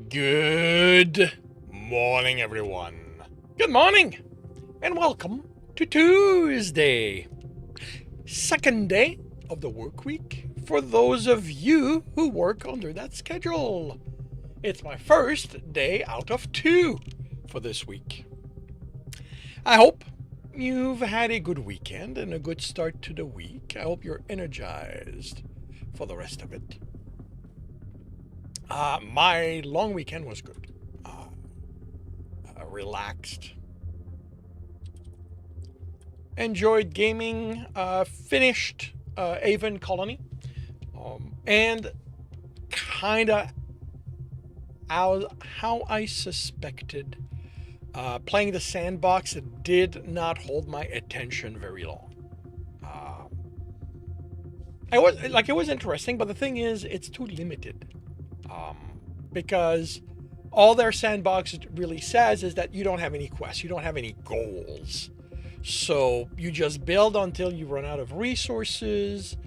Good morning, everyone. Good morning, and welcome to Tuesday, second day of the work week for those of you who work under that schedule. It's my first day out of two for this week. I hope you've had a good weekend and a good start to the week. I hope you're energized for the rest of it. My long weekend was good. Relaxed. Enjoyed gaming. Finished Avon Colony. And kind of how I suspected. Playing the sandbox did not hold my attention very long. It was interesting, but the thing is, it's too limited. Because all their sandbox really says is that you don't have any quests, you don't have any goals. So you just build until you run out of resources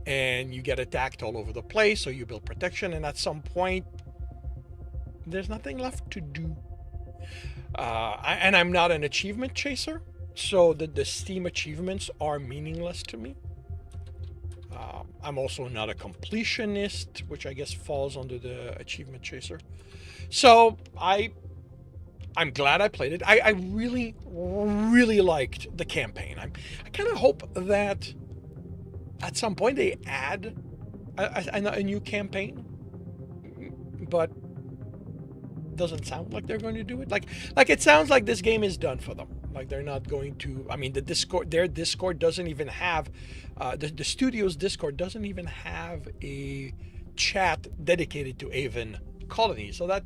and you get attacked all over the place. So you build protection, and at some point, there's nothing left to do. And I'm not an achievement chaser, so the Steam achievements are meaningless to me. I'm also not a completionist, which I guess falls under the achievement chaser. So I'm glad I played it. I really, really liked the campaign. I kind of hope that at some point they add a new campaign, but doesn't sound like they're going to do it. Like it sounds like this game is done for them. Like they're not going to. I mean, their Discord doesn't even have the studio's Discord doesn't even have a chat dedicated to Avon Colony. So that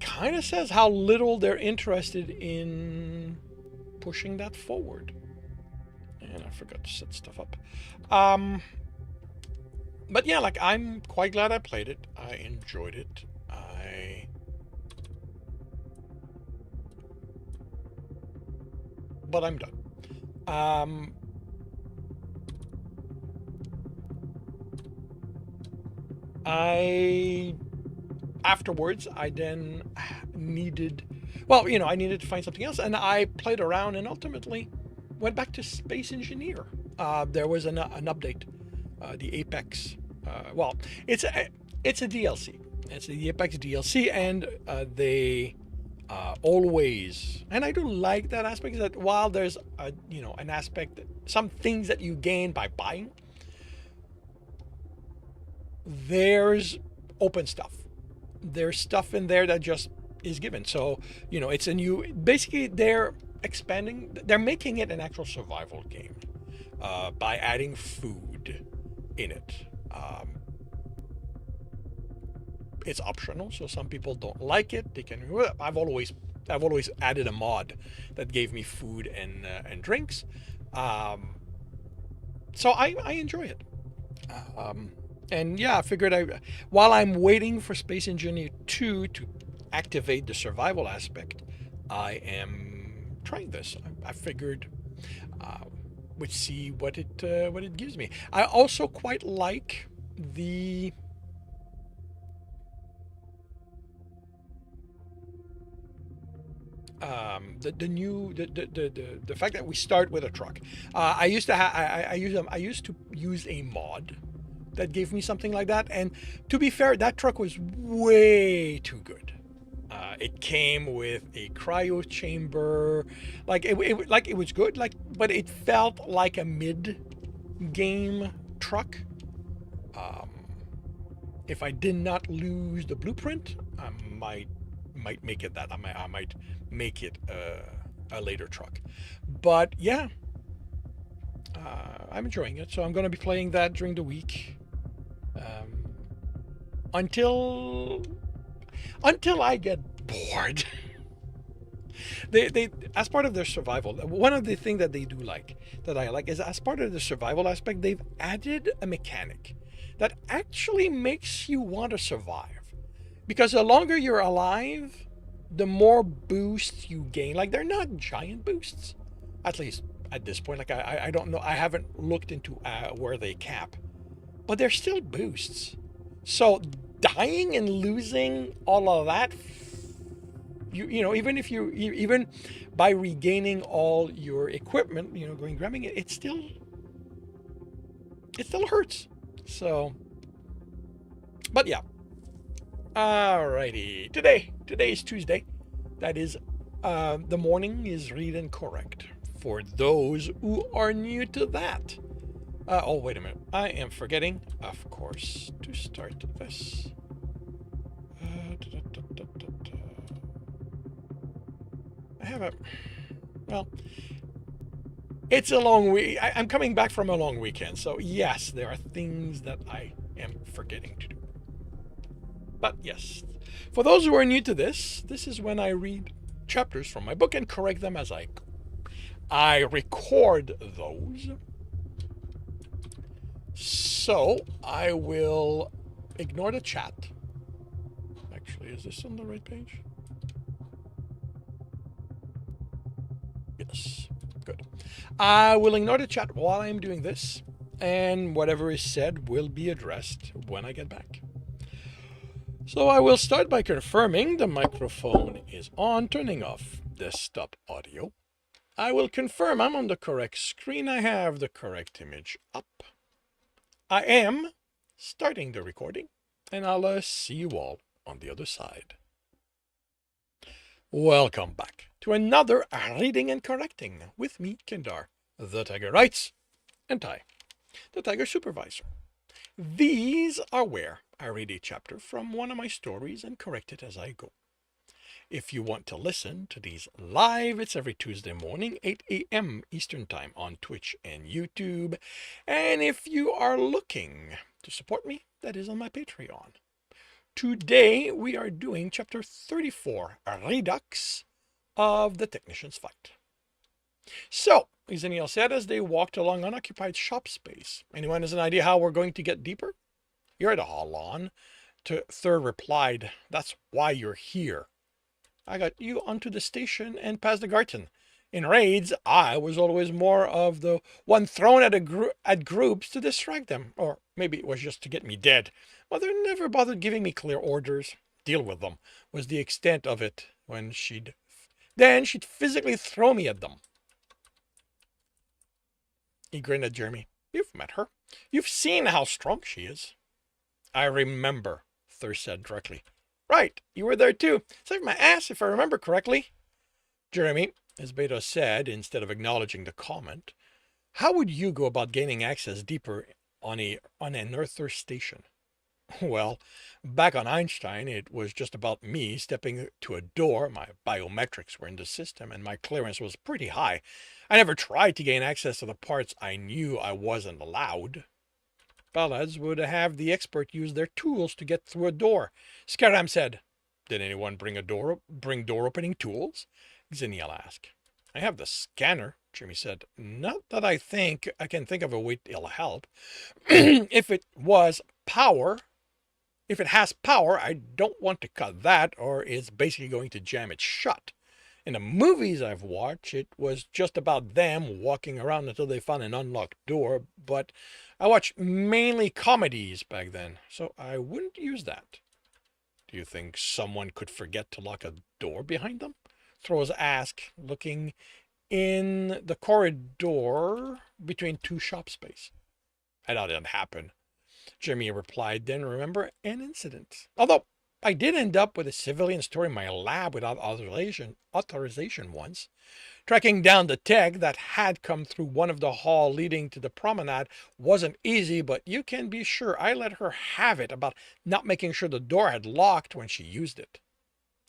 kind of says how little they're interested in pushing that forward. And I forgot to set stuff up. But yeah, like I'm quite glad I played it. I enjoyed it. But I'm done. Afterwards, I then needed, I needed to find something else, and I played around and ultimately went back to Space Engineer. There was an update, the Apex. It's a DLC. It's the Apex DLC, and they always, and I do like that aspect, is that while there's an aspect that some things that you gain by buying, there's open stuff. There's stuff in there that just is given. So it's a new, basically they're making it an actual survival game by adding food in it. It's optional, so some people don't like it. They can. I've always added a mod that gave me food and drinks, so I enjoy it. And yeah, I figured while I'm waiting for Space Engineer 2 to activate the survival aspect, I am trying this. I figured we'd see what it gives me. I also quite like the fact that we start with a truck. I used to use a mod that gave me something like that, and to be fair, that truck was way too good. It came with a cryo chamber, it was good, but it felt like a mid-game truck. If I did not lose the blueprint, I might make it that. I might make it a later truck. But yeah, I'm enjoying it. So I'm going to be playing that during the week until I get bored. They as part of their survival, one of the things that they do that I like is, as part of the survival aspect, they've added a mechanic that actually makes you want to survive, because the longer you're alive, the more boosts you gain. Like, they're not giant boosts, at least at this point. Like, I don't know, I haven't looked into where they cap, but they're still boosts. So dying and losing all of that, even by regaining all your equipment, going grabbing it, it still hurts. So, but yeah. Alrighty. Today is Tuesday. That is, the morning is reading correct for those who are new to that. Oh, wait a minute. I am forgetting, of course, to start this. I have a. Well, it's a long week. I'm coming back from a long weekend, so yes, there are things that I am forgetting to do. But yes, for those who are new to this is when I read chapters from my book and correct them as I go. I record those. So I will ignore the chat. Actually, is this on the right page? Yes, good. I will ignore the chat while I'm doing this, and whatever is said will be addressed when I get back. So I will start by confirming the microphone is on, turning off desktop audio. I will confirm I'm on the correct screen. I have the correct image up. I am starting the recording, and I'll see you all on the other side. Welcome back to another reading and correcting with me, Kendar, the Tiger Writes, and Ty, the Tiger Supervisor. These are where I read a chapter from one of my stories and correct it as I go. If you want to listen to these live, it's every Tuesday morning, 8 a.m. Eastern Time on Twitch and YouTube. And if you are looking to support me, that is on my Patreon. Today we are doing chapter 34, Redux of the Technician's Fight. So, Xeniel said as they walked along unoccupied shop space. Anyone has an idea how we're going to get deeper? You're at a Holon. Thur replied, that's why you're here. I got you onto the station and past the garden. In raids, I was always more of the one thrown at groups to distract them. Or maybe it was just to get me dead. Mother never bothered giving me clear orders. Deal with them was the extent of it when she'd physically throw me at them. He grinned at Jeremy. You've met her. You've seen how strong she is. I remember, Thur said directly. Right, you were there too. Saved my ass if I remember correctly. Jeremy, as Beto said, instead of acknowledging the comment, how would you go about gaining access deeper on an Earther station? Well, back on Einstein, it was just about me stepping to a door. My biometrics were in the system, and my clearance was pretty high. I never tried to gain access to the parts I knew I wasn't allowed. Ballads would have the expert use their tools to get through a door. Skaram said. Did anyone bring door opening tools? Xeniel asked. I have the scanner, Jimmy said. Not that I can think of a way it'll help. If it has power, I don't want to cut that, or it's basically going to jam it shut. In the movies I've watched, it was just about them walking around until they found an unlocked door, but I watched mainly comedies back then, so I wouldn't use that. Do you think someone could forget to lock a door behind them? Throws asked, looking in the corridor between two shop space. I doubt it'd happen. Jimmy replied, then remember an incident. Although I did end up with a civilian storing my lab without authorization once. Tracking down the tech that had come through one of the halls leading to the promenade wasn't easy, but you can be sure I let her have it about not making sure the door had locked when she used it.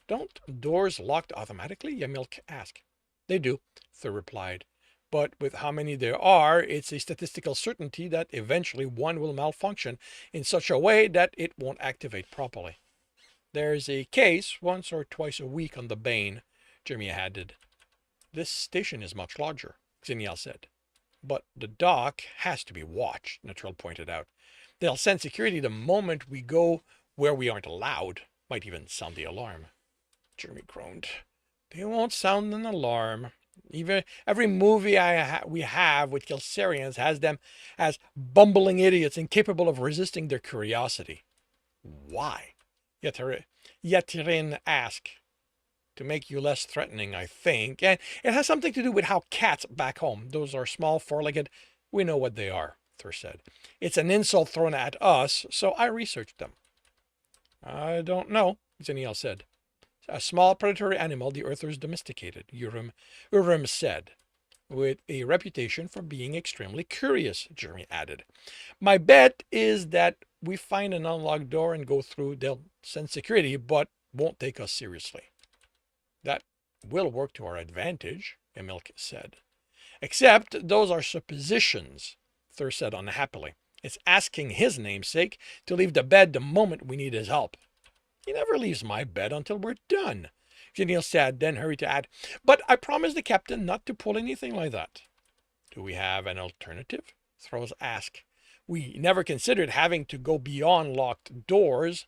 Don't doors lock automatically? Yamilk asked. They do, Thur replied. But with how many there are, it's a statistical certainty that eventually one will malfunction in such a way that it won't activate properly. There's a case once or twice a week on the Bane, Jeremy added. This station is much larger, Xeniel said. But the dock has to be watched, Netril pointed out. They'll send security the moment we go where we aren't allowed. Might even sound the alarm. Jeremy groaned. They won't sound an alarm. Even every movie we have with Gilsarians has them as bumbling idiots incapable of resisting their curiosity. Why? Yetirin asked. To make you less threatening, I think. And it has something to do with how cats back home, those are small, four-legged, we know what they are, Thur said. It's an insult thrown at us, so I researched them. I don't know, Zeniel said. A small predatory animal the Earthers domesticated, Urim said, with a reputation for being extremely curious, Jeremy added. My bet is that we find an unlocked door and go through, they'll send security, but won't take us seriously. That will work to our advantage, Emil said. Except those are suppositions, Thur said unhappily. It's asking his namesake to leave the bed the moment we need his help. He never leaves my bed until we're done, Genil said, then hurried to add, but I promised the captain not to pull anything like that. Do we have an alternative? Throws asked. We never considered having to go beyond locked doors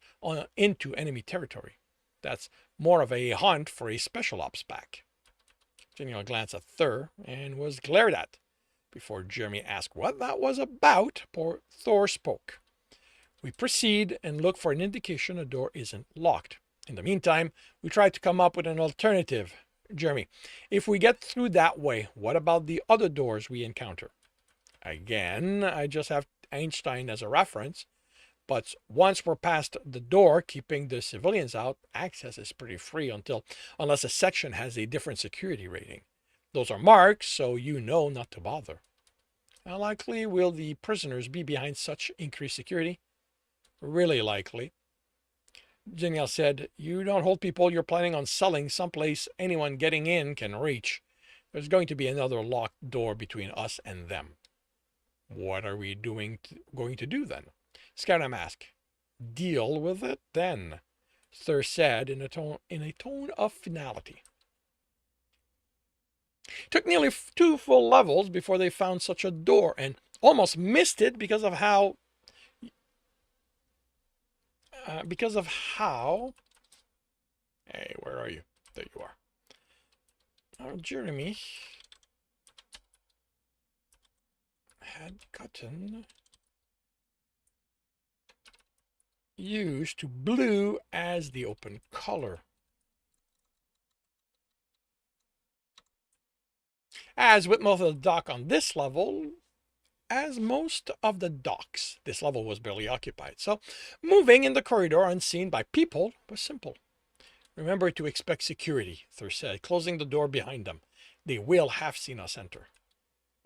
into enemy territory. That's more of a hunt for a special ops pack. Genil glanced at Thur and was glared at. Before Jeremy asked what that was about, poor Thor spoke. We proceed and look for an indication a door isn't locked. In the meantime, we try to come up with an alternative. Jeremy, if we get through that way, what about the other doors we encounter? Again, I just have Einstein as a reference, but once we're past the door, keeping the civilians out, access is pretty free unless a section has a different security rating. Those are marks, so you know not to bother. How likely will the prisoners be behind such increased security? Really likely. Genial said, you don't hold people you're planning on selling someplace anyone getting in can reach. There's going to be another locked door between us and them. What are we going to do then? Scaram asked. Deal with it then, Thur said in a tone of finality. Took nearly 2 full levels before they found such a door and almost missed it because of how hey, where are you? There you are. Oh, Jeremy had gotten used to blue as the open color. As with most of the dock on this level, as most of the docks, this level was barely occupied, so moving in the corridor unseen by people was simple. Remember to expect security, Thur said, closing the door behind them. They will have seen us enter.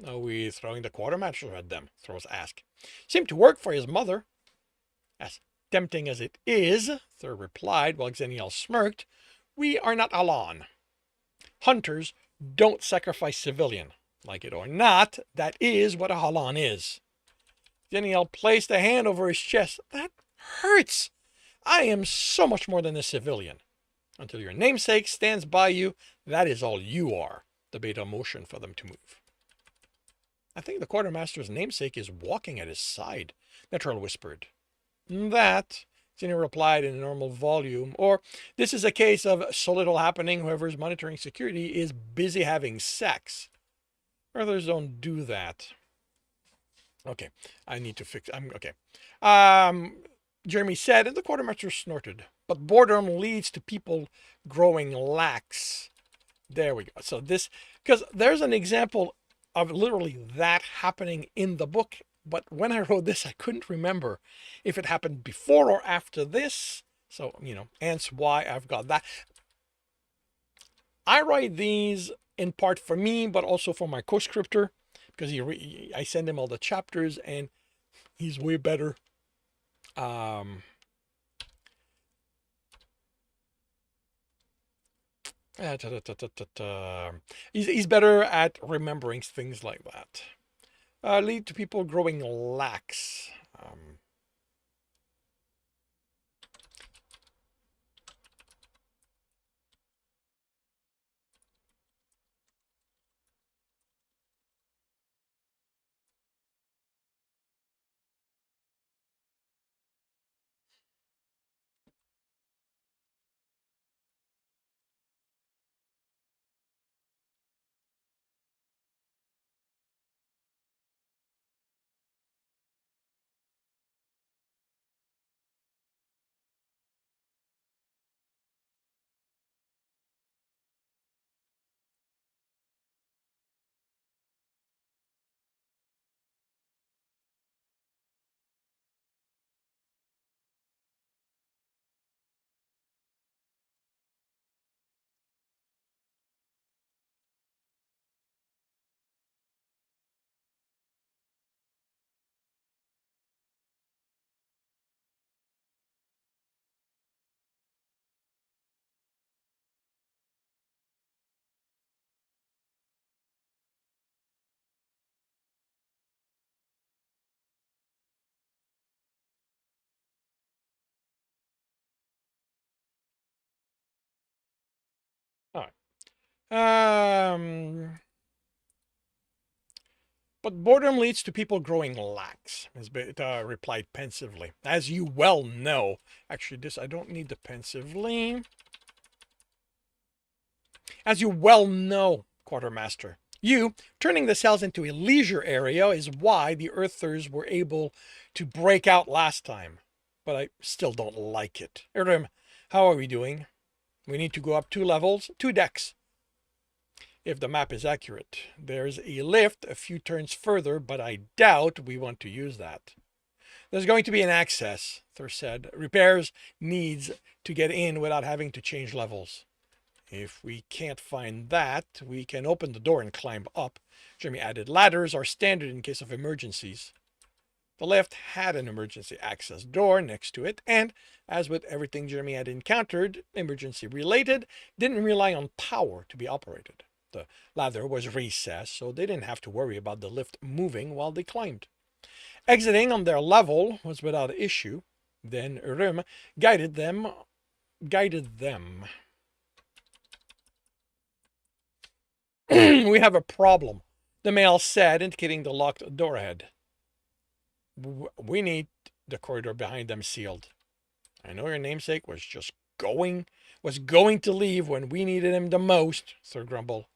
Are we throwing the quartermaster at them? Thros asked. Seemed to work for his mother. As tempting as it is, Thur replied while Xeniel smirked, we are not Alan. Hunters don't sacrifice civilian. Like it or not, that is what a Halan is. Xeniel placed a hand over his chest. That hurts. I am so much more than a civilian. Until your namesake stands by you, that is all you are. The beta motion for them to move. I think the quartermaster's namesake is walking at his side, Neutral whispered. That, Xenia replied in a normal volume, or this is a case of so little happening, whoever's monitoring security is busy having sex. Others don't do that. Okay, I need to fix, okay. Jeremy said, and the quartermaster snorted, but boredom leads to people growing lax. There we go. So this, because there's an example of literally that happening in the book, but when I wrote this, I couldn't remember if it happened before or after this. So, hence why I've got that. I write these in part for me, but also for my co-scripter, because I send him all the chapters, and he's way better. He's better at remembering things like that. Lead to people growing lax. Um, but boredom leads to people growing lax, as Beta replied pensively. As you well know. Actually, this I don't need the pensively. As you well know, Quartermaster, turning the cells into a leisure area is why the Earthers were able to break out last time. But I still don't like it. Erem, how are we doing? We need to go up 2 levels, 2 decks. If the map is accurate. There's a lift a few turns further, but I doubt we want to use that. There's going to be an access, Thur said. Repairs needs to get in without having to change levels. If we can't find that, we can open the door and climb up. Jeremy added ladders are standard in case of emergencies. The lift had an emergency access door next to it, and as with everything Jeremy had encountered, emergency related, didn't rely on power to be operated. The ladder was recessed, so they didn't have to worry about the lift moving while they climbed. Exiting on their level was without issue. Then Urim guided them. We have a problem, the male said, indicating the locked door ahead. We need the corridor behind them sealed. I know your namesake was going to leave when we needed him the most, Sir Grumble.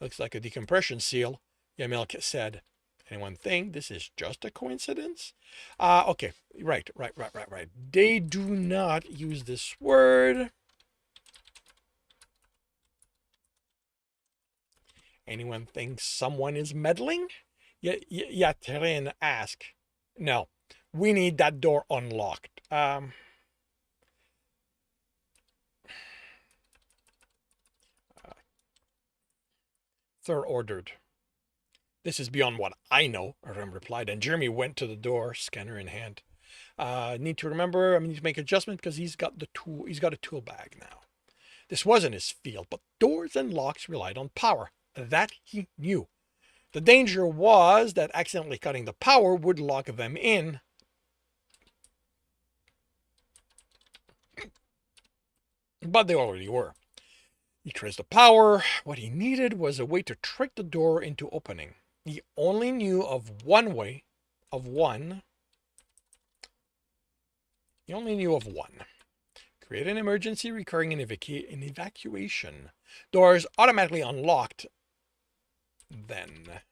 Looks like a decompression seal, Yamil said. Anyone think this is just a coincidence? Okay, right. They do not use this word. Anyone think someone is meddling? Yatrin asked. No, we need that door unlocked. Thur ordered. This is beyond what I know, Aram replied, and Jeremy went to the door, scanner in hand. Need to remember, I need to make adjustment because he's got a tool bag now. This wasn't his field, but doors and locks relied on power. That he knew. The danger was that accidentally cutting the power would lock them in. But they already were. He traced the power. What he needed was a way to trick the door into opening. He only knew of one way, He only knew of one. Create an emergency recurring in evacuation. Doors automatically unlocked. Then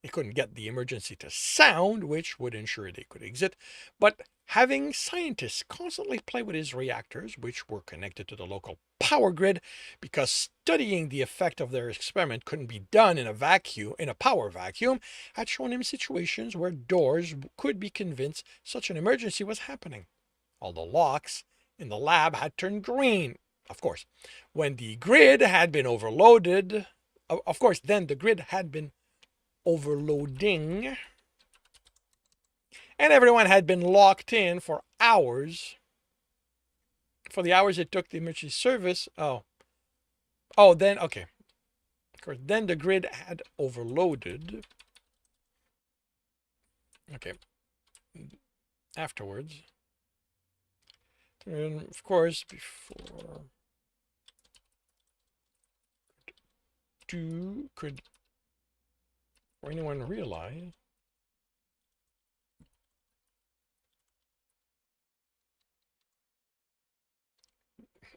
they couldn't get the emergency to sound, which would ensure they could exit, but having scientists constantly play with his reactors, which were connected to the local power grid, because studying the effect of their experiment couldn't be done in a power vacuum, had shown him situations where doors could be convinced such an emergency was happening. All the locks in the lab had turned green. Of course, when the grid had been overloaded, then the grid had been overloading, and everyone had been locked in for hours. For the hours it took the emergency service. Then okay. Of course, then the grid had overloaded. Okay. Afterwards. And of course, before could anyone realize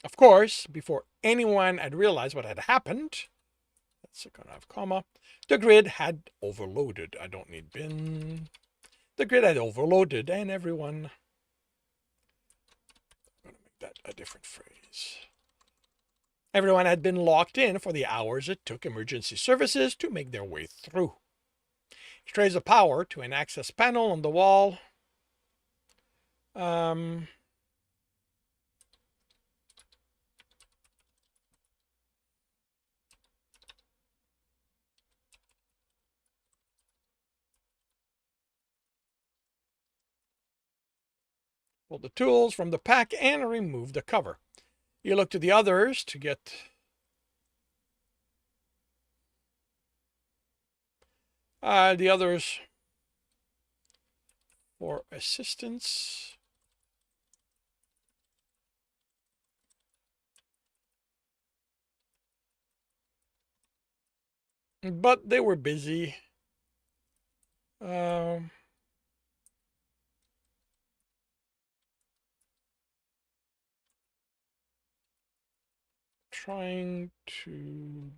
of course, before anyone had realized what had happened, that's going to have comma, the grid had overloaded. I don't need bin. The grid had overloaded, and everyone. I'm going to make that a different phrase. Everyone had been locked in for the hours it took emergency services to make their way through. He traced the power to an access panel on the wall. Pulled the tools from the pack and removed the cover. You look to the others to get the others for assistance. but they were busy. Um, trying to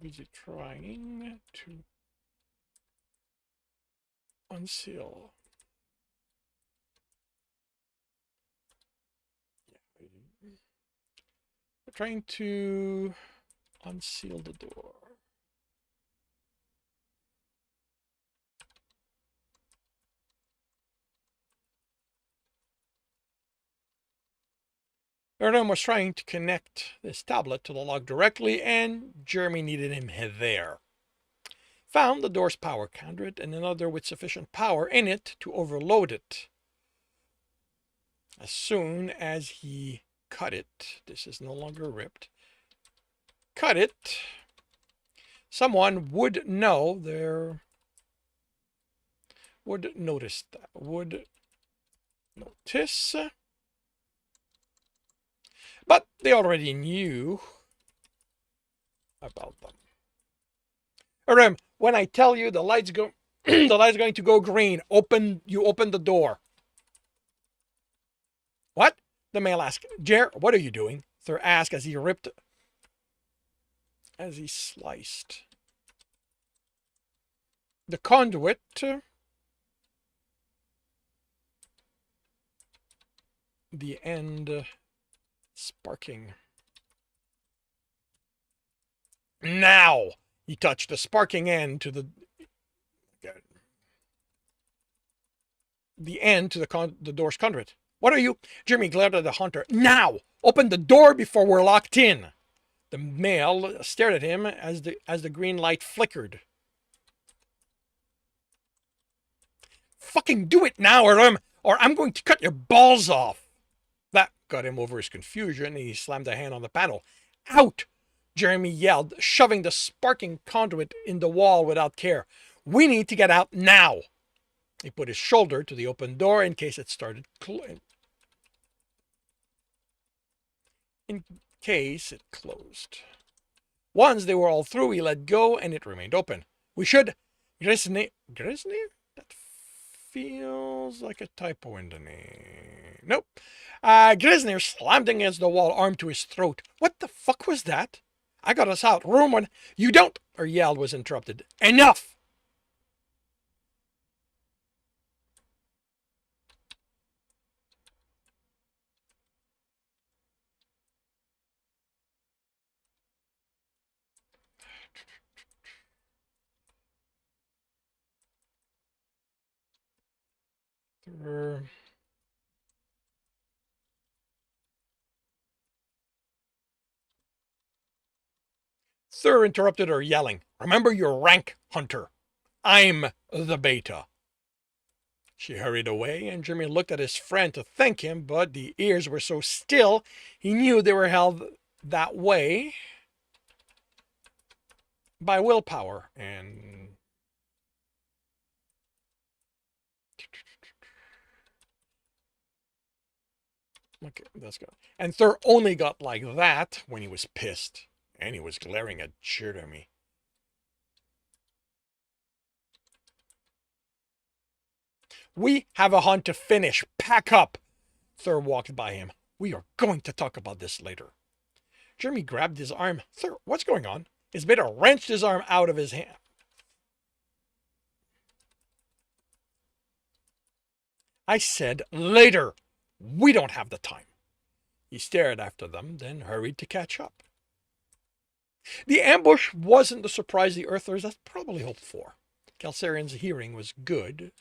unseal. Trying to unseal the door. Erdem was trying to connect this tablet to the lock directly, and Jeremy needed him there. Found the door's power conduit and another with sufficient power in it to overload it. As soon as he cut it, this is no longer ripped, cut it, someone would know there, would notice that, would notice, but they already knew about them. Aram, when I tell you the light's go, the light's going to go green, you open the door. What? The male asked. Jer, what are you doing? Thur asked as he sliced the conduit. The end sparking. Now he touched the sparking end to the end to the door's conduit. What are you? Jeremy glared at the hunter. Now! Open the door before we're locked in. The male stared at him as the green light flickered. Fucking do it now, or I'm going to cut your balls off. That got him over his confusion, and he slammed a hand on the panel. Out! Jeremy yelled, shoving the sparking conduit in the wall without care. We need to get out now. He put his shoulder to the open door in case it started in case it closed. Once they were all through, he let go and it remained open. We should... Grisnir? That feels like a typo in the name. Nope. Grisnir slammed against the wall, arm to his throat. What the fuck was that? I got us out. Room one. You don't... Her yell was interrupted. Enough! Thur interrupted her, yelling, Remember your rank, Hunter. I'm the beta. She hurried away, and Jimmy looked at his friend to thank him, but the ears were so still he knew they were held that way by willpower. And okay, that's good. And Thur only got like that when he was pissed, and he was glaring at Jeremy. We have a hunt to finish. Pack up. Thur walked by him. We are going to talk about this later. Jeremy grabbed his arm. Thur, what's going on? His beta wrenched his arm out of his hand. I said later. We don't have the time. He stared after them, then hurried to catch up. The ambush wasn't the surprise the Earthers had probably hoped for. Kalsarian's hearing was good.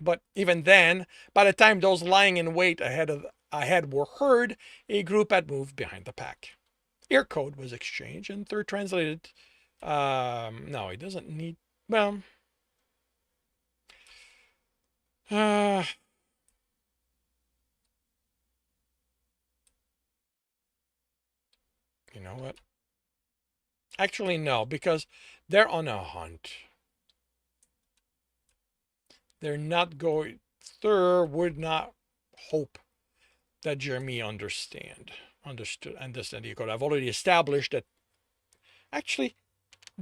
But even then, by the time those lying in wait ahead were heard, a group had moved behind the pack. Ear code was exchanged, and Third translated. No, he doesn't need. Well, you know what? Actually, no, because they're on a hunt. They're not going. Thur would not hope that Jeremy understood the code. I've already established that. Actually,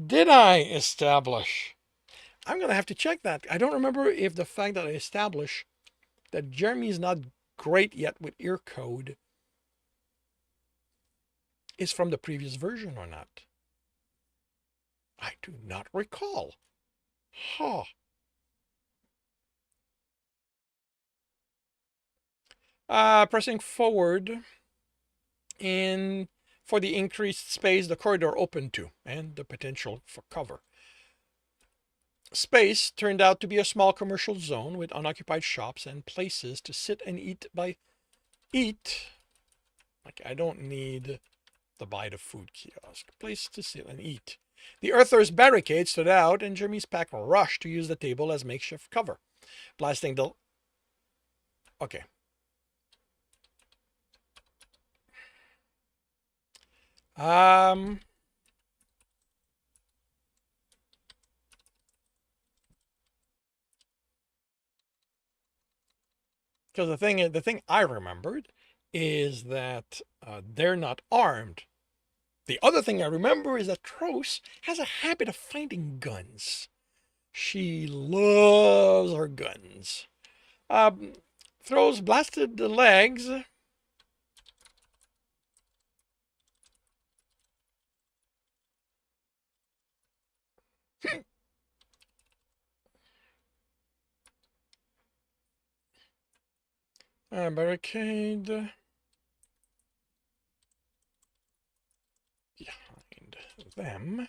Did I establish? I'm going to have to check that. I don't remember if the fact that I established that Jeremy is not great yet with ear code is from the previous version or not. I do not recall. Huh. Pressing forward in for the increased space the corridor opened to and the potential for cover. Space turned out to be a small commercial zone with unoccupied shops and places to sit and eat like I don't need the buy the food kiosk. Place to sit and eat. The Earthers' barricade stood out and Jeremy's pack rushed to use the table as makeshift cover. Blasting the okay. Because the thing I remembered is that they're not armed. The other thing I remember is that Tros has a habit of finding guns. She loves her guns. Um, Throws blasted the legs. Barricade behind them.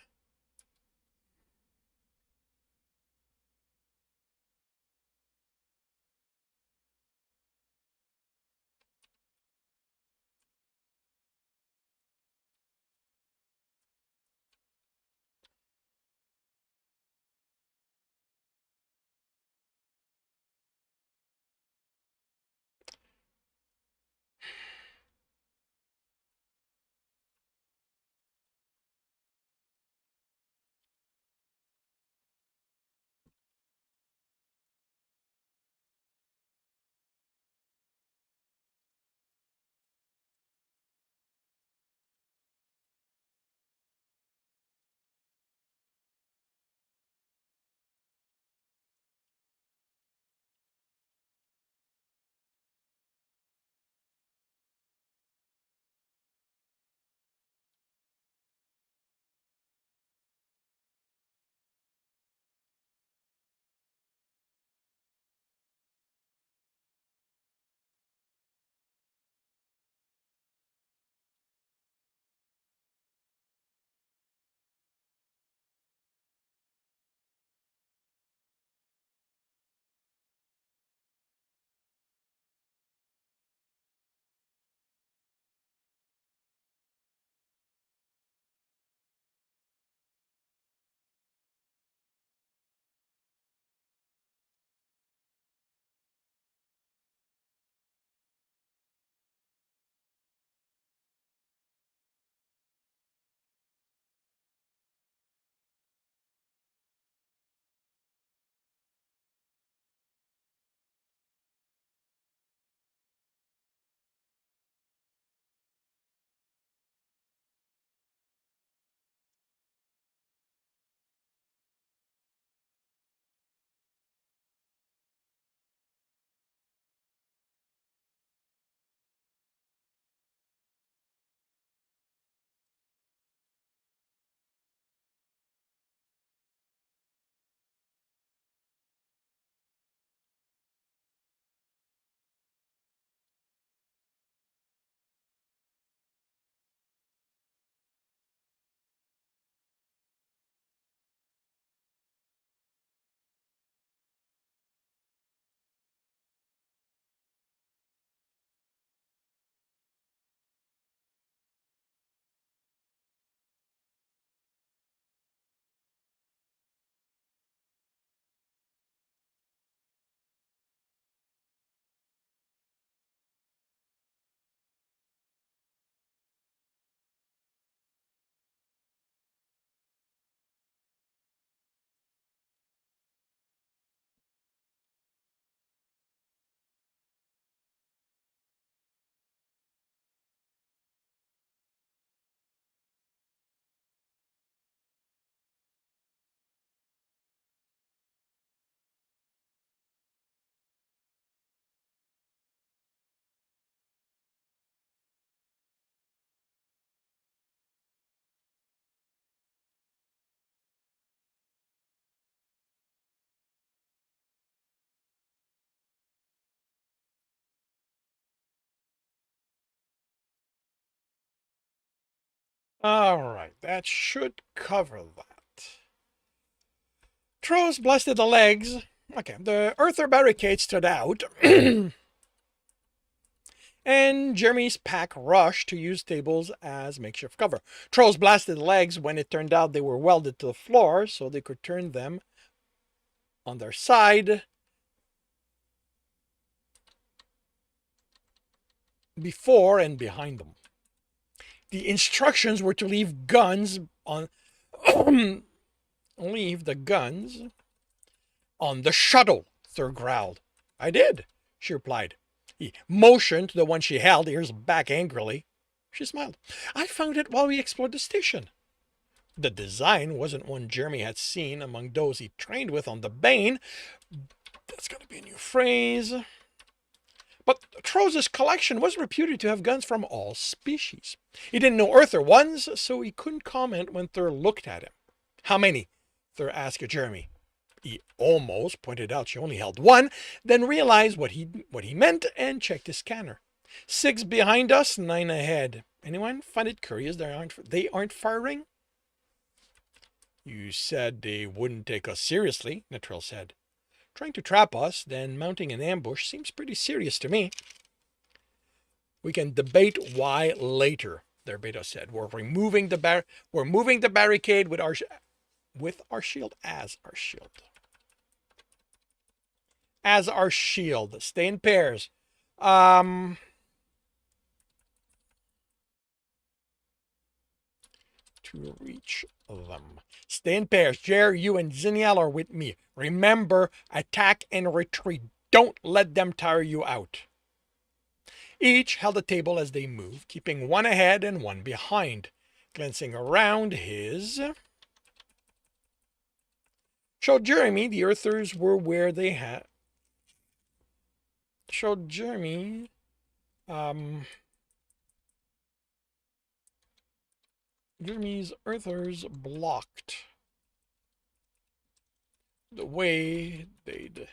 All right, that should cover that. Troll's blasted the legs. Okay, the earther barricade stood out, and Jeremy's pack rushed to use tables as makeshift cover. Trolls blasted the legs when it turned out they were welded to the floor, so they could turn them on their side before and behind them. The instructions were to leave guns on leave the guns on the shuttle, Thur growled. I did, she replied. He motioned to the one she held, ears back angrily. She smiled. I found it while we explored the station. The design wasn't one Jeremy had seen among those he trained with on the Bane. That's going to be a new phrase. But Troz's collection was reputed to have guns from all species. He didn't know Earther ones, so he couldn't comment when Thur looked at him. How many? Thur asked Jeremy. He almost pointed out she only held one, then realized what he meant and checked his scanner. 6 behind us, 9 ahead. Anyone find it curious they aren't firing? You said they wouldn't take us seriously, Natrell said. Trying to trap us, then mounting an ambush seems pretty serious to me. We can debate why later, Derbeto said. We're moving the barricade with our shield as our shield. As our shield. Stay in pairs. To reach them. Stay in pairs. Jer, you and Zinnial are with me. Remember, attack and retreat. Don't let them tire you out. Each held a table as they moved, keeping one ahead and one behind. Glancing around showed Jeremy the Earthers were where they had. Showed Jeremy Jeremy's Earthers blocked the way they'd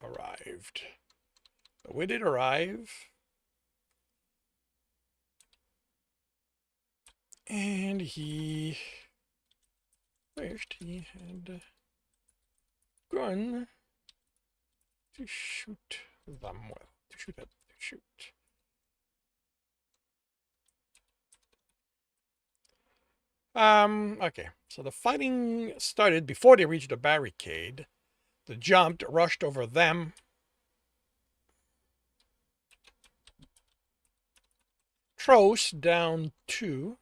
arrived. The way they'd arrive. And he wished he had a gun to shoot them with. To shoot. Okay, so the fighting started before they reached the barricade. They jumped, rushed over them. Trost down 2.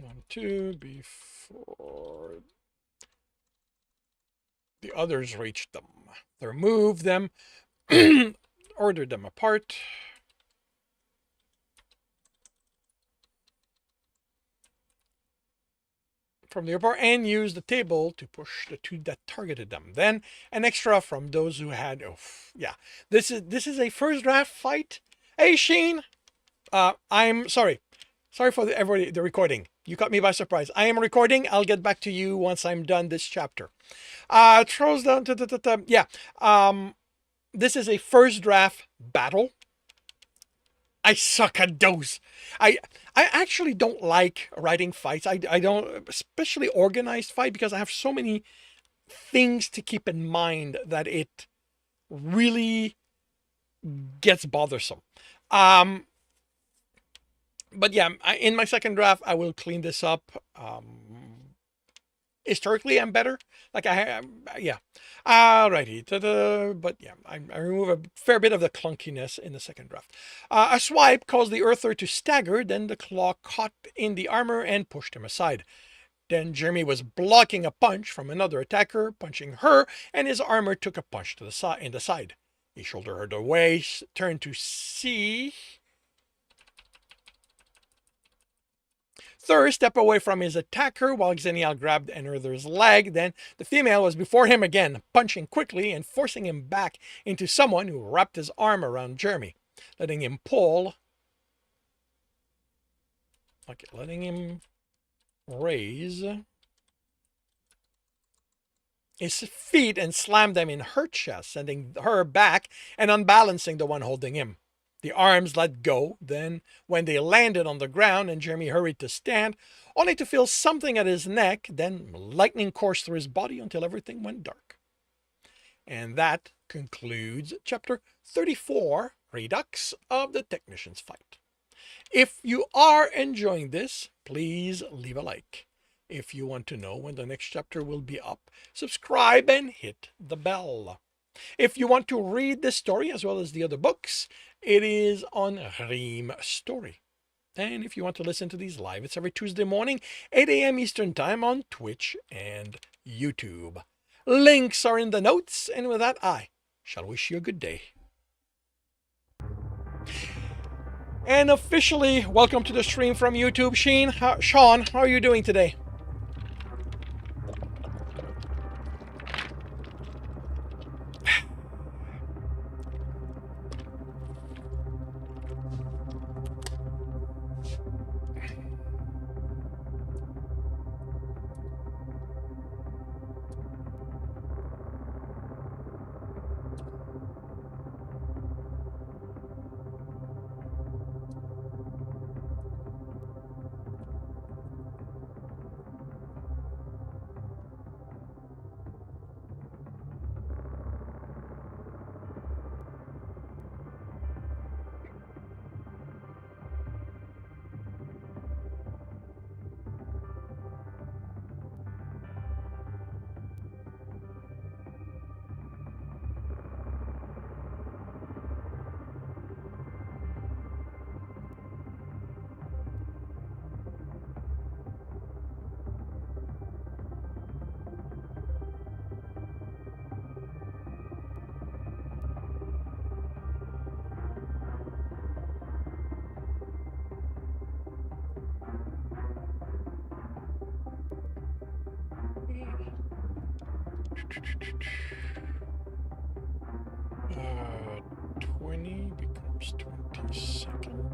Down 2 before the others reached them. They removed them, ordered them apart. From the airport and used the table to push the 2 that targeted them. Then an extra from those who had. Yeah, this is a first draft fight. Hey Sheen, I'm sorry for the recording. You caught me by surprise. I am recording. I'll get back to you once I'm done this chapter. Throws down. Yeah. This is a first draft battle. I suck at those. I actually don't like writing fights. I don't, especially organized fight, because I have so many things to keep in mind that it really gets bothersome. But yeah, in my second draft, I will clean this up. Historically, I'm better. Like yeah. Alrighty. But yeah, I remove a fair bit of the clunkiness in the second draft. A swipe caused the Earther to stagger, then the claw caught in the armor and pushed him aside. Then Jeremy was blocking a punch from another attacker, punching her, and his armor took a punch to the side in the side. He shouldered her away, turned to see. Thur stepped away from his attacker while Xenial grabbed Another's leg. Then the female was before him again, punching quickly and forcing him back into someone who wrapped his arm around Jeremy, letting him pull. Okay, letting him raise his feet and slammed them in her chest, sending her back and unbalancing the one holding him. The arms let go. Then, when they landed on the ground and Jeremy hurried to stand, only to feel something at his neck, then lightning coursed through his body until everything went dark. And that concludes chapter 34, Redux, of the Technician's Fight. If you are enjoying this, please leave a like. If you want to know when the next chapter will be up, subscribe and hit the bell. If you want to read this story as well as the other books, it is on Ream Story. And if you want to listen to these live, it's every Tuesday morning, 8 a.m. Eastern Time on Twitch and YouTube. Links are in the notes, and with that, I shall wish you a good day. And officially, welcome to the stream from YouTube. Sean, how are you doing today? Uh, 20 becomes 22nd.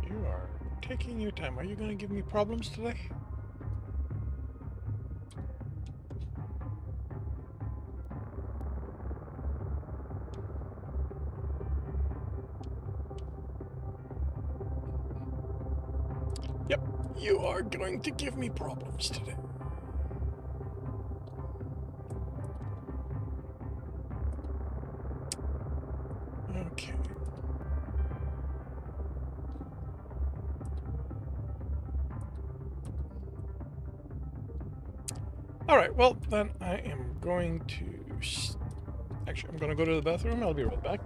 You are taking your time. Are you going to give me problems today? Yep, you are going to give me problems today. Okay. All right, well, then I am going to... Actually, I'm going to go to the bathroom. I'll be right back.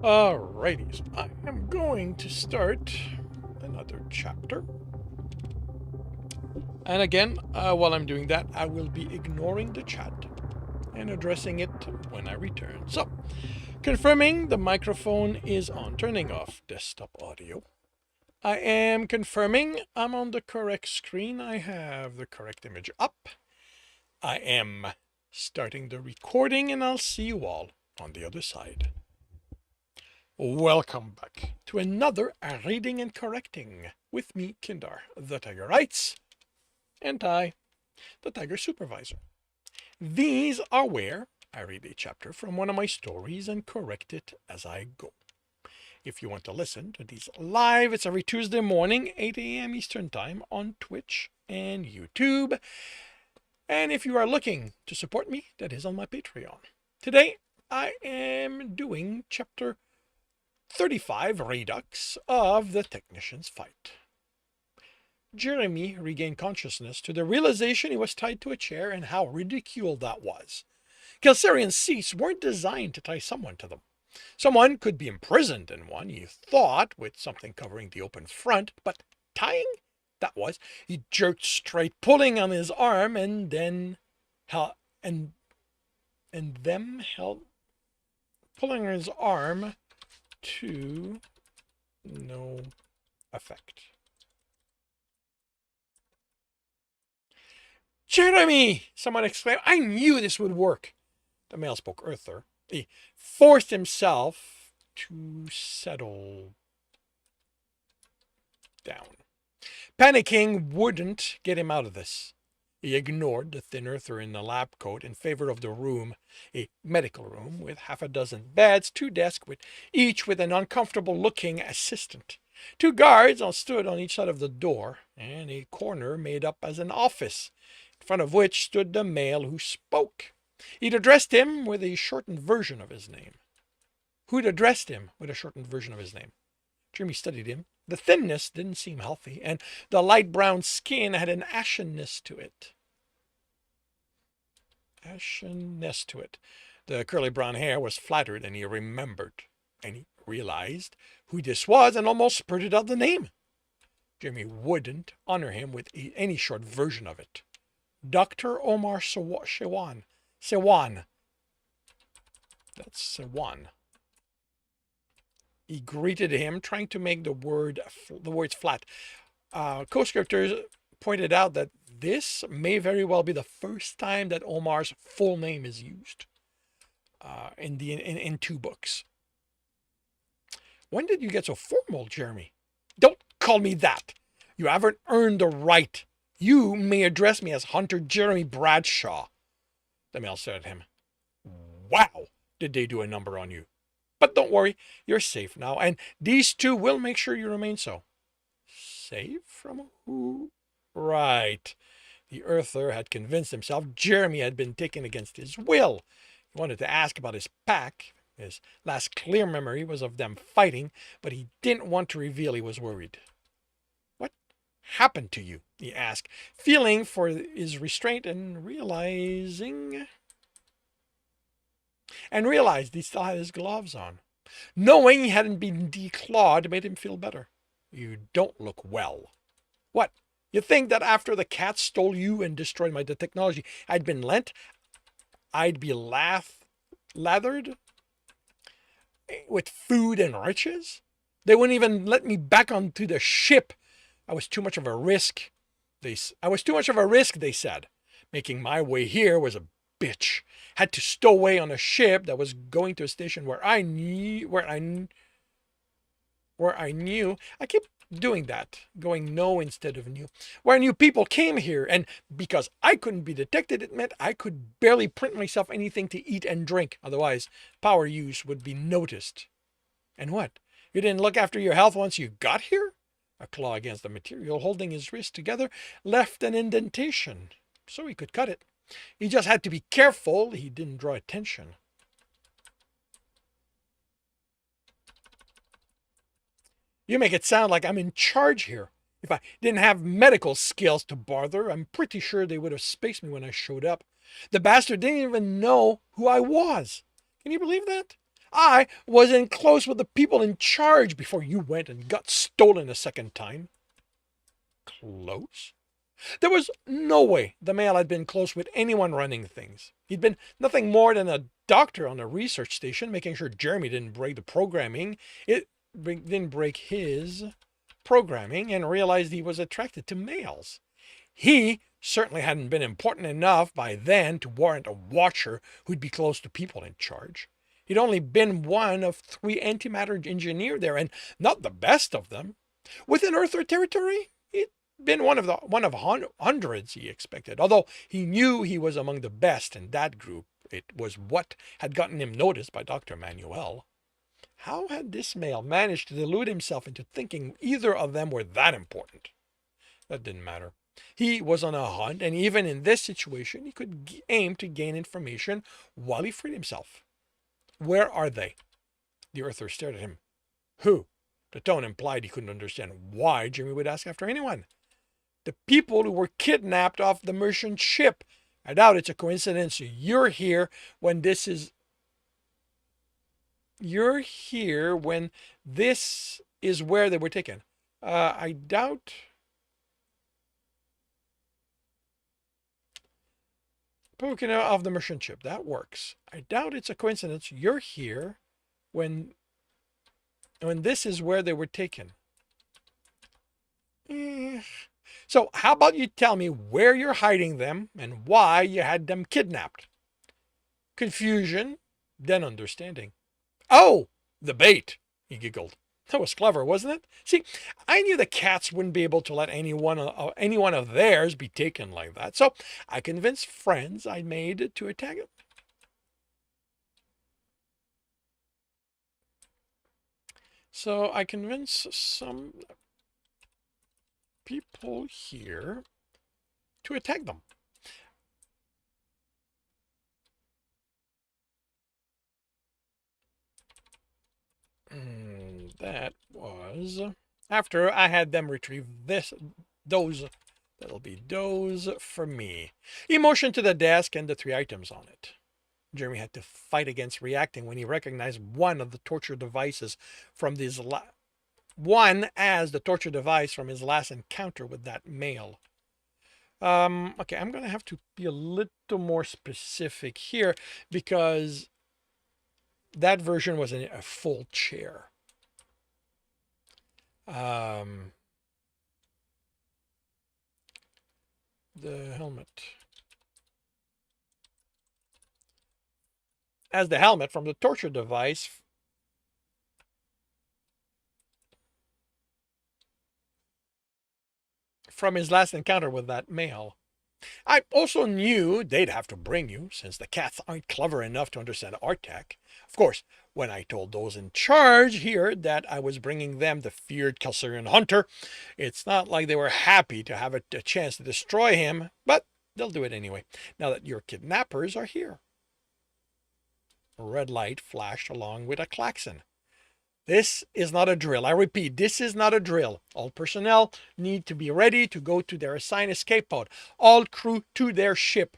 Alrighty, so I am going to start another chapter. And again, while I'm doing that, I will be ignoring the chat and addressing it when I return. So, confirming the microphone is on, turning off desktop audio. I am confirming I'm on the correct screen. I have the correct image up. I am starting the recording, and I'll see you all on the other side. Welcome back to another Reading and Correcting with me, Kindar, the Tiger Writes, and I, the Tiger Supervisor. These are where I read a chapter from one of my stories and correct it as I go. If you want to listen to these live, it's every Tuesday morning, 8 a.m. Eastern Time on Twitch and YouTube. And if you are looking to support me, that is on my Patreon. Today, I am doing chapter 35 Redux of The Technician's Fight. Jeremy regained consciousness to the realization he was tied to a chair and how ridiculous that was. Gelsarian seats weren't designed to tie someone to them. Someone could be imprisoned in one, you thought, with something covering the open front, but tying? That was. He jerked straight, pulling on his arm, and then held pulling his arm to no effect. Jeremy! Someone exclaimed. I knew this would work. The male spoke earther. He forced himself to settle down. Panicking wouldn't get him out of this. He ignored the thin earther in the lab coat in favor of the room, a medical room with half a dozen beds, 2 desks, each with an uncomfortable-looking assistant. 2 guards stood on each side of the door, and a corner made up as an office, in front of which stood the male who spoke. He'd addressed him with a shortened version of his name. Who'd addressed him with a shortened version of his name? Jeremy studied him. The thinness didn't seem healthy, and the light brown skin had an ashenness to it. The curly brown hair was flattered, and he remembered, and he realized who this was and almost spurted out the name. Jeremy wouldn't honor him with any short version of it. Dr. Omar Sewan. That's Sewan. He greeted him, trying to make the words flat. Co-scriptors pointed out that this may very well be the first time that Omar's full name is used in 2 books. When did you get so formal, Jeremy? Don't call me that. You haven't earned the right. You may address me as Hunter Jeremy Bradshaw. The male stared at him. Wow, did they do a number on you? But don't worry, you're safe now, and these 2 will make sure you remain so. Safe from who? Right. The earther had convinced himself Jeremy had been taken against his will. He wanted to ask about his pack. His last clear memory was of them fighting, but he didn't want to reveal he was worried. What happened to you? He asked, feeling for his restraint and realized he still had his gloves on. Knowing he hadn't been declawed made him feel better. You don't look well. What? You think that after the cat stole you and destroyed the technology I'd been lent, I'd be lathered with food and riches? They wouldn't even let me back onto the ship. I was too much of a risk, they said. Making my way here was a bitch. Had to stow away on a ship that was going to a station where I knew. I keep doing that, going no instead of new. Where I knew people came here, and because I couldn't be detected, it meant I could barely print myself anything to eat and drink. Otherwise, power use would be noticed. And what? You didn't look after your health once you got here? A claw against the material, holding his wrist together, left an indentation, so he could cut it. He just had to be careful he didn't draw attention. You make it sound like I'm in charge here. If I didn't have medical skills to bother, I'm pretty sure they would have spaced me when I showed up. The bastard didn't even know who I was. Can you believe that? I was in close with the people in charge before you went and got stolen a second time. Close? There was no way the male had been close with anyone running things. He'd been nothing more than a doctor on a research station, making sure Jeremy didn't break the programming. It didn't break his programming, and realized he was attracted to males. He certainly hadn't been important enough by then to warrant a watcher who'd be close to people in charge. He'd only been one of 3 antimatter engineers there, and not the best of them. Within Earth territory, he'd been one of hundreds he expected. Although he knew he was among the best in that group, it was what had gotten him noticed by Dr. Manuel. How had this male managed to delude himself into thinking either of them were that important? That didn't matter. He was on a hunt, and even in this situation, he could aim to gain information while he freed himself. Where are they? The Earther stared at him. Who? The tone implied he couldn't understand why Jimmy would ask after anyone. The people who were kidnapped off the merchant ship. I doubt it's a coincidence you're here when this is... You're here when this is where they were taken. I doubt... Spoken of the merchant ship. That works. I doubt it's a coincidence you're here when this is where they were taken. So how about you tell me where you're hiding them and why you had them kidnapped? Confusion, then understanding. Oh, the bait, he giggled. That was clever, wasn't it? See, I knew the cats wouldn't be able to let any one of theirs be taken like that, so I convinced friends I made to attack them. So I convinced some people here to attack them. That was after I had them retrieve those. That'll be those for me. He motioned to the desk and the 3 items on it. Jeremy had to fight against reacting when he recognized one of the torture devices from his one as the torture device from his last encounter with that male. Okay, I'm gonna have to be a little more specific here because that version was a full chair. The helmet. As the helmet from the torture device from his last encounter with that male. I also knew they'd have to bring you, since the cats aren't clever enough to understand art tech. Of course, when I told those in charge here that I was bringing them the feared Kelsarian hunter, it's not like they were happy to have a chance to destroy him, but they'll do it anyway, now that your kidnappers are here. A red light flashed along with a klaxon. This is not a drill. I repeat, this is not a drill. All personnel need to be ready to go to their assigned escape pod. All crew to their ship.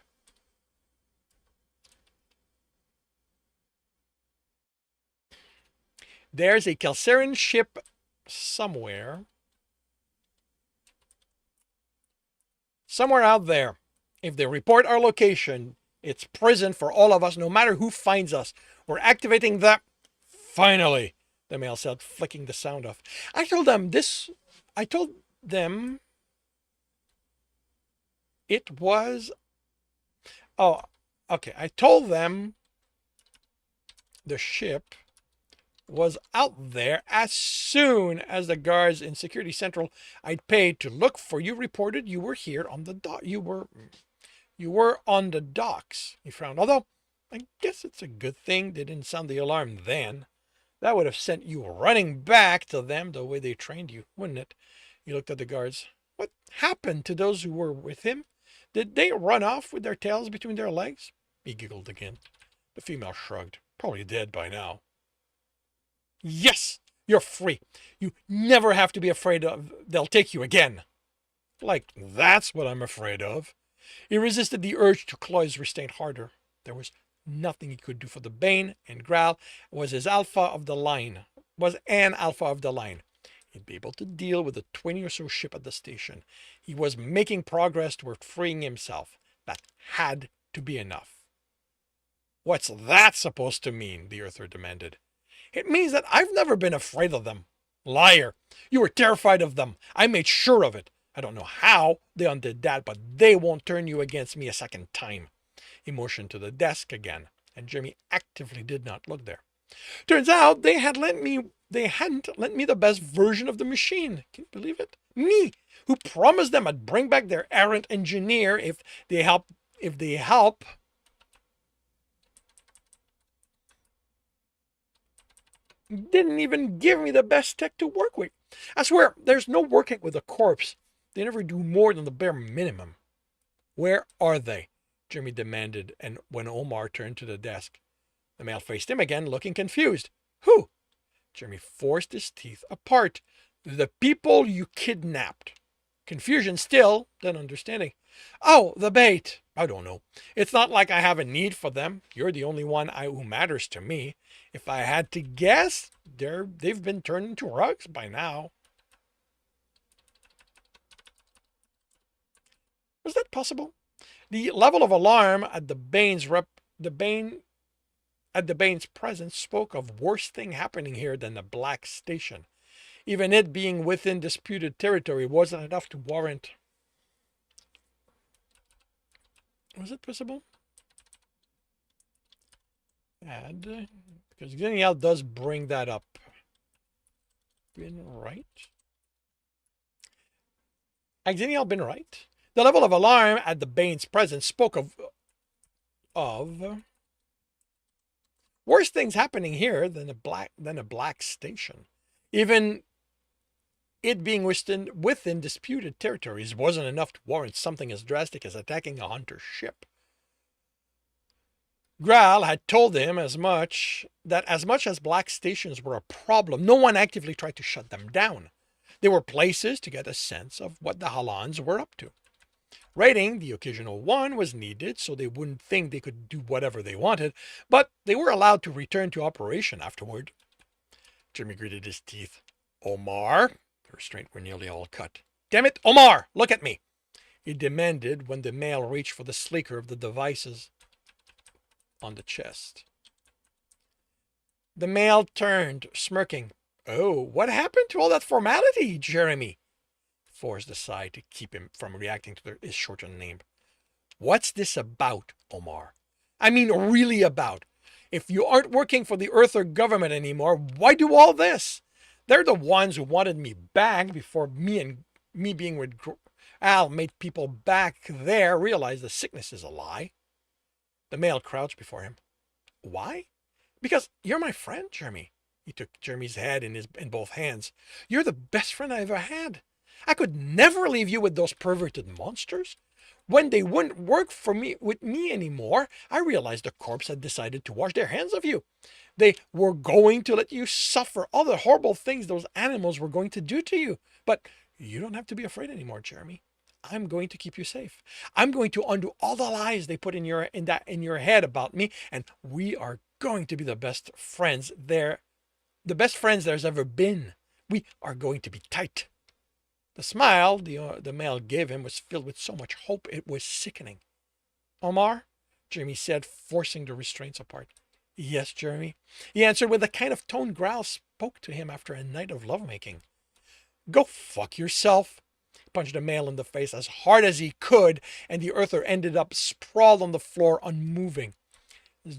There's a Kelsarian ship somewhere. Somewhere out there. If they report our location, it's prison for all of us, no matter who finds us. We're activating the... Finally, the male said, flicking the sound off. I told them it was... Oh, okay. I told them the ship was out there as soon as the guards in Security Central I'd paid to look for you reported you were here on the dock. You were on the docks, he frowned. Although, I guess it's a good thing they didn't sound the alarm then. That would have sent you running back to them the way they trained you, wouldn't it? He looked at the guards. What happened to those who were with him? Did they run off with their tails between their legs? He giggled again. The female shrugged. Probably dead by now. Yes, you're free. You never have to be afraid of they'll take you again. Like, that's what I'm afraid of. He resisted the urge to claw his restraint harder. There was nothing he could do for the Bane, and Graal was his alpha of the line, was an alpha of the line. He'd be able to deal with the 20 or so ship at the station. He was making progress toward freeing himself. That had to be enough. What's that supposed to mean? The Earther demanded. It means that I've never been afraid of them. Liar. You were terrified of them. I made sure of it. I don't know how they undid that, but they won't turn you against me a second time. He motioned to the desk again, and Jeremy actively did not look there. Turns out they hadn't lent me the best version of the machine. Can you believe it? Me, who promised them I'd bring back their errant engineer if they help. Didn't even give me the best tech to work with. I swear, there's no working with a corpse. They never do more than the bare minimum. Where are they? Jimmy demanded, and when Omar turned to the desk, the male faced him again, looking confused. Who? Jimmy forced his teeth apart. The people you kidnapped. Confusion still, then understanding. Oh, the bait. I don't know. It's not like I have a need for them. You're the only one who matters to me. If I had to guess, they've been turned into rugs by now. Was that possible? The level of alarm at the Bane's presence spoke of worse thing happening here than the Black Station. Even it being within disputed territory wasn't enough to warrant. Was it possible? Add, because Xenial does bring that up. Been right? Has Xenial been right? The level of alarm at the Bane's presence spoke of worse things happening here than a black station. Even it being within disputed territories wasn't enough to warrant something as drastic as attacking a hunter ship. Graal had told him as much as black stations were a problem, no one actively tried to shut them down. They were places to get a sense of what the Halans were up to. Raiding the occasional one was needed so they wouldn't think they could do whatever they wanted, but they were allowed to return to operation afterward. Jimmy gritted his teeth. Omar? The restraints were nearly all cut. Damn it, Omar, look at me, he demanded when the male reached for the sleeker of the devices on the chest. The male turned, smirking. Oh, what happened to all that formality, Jeremy? Forced aside to keep him from reacting to his shortened name. What's this about, Omar? I mean, really about. If you aren't working for the Earther government anymore, why do all this? They're the ones who wanted me back before me being with Al made people back there realize the sickness is a lie. The male crouched before him. Why? Because you're my friend, Jeremy. He took Jeremy's head in both hands. You're the best friend I ever had. I could never leave you with those perverted monsters. When they wouldn't work with me anymore, I realized the corps had decided to wash their hands of you. They were going to let you suffer all the horrible things those animals were going to do to you. But you don't have to be afraid anymore, Jeremy. I'm going to keep you safe. I'm going to undo all the lies they put in your head about me, and we are going to be the best friends there's ever been. We are going to be tight. The smile the male gave him was filled with so much hope it was sickening. Omar, Jeremy said, forcing the restraints apart. Yes, Jeremy, he answered with the kind of tone Graal spoke to him after a night of lovemaking. Go fuck yourself. He punched the male in the face as hard as he could, and the Earther ended up sprawled on the floor, unmoving. As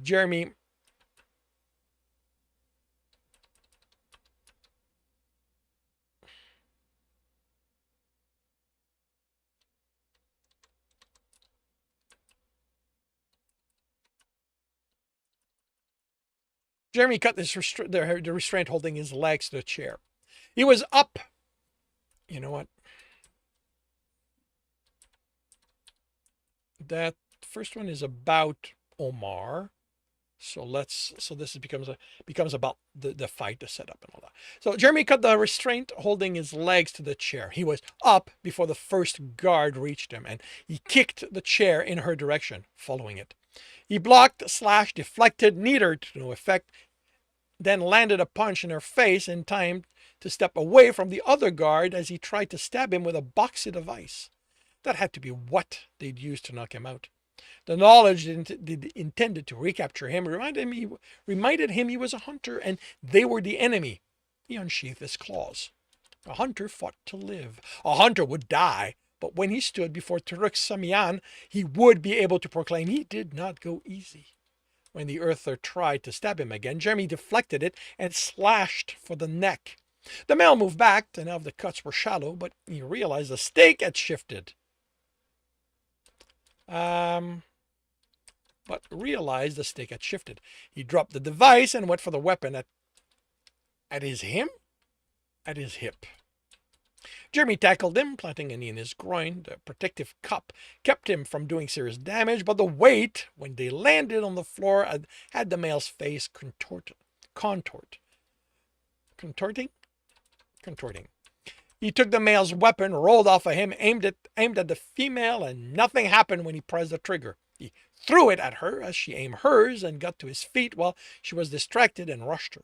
Jeremy cut the restraint holding his legs to the chair. He was up. You know what? That first one is about Omar. So this becomes about the fight, the setup and all that. So Jeremy cut the restraint holding his legs to the chair. He was up before the first guard reached him, and he kicked the chair in her direction, following it. He blocked, slashed, deflected, neither to no effect, then landed a punch in her face in time to step away from the other guard as he tried to stab him with a boxy device. That had to be what they'd used to knock him out. The knowledge that intended to recapture him reminded him he was a hunter and they were the enemy. He unsheathed his claws. A hunter fought to live. A hunter would die, but when he stood before Turuk Samian, he would be able to proclaim he did not go easy. When the earther tried to stab him again, Jeremy deflected it and slashed for the neck. The male moved back, and now the cuts were shallow, but he realized the stake had shifted. He dropped the device and went for the weapon at his hip. Jeremy tackled him, planting a knee in his groin. The protective cup kept him from doing serious damage, but the weight, when they landed on the floor, had the male's face contorting. He took the male's weapon, rolled off of him, aimed at the female, and nothing happened when he pressed the trigger. He threw it at her as she aimed hers and got to his feet while she was distracted and rushed.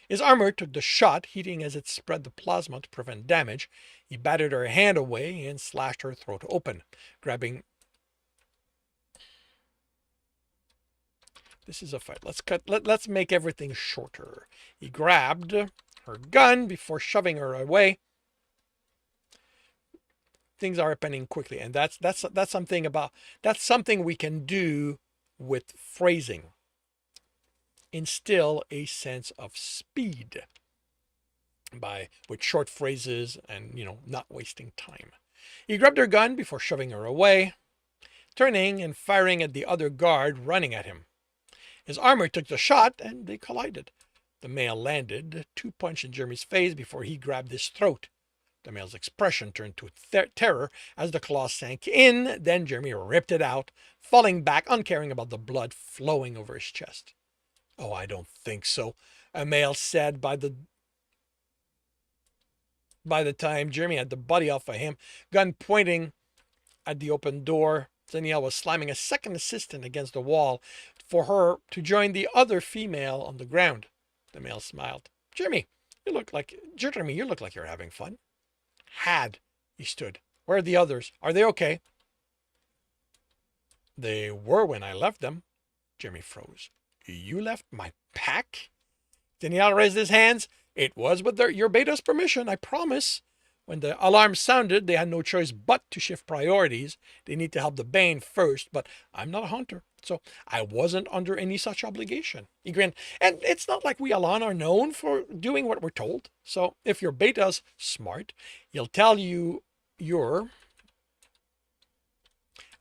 His armor took the shot, heating as it spread the plasma to prevent damage. He batted her hand away and slashed her throat open, grabbing... This is a fight. Let's make everything shorter. He grabbed her gun before shoving her away. Things are happening quickly, and that's something we can do with phrasing. Instill a sense of speed with short phrases and not wasting time. He grabbed her gun before shoving her away, turning and firing at the other guard running at him. His armor took the shot and they collided. The male landed 2 punches in Jeremy's face before he grabbed his throat. The male's expression turned to terror as the claw sank in. Then Jeremy ripped it out, falling back, uncaring about the blood flowing over his chest. "Oh, I don't think so," a male said by the time Jeremy had the buddy off of him, gun pointing at the open door. Danielle was slamming a second assistant against the wall for her to join the other female on the ground. The male smiled. Jeremy, you look like you're having fun." He stood. "Where are the others? Are they okay?" "They were when I left them." Jeremy froze. "You left my pack?" Danielle raised his hands. "It was with your beta's permission, I promise. When the alarm sounded, they had no choice but to shift priorities. They need to help the Bane first, but I'm not a hunter, so I wasn't under any such obligation." He grinned. "And it's not like we Alan are known for doing what we're told. So if your beta's smart, he'll tell you you're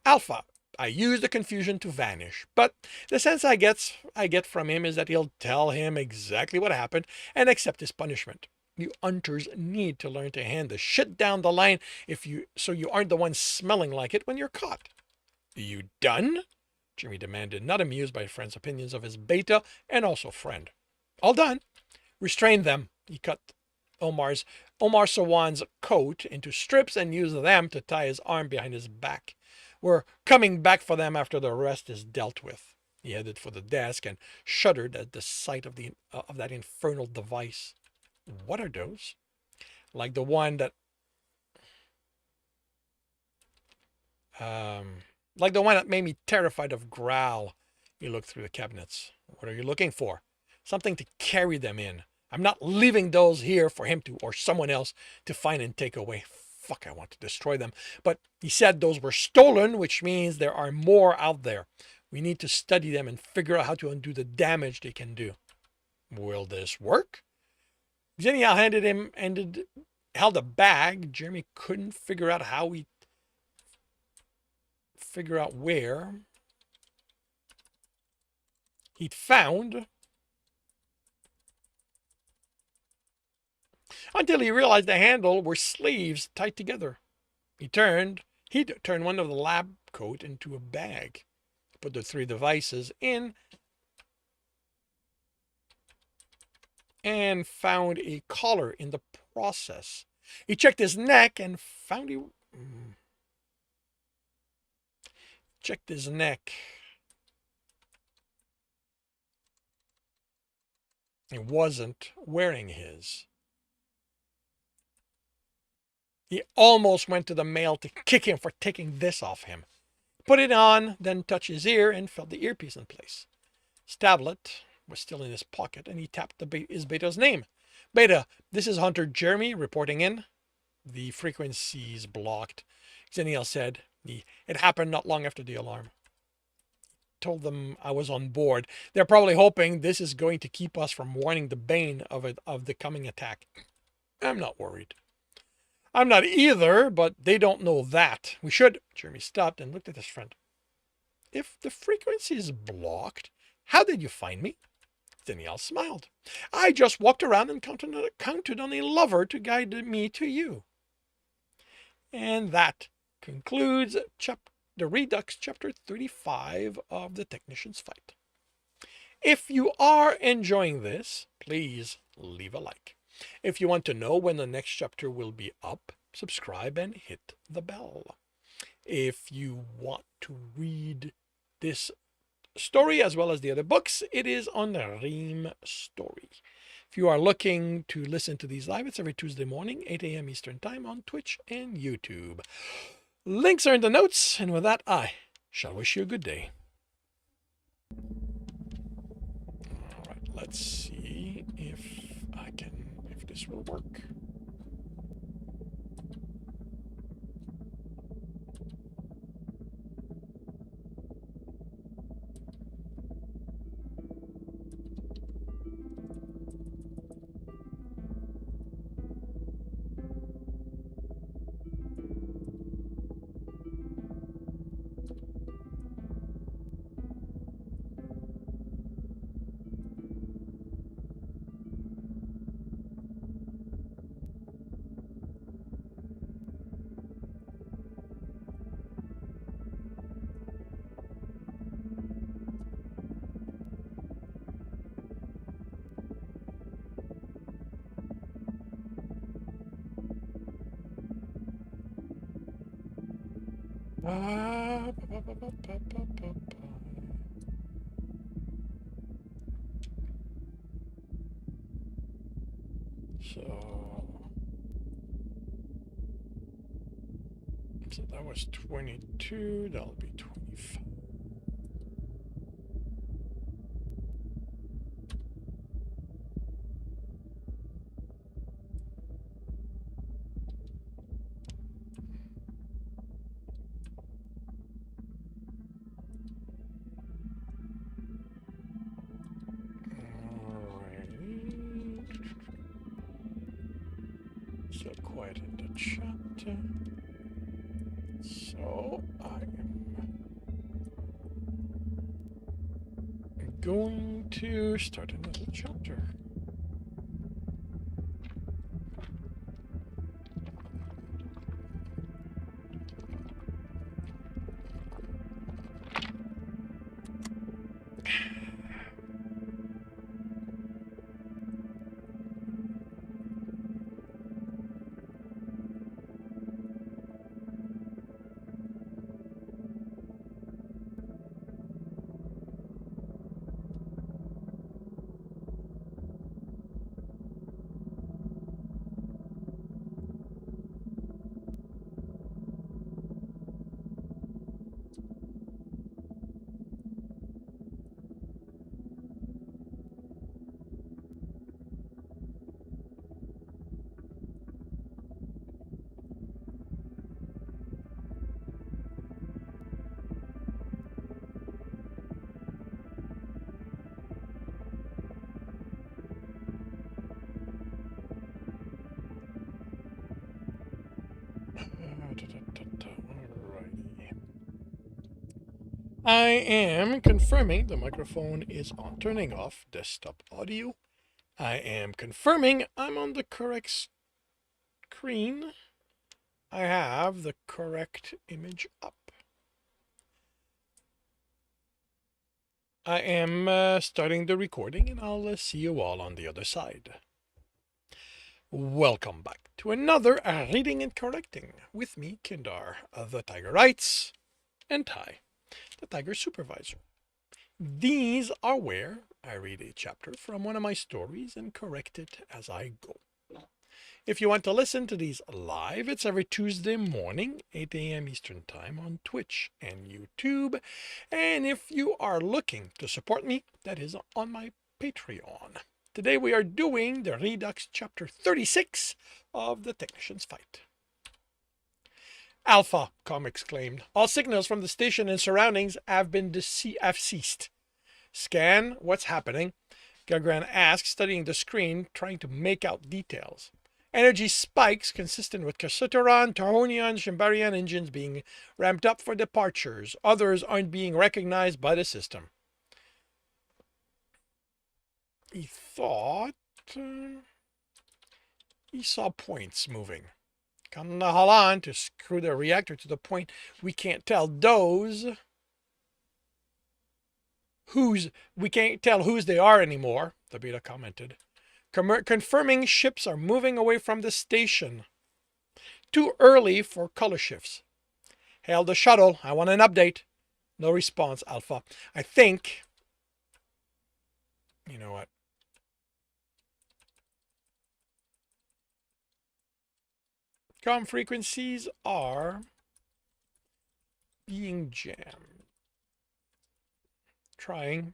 Alpha. I use the confusion to vanish, but the sense I get from him is that he'll tell him exactly what happened and accept his punishment. You hunters need to learn to hand the shit down the line so you aren't the one smelling like it when you're caught." "You done?" Jimmy demanded, not amused by friend's opinions of his beta and also friend. "All done." "Restrain them." He cut Omar Sawan's coat into strips and used them to tie his arm behind his back. "We're coming back for them after the rest is dealt with." He headed for the desk and shuddered at the sight of that infernal device. "What are those?" Like the one that made me terrified of Growl. He looked through the cabinets. "What are you looking for?" "Something to carry them in. I'm not leaving those here for him or someone else to find and take away. Fuck, I want to destroy them. But he said those were stolen, which means there are more out there. We need to study them and figure out how to undo the damage they can do." "Will this work?" Xenia held a bag. Jeremy couldn't figure out where he'd found until he realized the handle were sleeves tied together. He'd turned one of the lab coat into a bag, put the 3 devices in, and found a collar in the process. He checked his neck and found Checked his neck. He wasn't wearing his. He almost went to the male to kick him for taking this off him. Put it on, then touched his ear and felt the earpiece in place. His tablet was still in his pocket, and he tapped his beta's name. Beta, this is Hunter Jeremy reporting in. The frequency's blocked. Xeniel said, it happened not long after the alarm. Told them I was on board. They're probably hoping this is going to keep us from warning the Bane of the coming attack. I'm not worried. I'm not either, but they don't know that. We should. Jeremy stopped and looked at his friend. If the frequency is blocked, how did you find me? Danielle smiled. I just walked around and counted on a lover to guide me to you. And that concludes the Redux chapter 35 of The Technician's Fight. If you are enjoying this, please leave a like. If you want to know when the next chapter will be up, subscribe and hit the bell. If you want to read this story as well as the other books, it is on the Ream Story. If you are looking to listen to these live, it's every Tuesday morning, 8 a.m. Eastern Time on Twitch and YouTube. Links are in the notes, and with that, I shall wish you a good day. All right, let's see if this will work. So that was 22, that'll be 25. So quiet in the chat. So I'm going to start another chapter. I am confirming the microphone is on, turning off desktop audio. I am confirming I'm on the correct screen. I have the correct image up. I am starting the recording, and I'll see you all on the other side. Welcome back to another Reading and Correcting with me, Kindar, the Tiger Writes, and Ty. the Tiger's supervisor. These are where I read a chapter from one of my stories and correct it as I go. If you want to listen to these live, it's every Tuesday morning, 8 a.m. Eastern Time on Twitch and YouTube. And if you are looking to support me, that is on my Patreon. Today we are doing the Redux Chapter 36 of The Technician's Fight. Alpha, Com exclaimed. All signals from the station and surroundings have ceased. Scan, what's happening? Gagran asked, studying the screen, trying to make out details. Energy spikes consistent with Kasutaran, Tarhonian, Shimbarian engines being ramped up for departures. Others aren't being recognized by the system. He thought he saw points moving. Come to Halan to screw the reactor to the point we can't tell we can't tell whose they are anymore, the beta commented. Confirming ships are moving away from the station. Too early for color shifts. Hail the shuttle. I want an update. No response, Alpha. I think... You know what? Com frequencies are being jammed. Trying.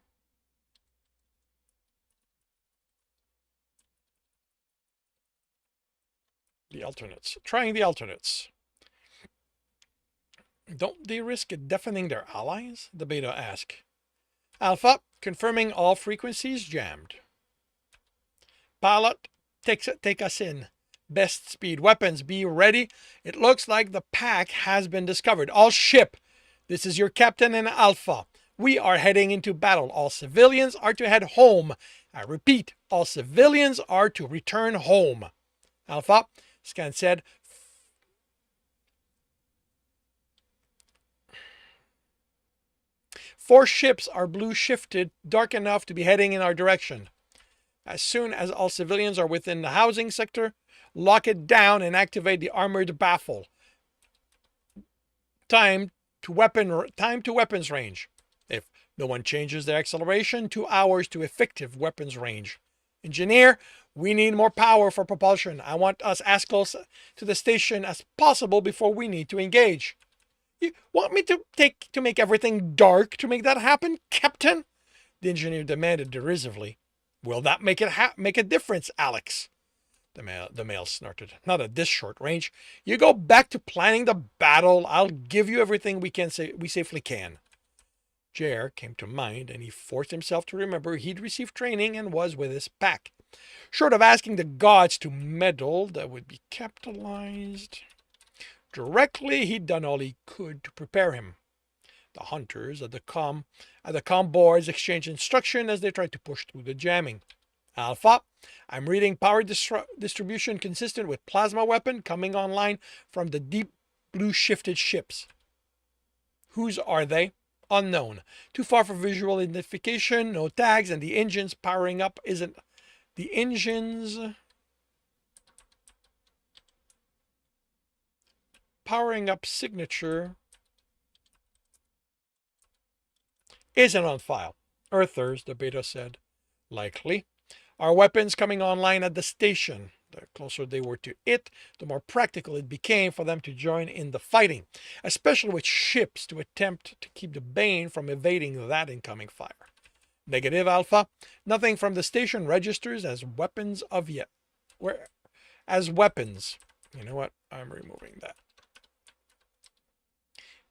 The alternates. Trying the alternates. Don't they risk deafening their allies? The beta asked. Alpha, confirming all frequencies jammed. Pilot, take us in. Best speed weapons, be ready. It looks like the pack has been discovered. All ship. This is your captain and Alpha. We are heading into battle. All civilians are to head home. I repeat, all civilians are to return home. Alpha, Scan said. 4 ships are blue shifted, dark enough to be heading in our direction. As soon as all civilians are within the housing sector, lock it down and activate the armored baffle. Time to weapons range. If no one changes their acceleration, 2 hours to effective weapons range. Engineer, we need more power for propulsion. I want us as close to the station as possible before we need to engage. You want me to make everything dark to make that happen, Captain? The engineer demanded derisively. Will that make a difference, Alex? The male snorted. Not at this short range. You go back to planning the battle. I'll give you everything we safely can. Jer came to mind, and he forced himself to remember he'd received training and was with his pack. Short of asking the gods to meddle, that would be capitalized. Directly, he'd done all he could to prepare him. The hunters at the comm boards exchanged instruction as they tried to push through the jamming. Alpha, I'm reading power distribution consistent with plasma weapon coming online from the deep blue shifted ships. Whose are they? Unknown. Too far for visual identification, no tags, and the engines powering up isn't... The engines... Powering up signature isn't on file. Earthers, the beta said. Likely. Our weapons coming online at the station. The closer they were to it, the more practical it became for them to join in the fighting, especially with ships to attempt to keep the Bane from evading that incoming fire. Negative, Alpha. Nothing from the station registers as weapons of yet. As weapons. You know what? I'm removing that.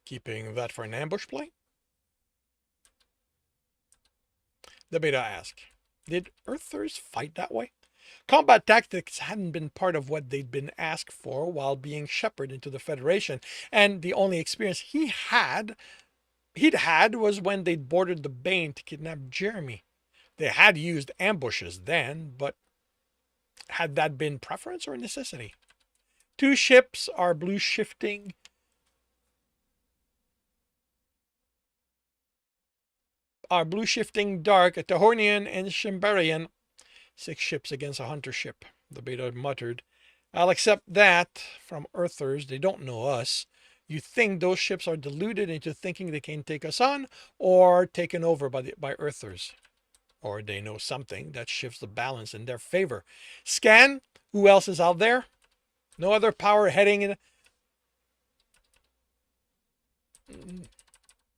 Keeping that for an ambush play? The beta asked. Did Earthers fight that way? Combat tactics hadn't been part of what they'd been asked for while being shepherded into the Federation, and the only experience he'd had was when they'd boarded the Bane to kidnap Jeremy. They had used ambushes then, but had that been preference or necessity? 2 ships are blue shifting. Blue shifting dark, a Tahornian and Shimbarian. 6 ships against a hunter ship, the beta muttered. I'll accept that from Earthers. They don't know us. You think those ships are deluded into thinking they can take us on, or taken over by Earthers? Or they know something that shifts the balance in their favor. Scan, who else is out there? No other power heading in.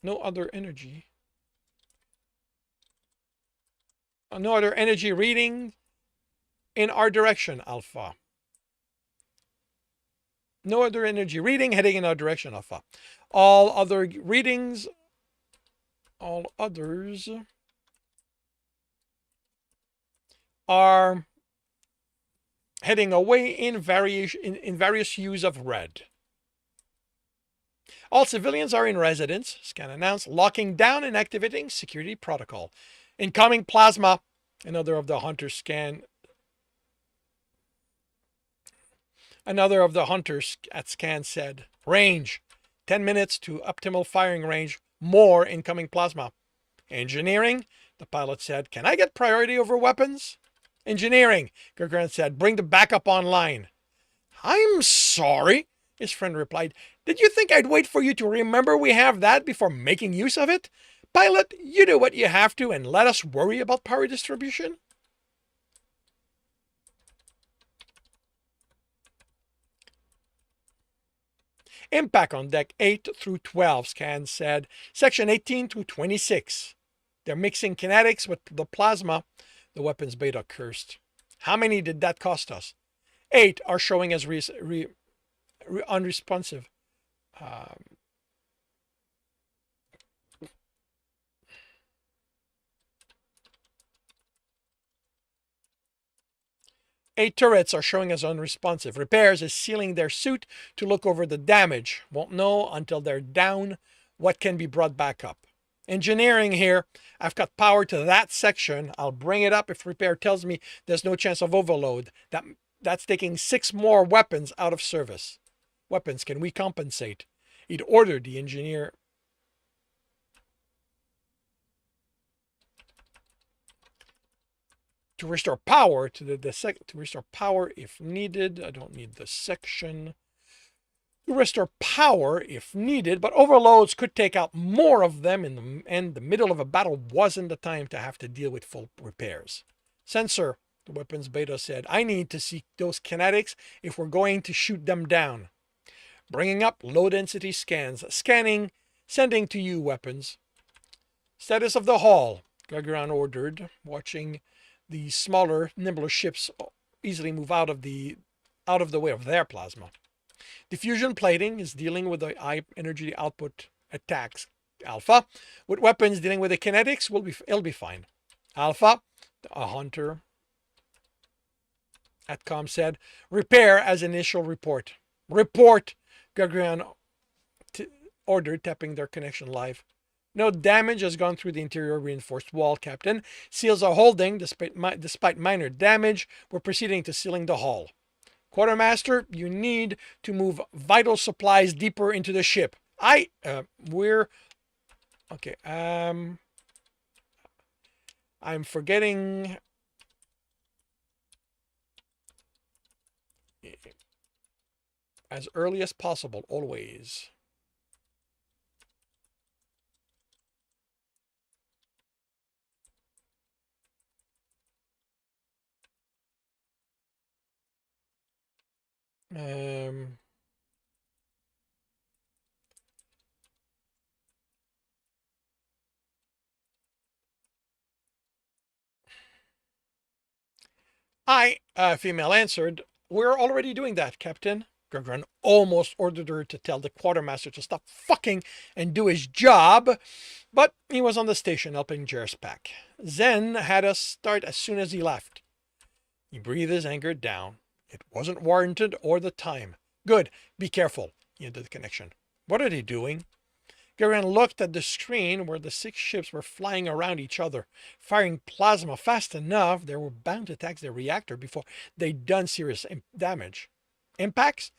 No other energy. No other energy reading in our direction, Alpha. No other energy reading heading in our direction, Alpha. All other readings, all others are heading away in various hues of red. All civilians are in residence, Scan announced, locking down and activating security protocol. Incoming plasma, another of the hunters at Scan said. Range, 10 minutes to optimal firing range, more incoming plasma. Engineering, the pilot said, can I get priority over weapons? Engineering, Gagarin said, bring the backup online. I'm sorry, his friend replied. Did you think I'd wait for you to remember we have that before making use of it? Pilot, you do what you have to and let us worry about power distribution. Impact on deck 8 through 12, Scan said. Section 18 through 26. They're mixing kinetics with the plasma. The weapons beta cursed. How many did that cost us? 8 are showing as unresponsive. 8 turrets are showing as unresponsive. Repairs is sealing their suit to look over the damage. Won't know until they're down what can be brought back up. Engineering here. I've got power to that section. I'll bring it up if repair tells me there's no chance of overload. That's taking 6 more weapons out of service. Weapons, can we compensate? He'd ordered the engineer to restore power to to restore power if needed. I don't need the section. To restore power if needed, but overloads could take out more of them, and the middle of a battle wasn't the time to have to deal with full repairs. Sensor, the weapons beta said, I need to see those kinetics if we're going to shoot them down. Bringing up low density scans. Scanning, sending to you weapons. Status of the hull, Gagarin ordered, watching the smaller, nimbler ships easily move out of the way of their plasma. Diffusion plating is dealing with the high energy output attacks. Alpha, with weapons dealing with the kinetics, it'll be fine. Alpha, a hunter at com said, repair as initial report. Report, Gagarin ordered, tapping their connection live. No damage has gone through the interior reinforced wall, Captain. Seals are holding despite minor damage. We're proceeding to sealing the hull. Quartermaster, you need to move vital supplies deeper into the ship. We're okay. I'm forgetting. As early as possible, always. Female answered, we're already doing that, Captain. Gagarin almost ordered her to tell the quartermaster to stop fucking and do his job, but he was on the station helping Jer's pack. Zen had us start as soon as he left. He breathed his anger down. It wasn't warranted or the time. Good, be careful. He ended the connection. What are they doing? Gagarin looked at the screen where the 6 ships were flying around each other, firing plasma fast enough they were bound to attack their reactor before they'd done serious damage. Impacts?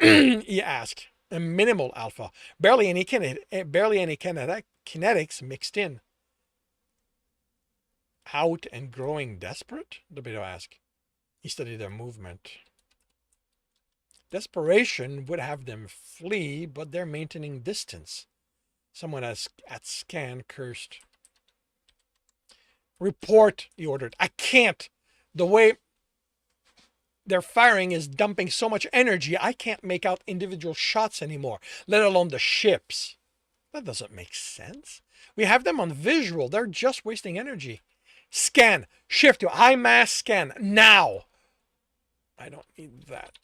He asked. A minimal, Alpha. Barely any kinetics mixed in. Out and growing desperate? The beta asked. He studied their movement. Desperation would have them flee, but they're maintaining distance. Someone at scan cursed. Report, he ordered. I can't. The way they're firing is dumping so much energy, I can't make out individual shots anymore, let alone the ships. That doesn't make sense. We have them on visual. They're just wasting energy. Scan. Shift to high mass scan. Now. I don't need that.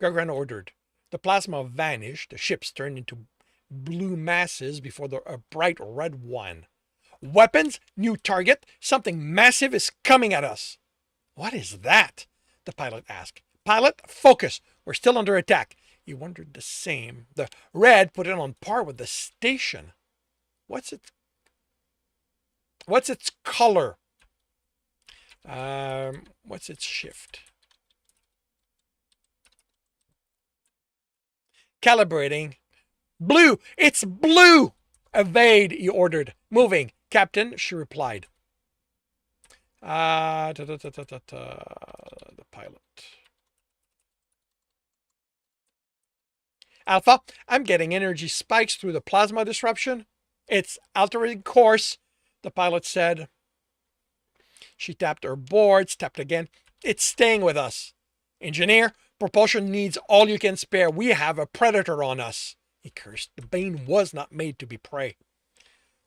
Gargran ordered. The plasma vanished. The ships turned into blue masses before a bright red one. Weapons, new target, something massive is coming at us. What is that? The pilot asked. Pilot, focus. We're still under attack. He wondered the same. The red put it on par with the station. What's its color? What's its shift? Calibrating. Blue! It's blue! Evade, he ordered. Moving. Captain, she replied. The pilot. Alpha, I'm getting energy spikes through the plasma disruption. It's altering course, the pilot said. She tapped her boards, tapped again. It's staying with us. Engineer, propulsion needs all you can spare. We have a predator on us. He cursed. The Bane was not made to be prey.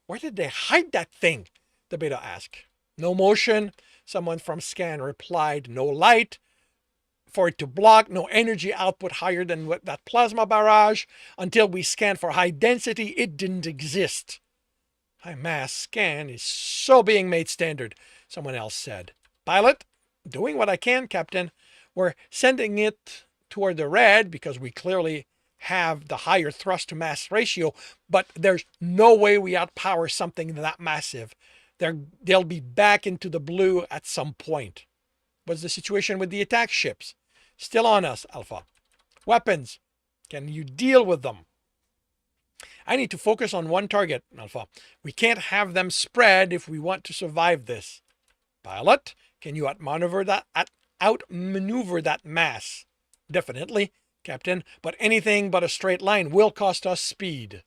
Where did they hide that thing? The Beta asked. No motion. Someone from scan replied. No light for it to block. No energy output higher than that plasma barrage. Until we scanned for high density, it didn't exist. High mass scan is so being made standard, someone else said. Pilot, doing what I can, Captain. We're sending it toward the red because we clearly have the higher thrust to mass ratio, but there's no way we outpower something that massive. They'll be back into the blue at some point. What's the situation with the attack ships? Still on us, Alpha. Weapons. Can you deal with them? I need to focus on one target, Alpha. We can't have them spread if we want to survive this. Pilot, can you outmaneuver that mass? Definitely, Captain, but anything but a straight line will cost us speed.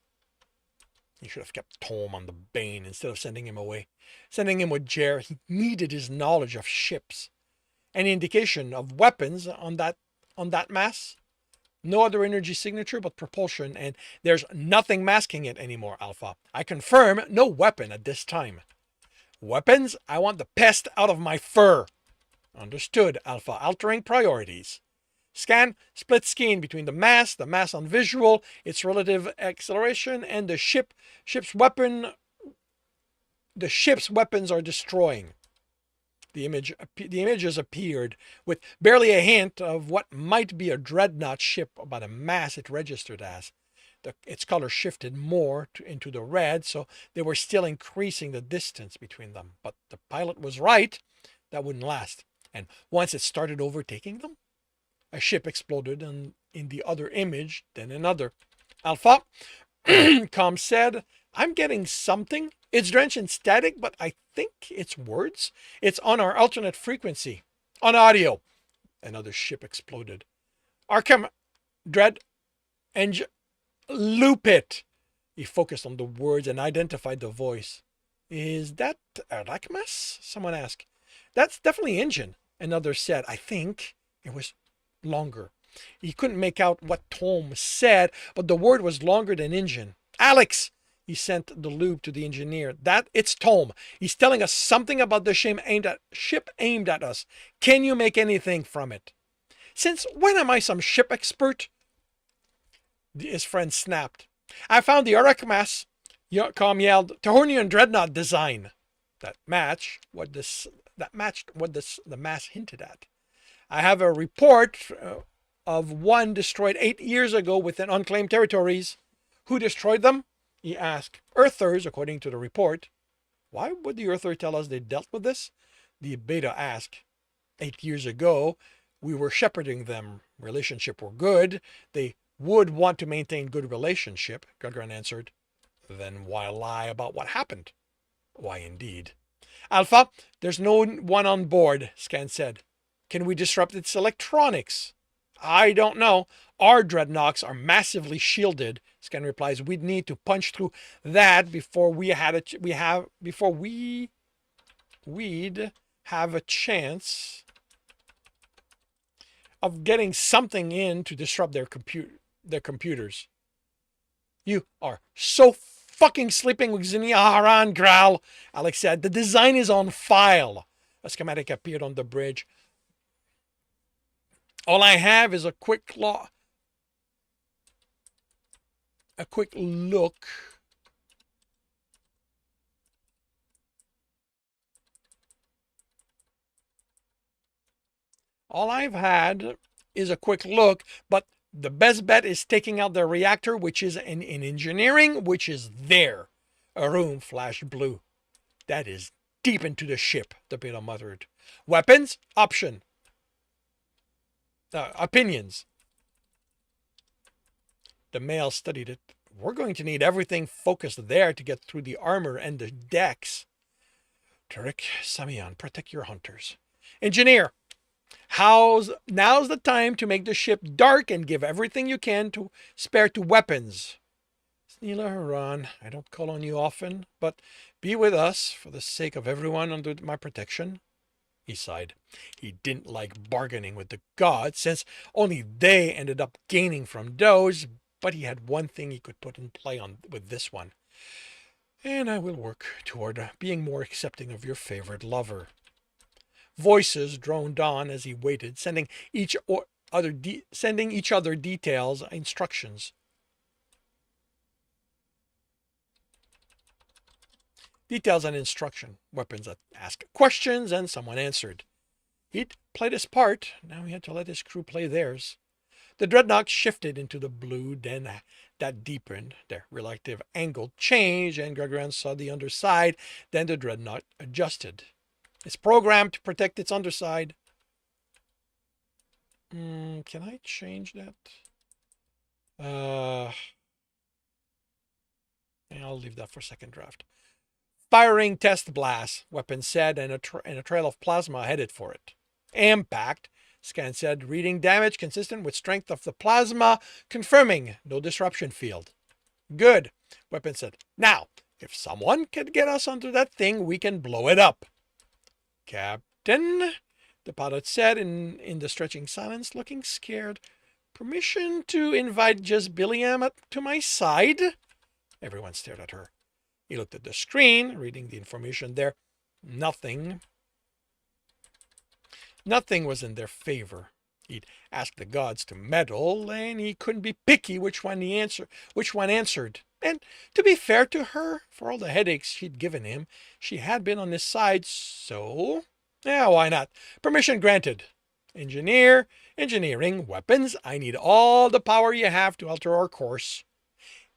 You should have kept Tom on the Bane instead of sending him away. Sending him with Jer, he needed his knowledge of ships. Any indication of weapons on that mass? No other energy signature but propulsion, and there's nothing masking it anymore, Alpha. I confirm no weapon at this time. Weapons? I want the pest out of my fur. Understood, Alpha. Altering priorities. Scan, split scan between the mass on visual, its relative acceleration, and the ship's weapon. The ship's weapons are destroying. The images appeared with barely a hint of what might be a dreadnought ship by the mass it registered as. Its color shifted more into the red, so they were still increasing the distance between them. But the pilot was right. That wouldn't last. And once it started overtaking them, a ship exploded in the other image, then another. Alpha, Com said, I'm getting something. It's drenched in static, but I think it's words. It's on our alternate frequency. On audio. Another ship exploded. Arkham, Dread, and loop it. He focused on the words and identified the voice. Is that Arachmas? Someone asked. That's definitely engine. Another said, I think it was longer. He couldn't make out what Tom said, but the word was longer than engine. Alex! He sent the loop to the engineer. It's Tom. He's telling us something about the ship aimed at us. Can you make anything from it? Since when am I some ship expert? His friend snapped. I found the Arachmas. Com yelled. Tahornian dreadnought design. That matched what the mass hinted at. I have a report of one destroyed 8 years ago within unclaimed territories. Who destroyed them? He asked. Earthers, according to the report. Why would the Earther tell us they dealt with this? The Beta asked. 8 years ago, we were shepherding them. Relationship were good. They would want to maintain good relationship, Gudrun answered. Then why lie about what happened? Why indeed. Alpha, there's no one on board, Scan said. Can we disrupt its electronics? I don't know. Our dreadnoughts are massively shielded. Scan replies, we'd need to punch through that before we'd have a chance of getting something in to disrupt their computers. You are so fucking sleeping with Zinnia Haran, Growl, Alex said. The design is on file. A schematic appeared on the bridge. All I have is a quick look. All I've had is a quick look, but the best bet is taking out the reactor, which is in engineering, which is there. A room flashed blue. That is deep into the ship, the beta muttered. Weapons? Option. Opinions. The male studied it. We're going to need everything focused there to get through the armor and the decks. Turek, Samian, protect your hunters. Engineer, now's the time to make the ship dark and give everything you can to spare to weapons. Snila Haran, I don't call on you often, but be with us for the sake of everyone under my protection. He sighed. He didn't like bargaining with the gods, since only they ended up gaining from those, but he had one thing he could put in play with this one. And I will work toward being more accepting of your favorite lover. Voices droned on as he waited, sending each other details, instructions. Details and instruction. Weapons that ask questions, and someone answered. He'd played his part. Now he had to let his crew play theirs. The dreadnought shifted into the blue, then that deepened. Their relative angle changed, and Gregorian saw the underside. Then the dreadnought adjusted. It's programmed to protect its underside. Can I change that? I'll leave that for second draft. Firing test blast, Weapon said, and a trail of plasma headed for it. Impact, Scan said, reading damage consistent with strength of the plasma, confirming no disruption field. Good, Weapon said. Now, if someone can get us onto that thing, we can blow it up. Captain, the pilot said in the stretching silence, looking scared. Permission to invite Jezbiliam to my side? Everyone stared at her. He looked at the screen, reading the information there. Nothing was in their favor. He'd asked the gods to meddle, and he couldn't be picky which one answered. And to be fair to her, for all the headaches she'd given him, she had been on his side, so yeah, why not? Permission granted. Engineering, weapons. I need all the power you have to alter our course.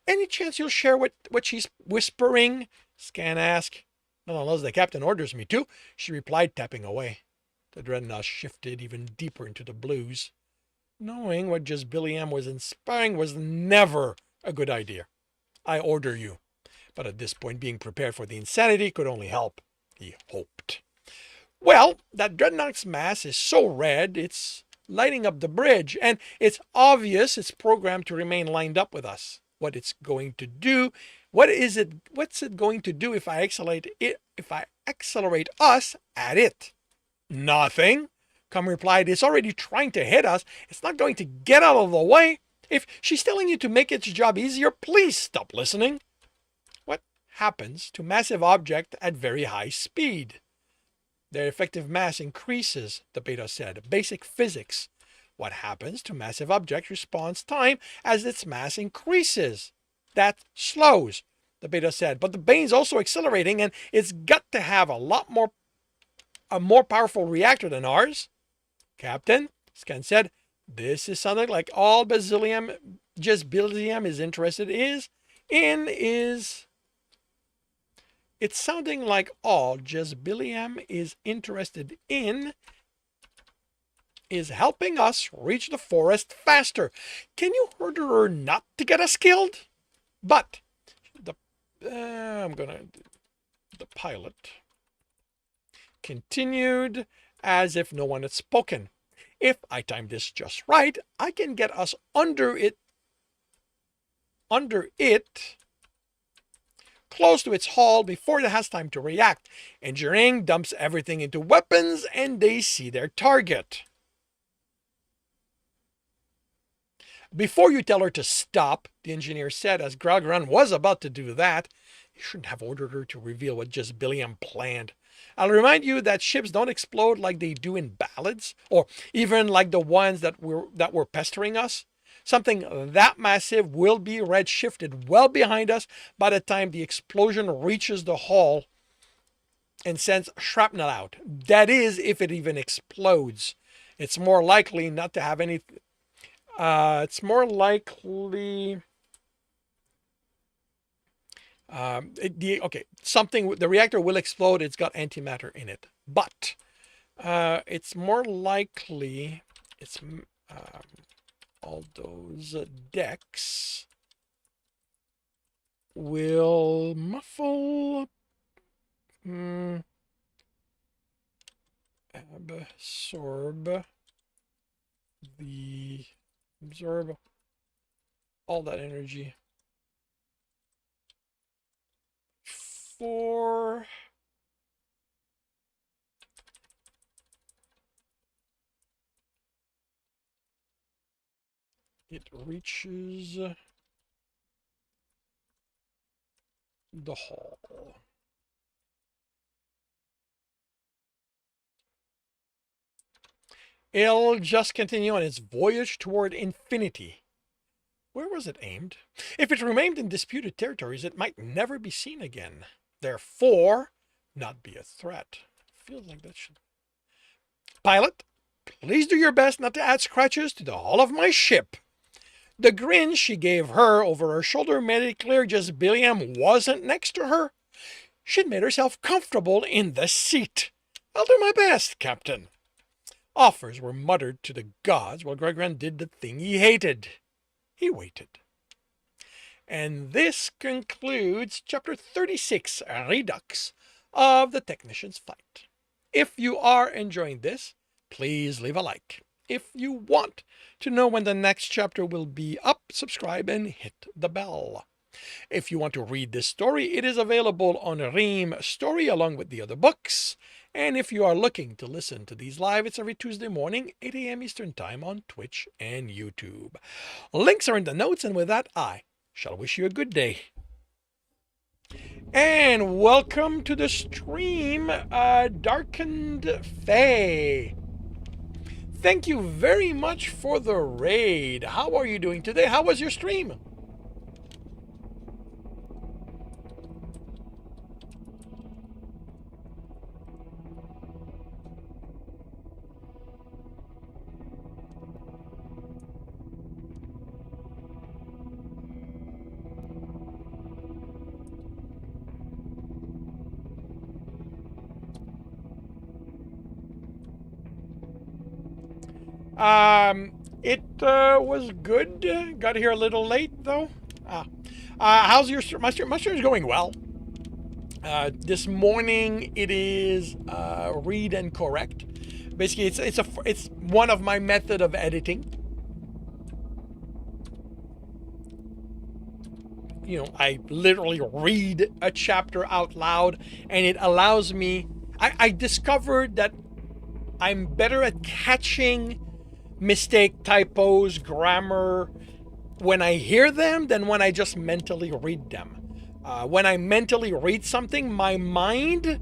Any chance you'll share what she's whispering? Scan asked. Not unless the captain orders me to, she replied, tapping away. The dreadnought shifted even deeper into the blues. Knowing what Jezbiliam was inspiring was never a good idea. I order you. But at this point, being prepared for the insanity could only help, he hoped. Well, that dreadnought's mass is so red, it's lighting up the bridge, and it's obvious it's programmed to remain lined up with us. What it's going to do, what's it going to do if I accelerate us at it? Nothing. Com replied, it's already trying to hit us. It's not going to get out of the way. If she's telling you to make its job easier, please stop listening. What happens to massive objects at very high speed? Their effective mass increases, the beta said. Basic physics. What happens to massive object response time as its mass increases? That slows, the beta said. But the Bane's also accelerating, and it's got to have a more powerful reactor than ours. Captain, Scan said, this is something like all Jezbiliam is interested It's sounding like all Jezbiliam is interested in is helping us reach the forest faster. Can you order her not to get us killed? But the pilot continued as if no one had spoken. If I time this just right, I can get us under it, close to its hull before it has time to react. Engineering dumps everything into weapons and they see their target. Before you tell her to stop, the engineer said, as Grogran was about to do that, you shouldn't have ordered her to reveal what just M&BM planned. I'll remind you that ships don't explode like they do in ballads, or even like the ones that were pestering us. Something that massive will be redshifted well behind us by the time the explosion reaches the hull and sends shrapnel out. That is, if it even explodes. It's more likely not to have any. It's more likely. The reactor will explode. It's got antimatter in it, but it's more likely it's all those decks will muffle, absorb all that energy for it reaches the hull. It'll just continue on its voyage toward infinity. Where was it aimed? If it remained in disputed territories, it might never be seen again. Therefore, not be a threat. Feels like that should. Pilot, please do your best not to add scratches to the hull of my ship. The grin she gave her over her shoulder made it clear just M&BM wasn't next to her. She'd made herself comfortable in the seat. I'll do my best, Captain. Offers were muttered to the gods while Grogran did the thing he hated. He waited. And this concludes Chapter 36, Redux, of the Technician's Fight. If you are enjoying this, please leave a like. If you want to know when the next chapter will be up, subscribe and hit the bell. If you want to read this story, it is available on Ream Story along with the other books. And if you are looking to listen to these live, it's every Tuesday morning, 8 a.m. Eastern Time on Twitch and YouTube. Links are in the notes, and with that, I shall wish you a good day. And welcome to the stream, Darkened Fae. Thank you very much for the raid. How are you doing today? How was your stream? It was good. Got here a little late though. How's your my stream's going well. This morning it is read and correct. Basically, it's one of my method of editing. You know, I literally read a chapter out loud, and it allows me. I discovered that I'm better at catching mistake, typos, grammar when I hear them than when I just mentally read them. When I mentally read something, my mind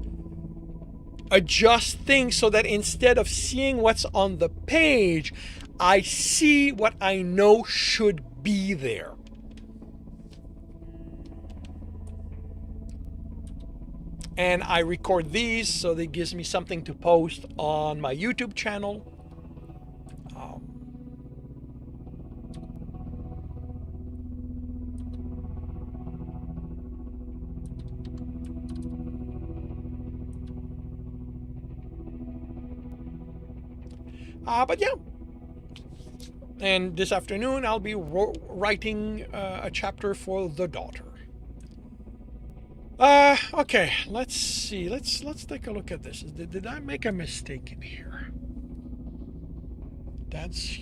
adjusts things so that instead of seeing what's on the page, I see what I know should be there. And I record these so that it gives me something to post on my YouTube channel. But yeah. And this afternoon I'll be writing a chapter for the daughter. Okay, let's see. Let's take a look at this. Did I make a mistake in here? That's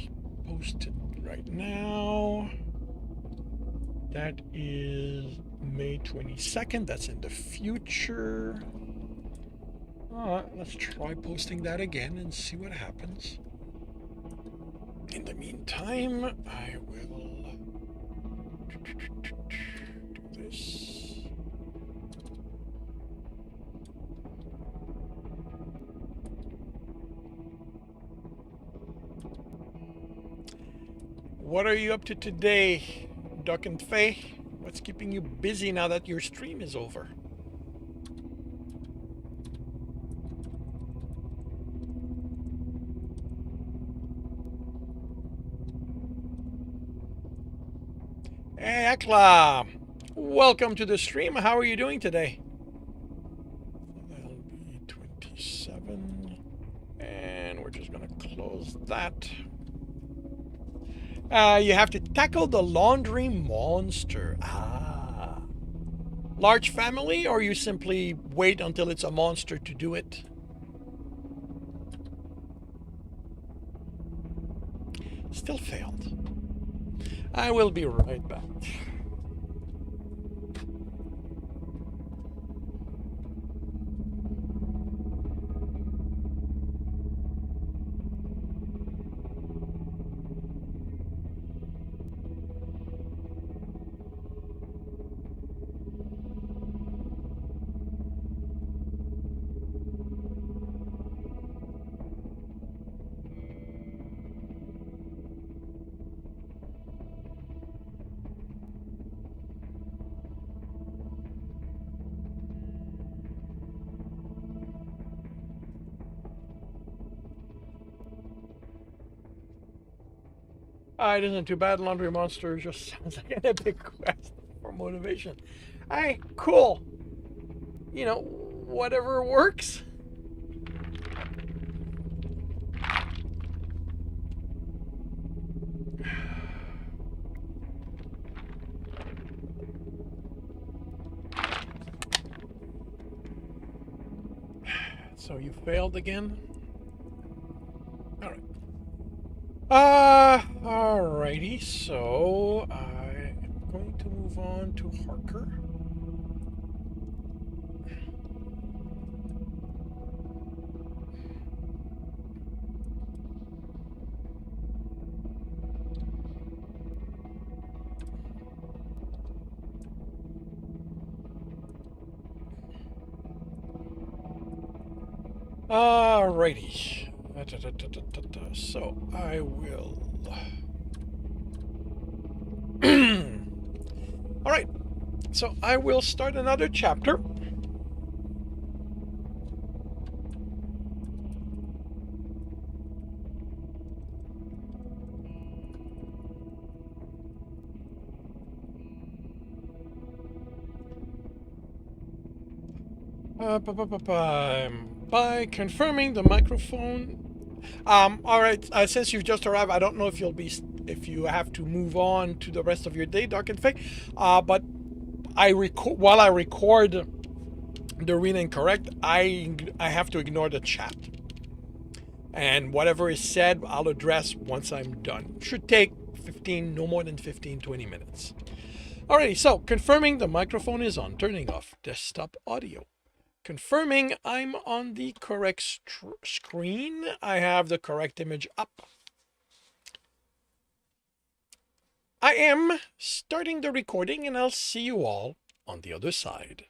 posted right now. That is May 22nd. That's in the future. All right, let's try posting that again and see what happens. In the meantime, I will do this. What are you up to today, Duck and Faye? What's keeping you busy now that your stream is over? Hey, Ekla! Welcome to the stream. How are you doing today? That'll be 27. And we're just going to close that. You have to tackle the laundry monster. Ah. Large family, or you simply wait until it's a monster to do it? Still failed. I will be right back. It isn't too bad. Laundry Monster just sounds like an epic quest for motivation. Hey, cool. You know, whatever works. So you failed again? Alright. Alrighty, so I'm going to move on to Harker. Alrighty. So I will. Alright. So I will start another chapter. By confirming the microphone. All right. Since you've just arrived, I don't know if if you have to move on to the rest of your day, Dark and Fake. But while I record the read and correct, I have to ignore the chat, and whatever is said, I'll address once I'm done. Should take no more than 15-20 minutes. Alrighty. So confirming the microphone is on. Turning off desktop audio. Confirming I'm on the correct screen. I have the correct image up. I am starting the recording, and I'll see you all on the other side.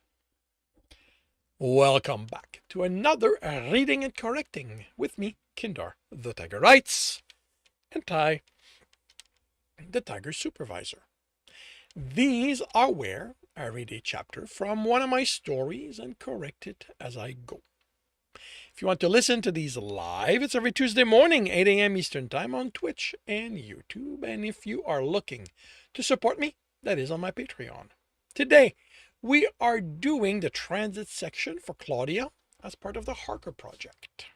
Welcome back to another Reading and Correcting with me, Kindar, the Tiger Writes, and Ty, the Tiger Supervisor. These are where I read a chapter from one of my stories and correct it as I go. If you want to listen to these live, it's every Tuesday morning, 8 a.m. Eastern Time on Twitch and YouTube. And if you are looking to support me, that is on my Patreon. Today, we are doing the transit section for Claudia as part of the Harker project.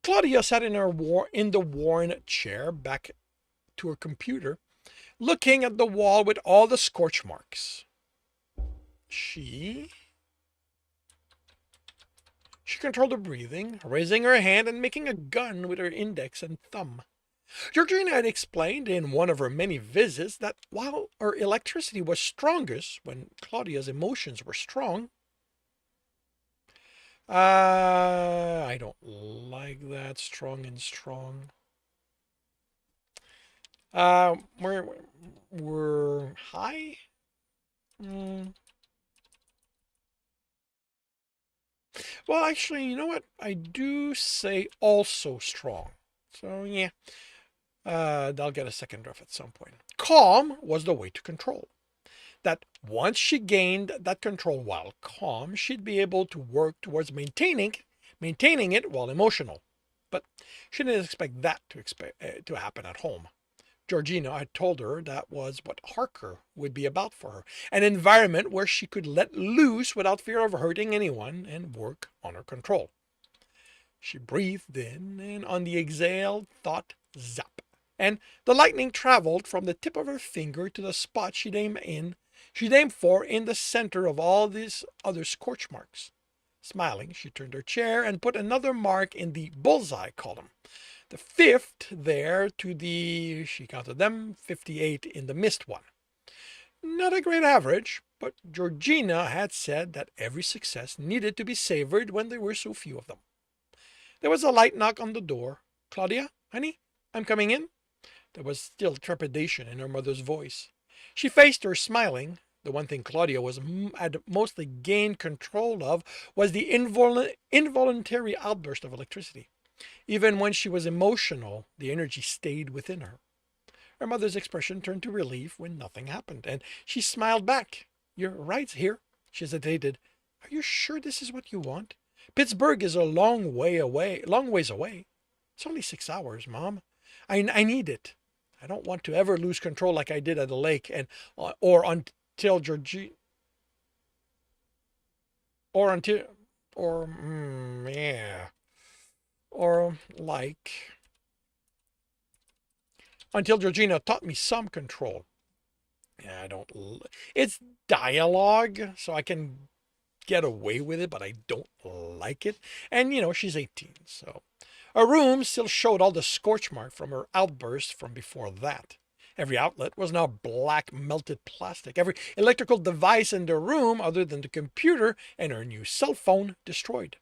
Claudia sat in the worn chair back to her computer, looking at the wall with all the scorch marks. She She controlled her breathing, raising her hand and making a gun with her index and thumb. Georgina had explained in one of her many visits that while her electricity was strongest when Claudia's emotions were strong, I don't like that. Strong and strong. Uh, we're we're high. Mm. Well, actually, you know what? I do say also strong. So yeah, they'll get a second draft at some point. Calm was the way to control. That once she gained that control while calm, she'd be able to work towards maintaining it while emotional. But she didn't expect that to happen at home. Georgina had told her that was what Harker would be about for her, an environment where she could let loose without fear of hurting anyone and work on her control. She breathed in, and on the exhale, thought zap. And the lightning traveled from the tip of her finger to the spot she'd aimed for in the center of all these other scorch marks. Smiling, she turned her chair and put another mark in the bullseye column. The fifth there to the, she counted them, 58 in the missed one. Not a great average, but Georgina had said that every success needed to be savored when there were so few of them. There was a light knock on the door. Claudia, honey, I'm coming in. There was still trepidation in her mother's voice. She faced her, smiling. The one thing Claudia had mostly gained control of was the involuntary outburst of electricity. Even when she was emotional, the energy stayed within her. Her mother's expression turned to relief when nothing happened, and she smiled back. Your ride's here. She hesitated. Are you sure this is what you want? Pittsburgh is a long ways away. It's only 6 hours, Mom. I need it. I don't want to ever lose control like I did at the lake, and or until Georgie, or until, or yeah, or like until Georgina taught me some control. Yeah, I don't. It's dialogue, so I can get away with it, but I don't like it. And she's 18, so her room still showed all the scorch mark from her outburst from before that. Every outlet was now black melted plastic. Every electrical device in the room, other than the computer and her new cell phone, destroyed.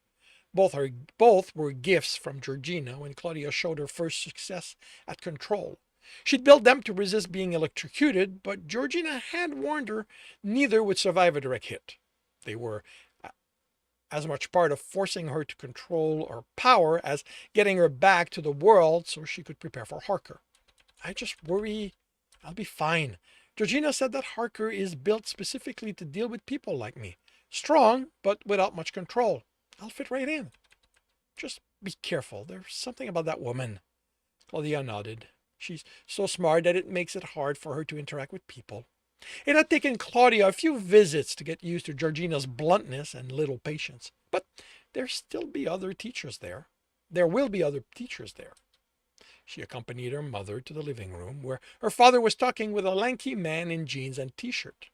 Both were gifts from Georgina when Claudia showed her first success at control. She'd built them to resist being electrocuted, but Georgina had warned her neither would survive a direct hit. They were as much part of forcing her to control her power as getting her back to the world so she could prepare for Harker. I just worry I'll be fine. Georgina said that Harker is built specifically to deal with people like me. Strong, but without much control. I'll fit right in. Just be careful. There's something about that woman. Claudia nodded. She's so smart that it makes it hard for her to interact with people. It had taken Claudia a few visits to get used to Georgina's bluntness and little patience. But there'll still be other teachers there. There will be other teachers there. She accompanied her mother to the living room, where her father was talking with a lanky man in jeans and t-shirt.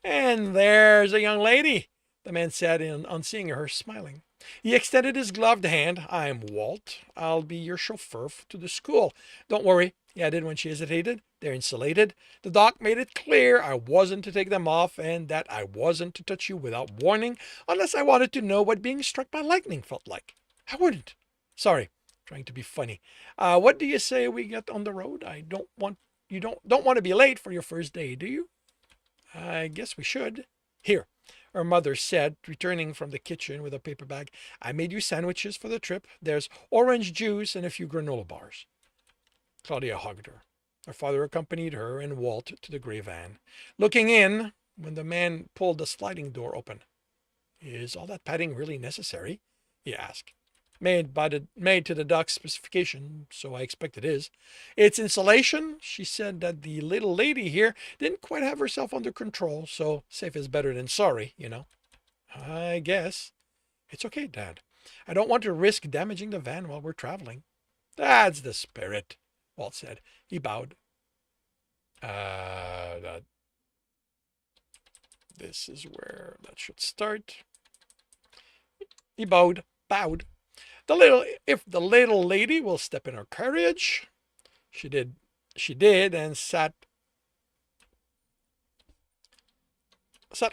And there's a young lady, the man said on seeing her, smiling. He extended his gloved hand. I'm Walt. I'll be your chauffeur to the school. Don't worry, he added when she hesitated. They're insulated. The doc made it clear I wasn't to take them off and that I wasn't to touch you without warning unless I wanted to know what being struck by lightning felt like. I wouldn't. Sorry, trying to be funny. What do you say we get on the road? I don't want you don't want to be late for your first day, do you? I guess we should. Here, her mother said, returning from the kitchen with a paper bag. I made you sandwiches for the trip. There's orange juice and a few granola bars. Claudia hugged her. Her father accompanied her and Walt to the gray van. Looking in, when the man pulled the sliding door open. Is all that padding really necessary? He asked. Made to the dock's specification, so I expect it is. It's insulation. She said that the little lady here didn't quite have herself under control, so safe is better than sorry, you know. I guess. It's okay, Dad. I don't want to risk damaging the van while we're traveling. That's the spirit, Walt said. He bowed. This is where that should start. He bowed loud. If the little lady will step in her carriage. She did. She did, and sat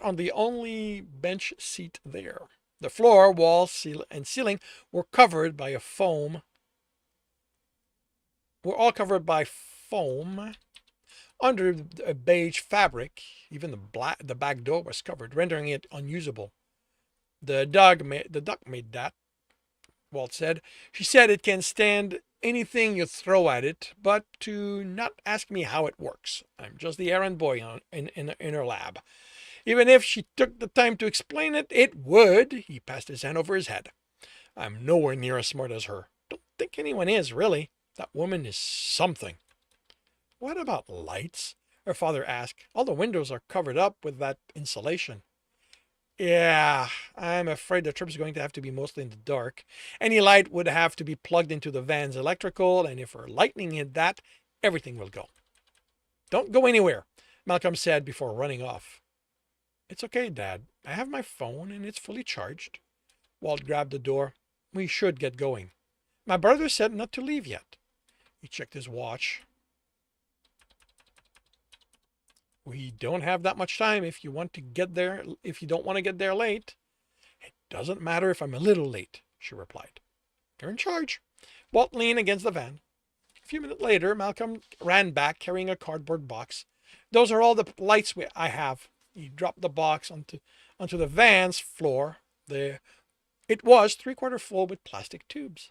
on the only bench seat there. The floor, walls, and ceiling were covered by a foam. Were all covered by foam under a beige fabric. Even the back door was covered, rendering it unusable. The duck made that, Walt said. She said it can stand anything you throw at it, but to not ask me how it works. I'm just the errand boy in her lab. Even if she took the time to explain it, it would. He passed his hand over his head. I'm nowhere near as smart as her. Don't think anyone is, really. That woman is something. What about lights? Her father asked. All the windows are covered up with that insulation. Yeah, I'm afraid the trip's going to have to be mostly in the dark. Any light would have to be plugged into the van's electrical, and if we're lightning hit that, everything will go. Don't go anywhere, Malcolm said before running off. It's okay, Dad. I have my phone and it's fully charged. Walt grabbed the door. We should get going. My brother said not to leave yet. He checked his watch. We don't have that much time if you want to get there, if you don't want to get there late. It doesn't matter if I'm a little late, she replied. You're in charge. Walt leaned against the van. A few minutes later, Malcolm ran back carrying a cardboard box. Those are all the lights I have. He dropped the box onto the van's floor. It was three-quarter full with plastic tubes.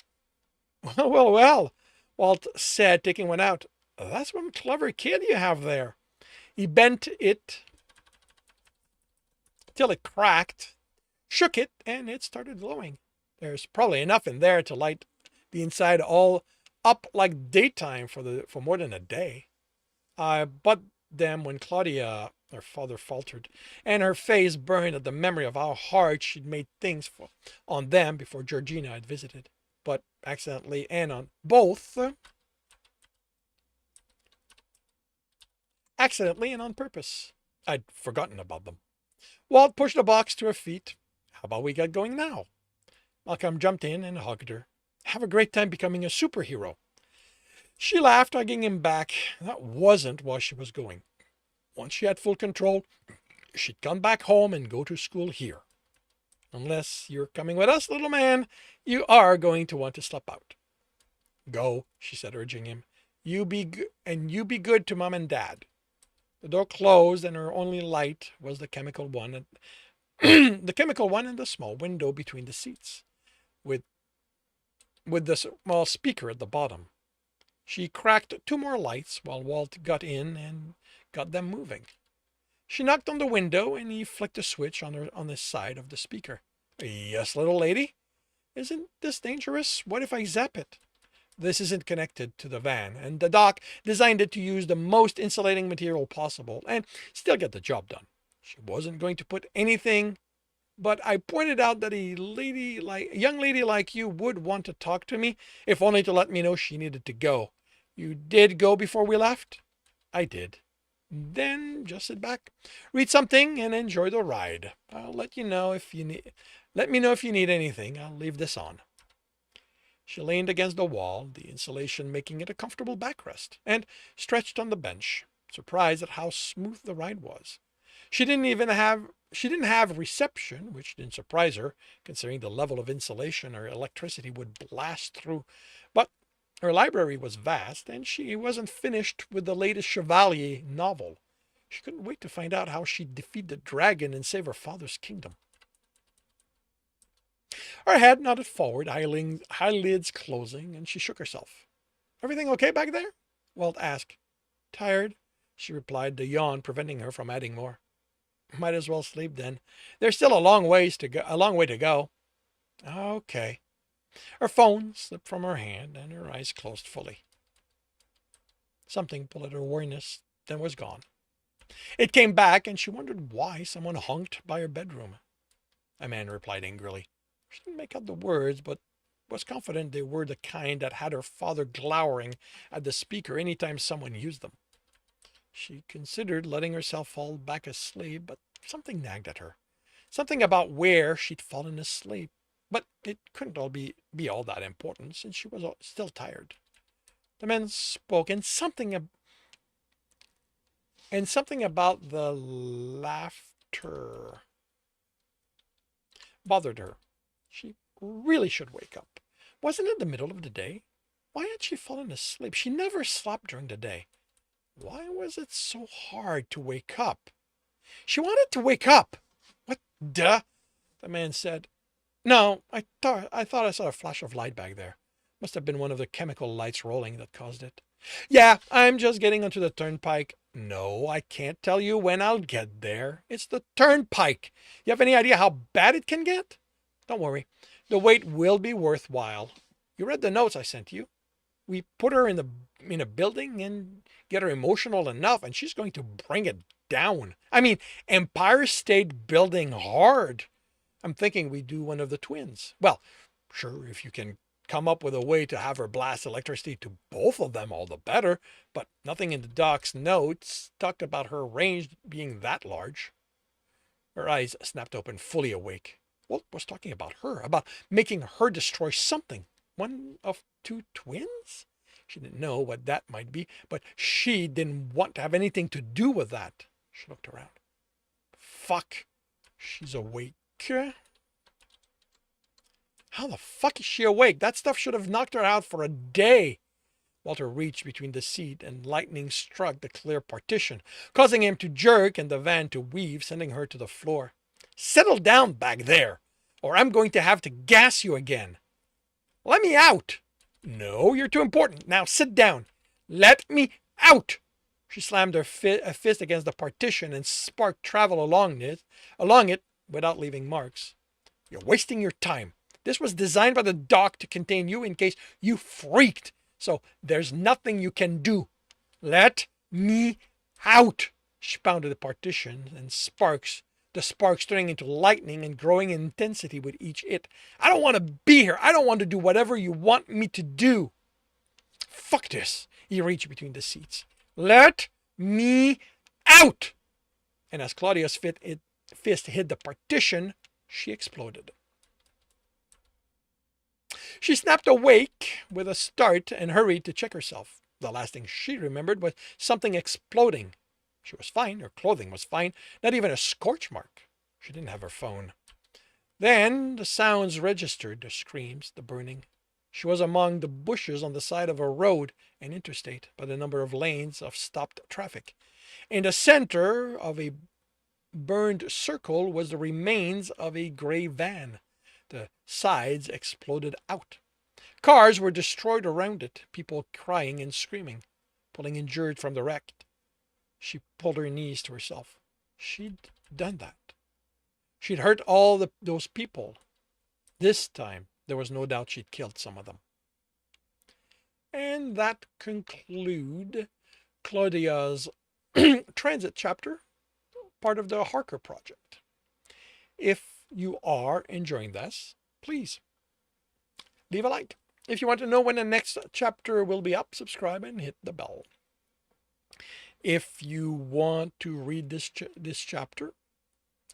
Well, well, well, Walt said, taking one out. That's one clever kid you have there. He bent it till it cracked, shook it, and it started glowing. There's probably enough in there to light the inside all up like daytime for more than a day. I bought them when Claudia, her father, faltered, and her face burned at the memory of how hard she'd made things on them before Georgina had visited, but accidentally and on both. Accidentally and on purpose. I'd forgotten about them. Walt pushed the box to her feet. How about we get going now? Malcolm jumped in and hugged her. Have a great time becoming a superhero. She laughed, hugging him back. That wasn't why she was going. Once she had full control, she'd come back home and go to school here. Unless you're coming with us, little man, you are going to want to slip out. Go, she said, urging him. You be good to Mom and Dad. The door closed, and her only light was the chemical one, the chemical one and the small window between the seats, with the small speaker at the bottom. She cracked two more lights while Walt got in and got them moving. She knocked on the window, and he flicked a switch on the side of the speaker. Yes, little lady? Isn't this dangerous? What if I zap it? This isn't connected to the van, and the doc designed it to use the most insulating material possible and still get the job done. She wasn't going to put anything, but I pointed out that a young lady like you would want to talk to me, if only to let me know she needed to go. You did go before we left? I did. Then just sit back, read something, and enjoy the ride. I'll let me know if you need anything. I'll leave this on. She leaned against the wall, the insulation making it a comfortable backrest, and stretched on the bench, surprised at how smooth the ride was. She didn't have reception, which didn't surprise her, considering the level of insulation her electricity would blast through. But her library was vast, and she wasn't finished with the latest Chevalier novel. She couldn't wait to find out how she'd defeat the dragon and save her father's kingdom. Her head nodded forward, eyelids closing, and she shook herself. Everything okay back there? Walt asked. Tired, she replied, the yawn preventing her from adding more. Might as well sleep then. There's still a long way to go. Okay. Her phone slipped from her hand, and her eyes closed fully. Something pulled at her awareness, then was gone. It came back, and she wondered why someone honked by her bedroom. A man replied angrily. She didn't make out the words, but was confident they were the kind that had her father glowering at the speaker any time someone used them. She considered letting herself fall back asleep, but something nagged at her. Something about where she'd fallen asleep. But it couldn't all be all that important since she was still tired. The man spoke, and something about the laughter bothered her. She really should wake up. Wasn't it the middle of the day? Why had she fallen asleep? She never slept during the day. Why was it so hard to wake up? She wanted to wake up. What the? The man said. No, I thought I saw a flash of light back there. Must have been one of the chemical lights rolling that caused it. Yeah, I'm just getting onto the turnpike. No, I can't tell you when I'll get there. It's the turnpike. You have any idea how bad it can get? Don't worry. The wait will be worthwhile. You read the notes I sent you. We put her in a building and get her emotional enough, and she's going to bring it down. I mean, Empire State Building hard. I'm thinking we do one of the twins. Well, sure, if you can come up with a way to have her blast electricity to both of them, all the better. But nothing in the doc's notes talked about her range being that large. Her eyes snapped open, fully awake. Walt was talking about her, about making her destroy something. One of two twins? She didn't know what that might be, but she didn't want to have anything to do with that. She looked around. Fuck. She's awake. How the fuck is she awake? That stuff should have knocked her out for a day. Walter reached between the seat and lightning struck the clear partition, causing him to jerk and the van to weave, sending her to the floor. Settle down back there, or I'm going to have to gas you again. Let me out. No, you're too important. Now sit down. Let me out. She slammed her fist against the partition and sparked travel along it without leaving marks. You're wasting your time. This was designed by the doc to contain you in case you freaked. So there's nothing you can do. Let me out. She pounded the partition and the sparks turning into lightning and growing in intensity with each hit. I don't want to be here. I don't want to do whatever you want me to do. Fuck this. He reached between the seats. Let me out. And as Claudia's fist hit the partition, she exploded. She snapped awake with a start and hurried to check herself. The last thing she remembered was something exploding. She was fine. Her clothing was fine. Not even a scorch mark. She didn't have her phone. Then the sounds registered, the screams, the burning. She was among the bushes on the side of a road, an interstate, by the number of lanes of stopped traffic. In the center of a burned circle was the remains of a gray van. The sides exploded out. Cars were destroyed around it, people crying and screaming, pulling injured from the wreck. She pulled her knees to herself. She'd done that. She'd hurt all those people. This time, there was no doubt she'd killed some of them. And that concludes Claudia's transit chapter, part of the Harker project. If you are enjoying this, please leave a like. If you want to know when the next chapter will be up, subscribe and hit the bell. If you want to read this chapter,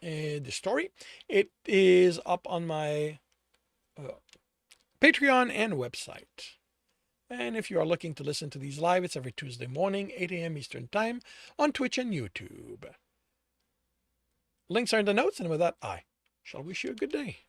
the story, it is up on my Patreon and website. And if you are looking to listen to these live, it's every Tuesday morning, 8 a.m. Eastern Time on Twitch and YouTube. Links are in the notes, and with that, I shall wish you a good day.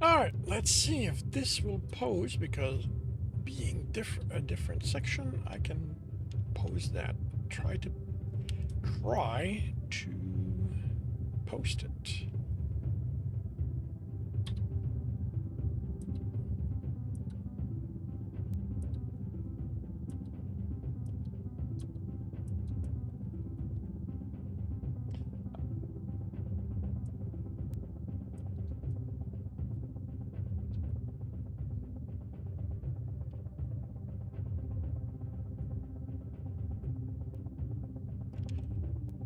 Alright, let's see if this will pose, because being a different section, I can pose that. Try to post it.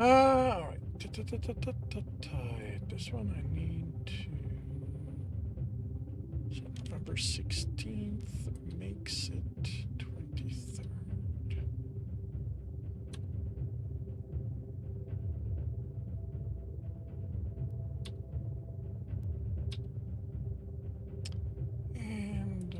All right. This one I need to. So November 16th makes it 23rd. And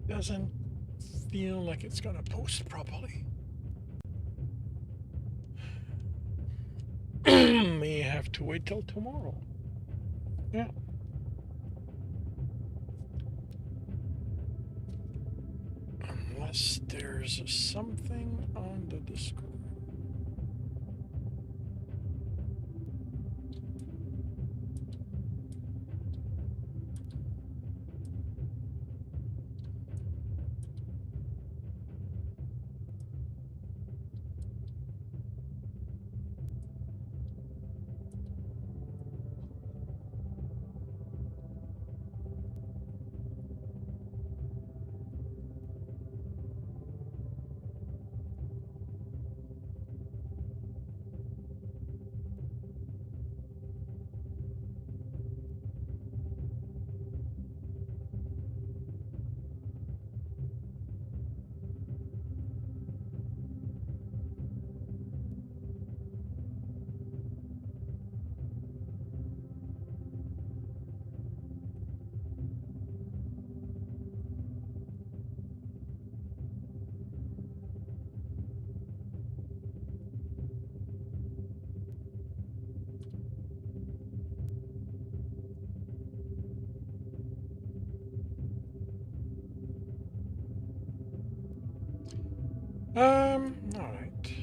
doesn't feel like it's gonna post properly. May have to wait till tomorrow. Yeah. Unless there's something on the Discord. All right.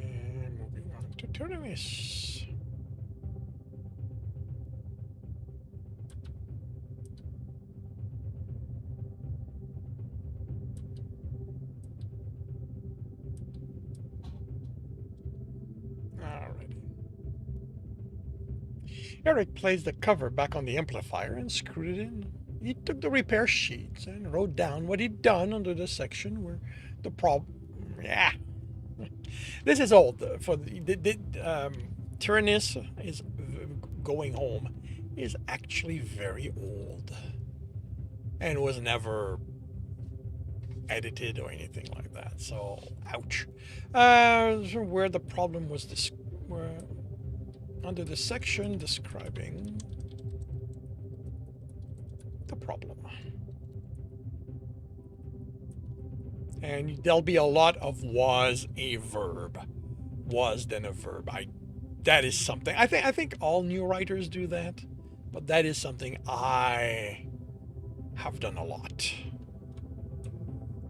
And moving on to tournaments. Alrighty. Eric placed the cover back on the amplifier and screwed it in. He took the repair sheets and wrote down what he'd done under the section where the problem. Yeah. This is old. For Tyrannus is going home is actually very old and was never edited or anything like that. So, ouch. Where the problem was this, where under the section describing the problem. And there'll be a lot of was a verb. Was then a verb. That is something. I think all new writers do that, but that is something I have done a lot.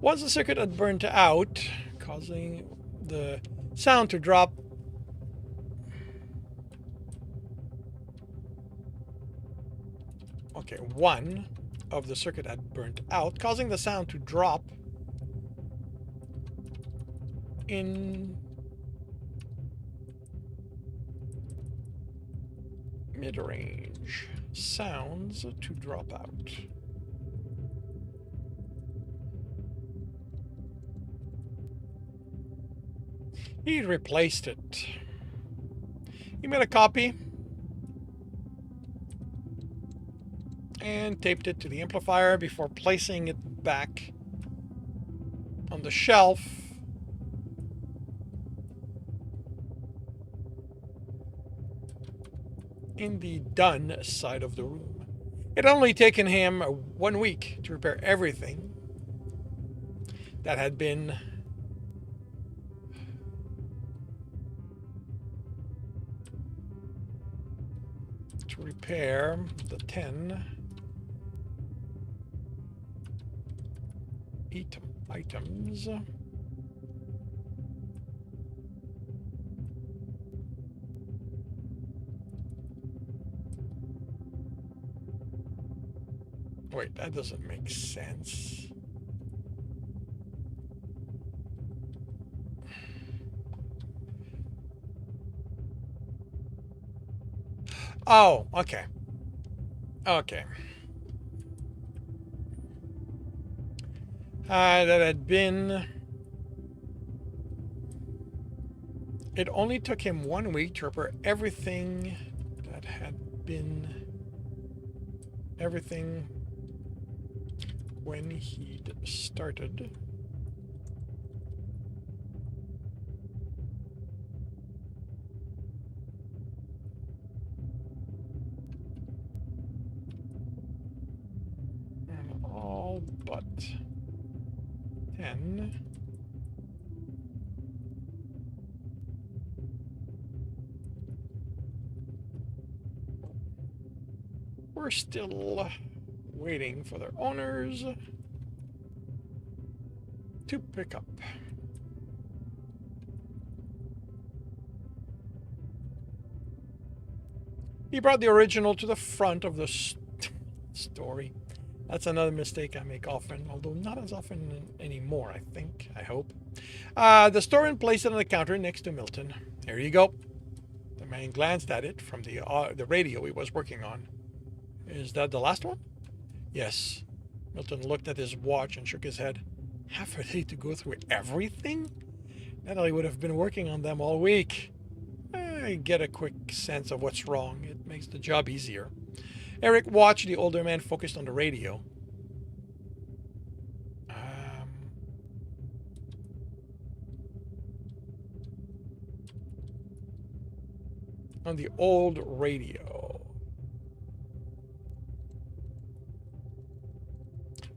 Once the circuit had burnt out, causing the sound to drop. Okay, 1 of the circuit had burnt out, causing the sound to drop in mid-range. Sounds to drop out. He replaced it. He made a copy and taped it to the amplifier before placing it back on the shelf in the done side of the room. It had only taken him 1 week to repair everything that had been repair the 10 items. Wait, that doesn't make sense. Oh, okay. Okay. That had been... It only took him 1 week to repair everything that had been... Everything when he'd started. And all but 10. We're still waiting for their owners to pick up. He brought the original to the front of the story. That's another mistake I make often, although not as often anymore, I hope. The store and placed it on the counter next to Milton. Here you go. The man glanced at it from the radio he was working on. Is that the last one? Yes. Milton looked at his watch and shook his head. Half a day to go through everything? Natalie would have been working on them all week. I get a quick sense of what's wrong. It makes the job easier. Eric watched the older man focused on the radio. On the old radio.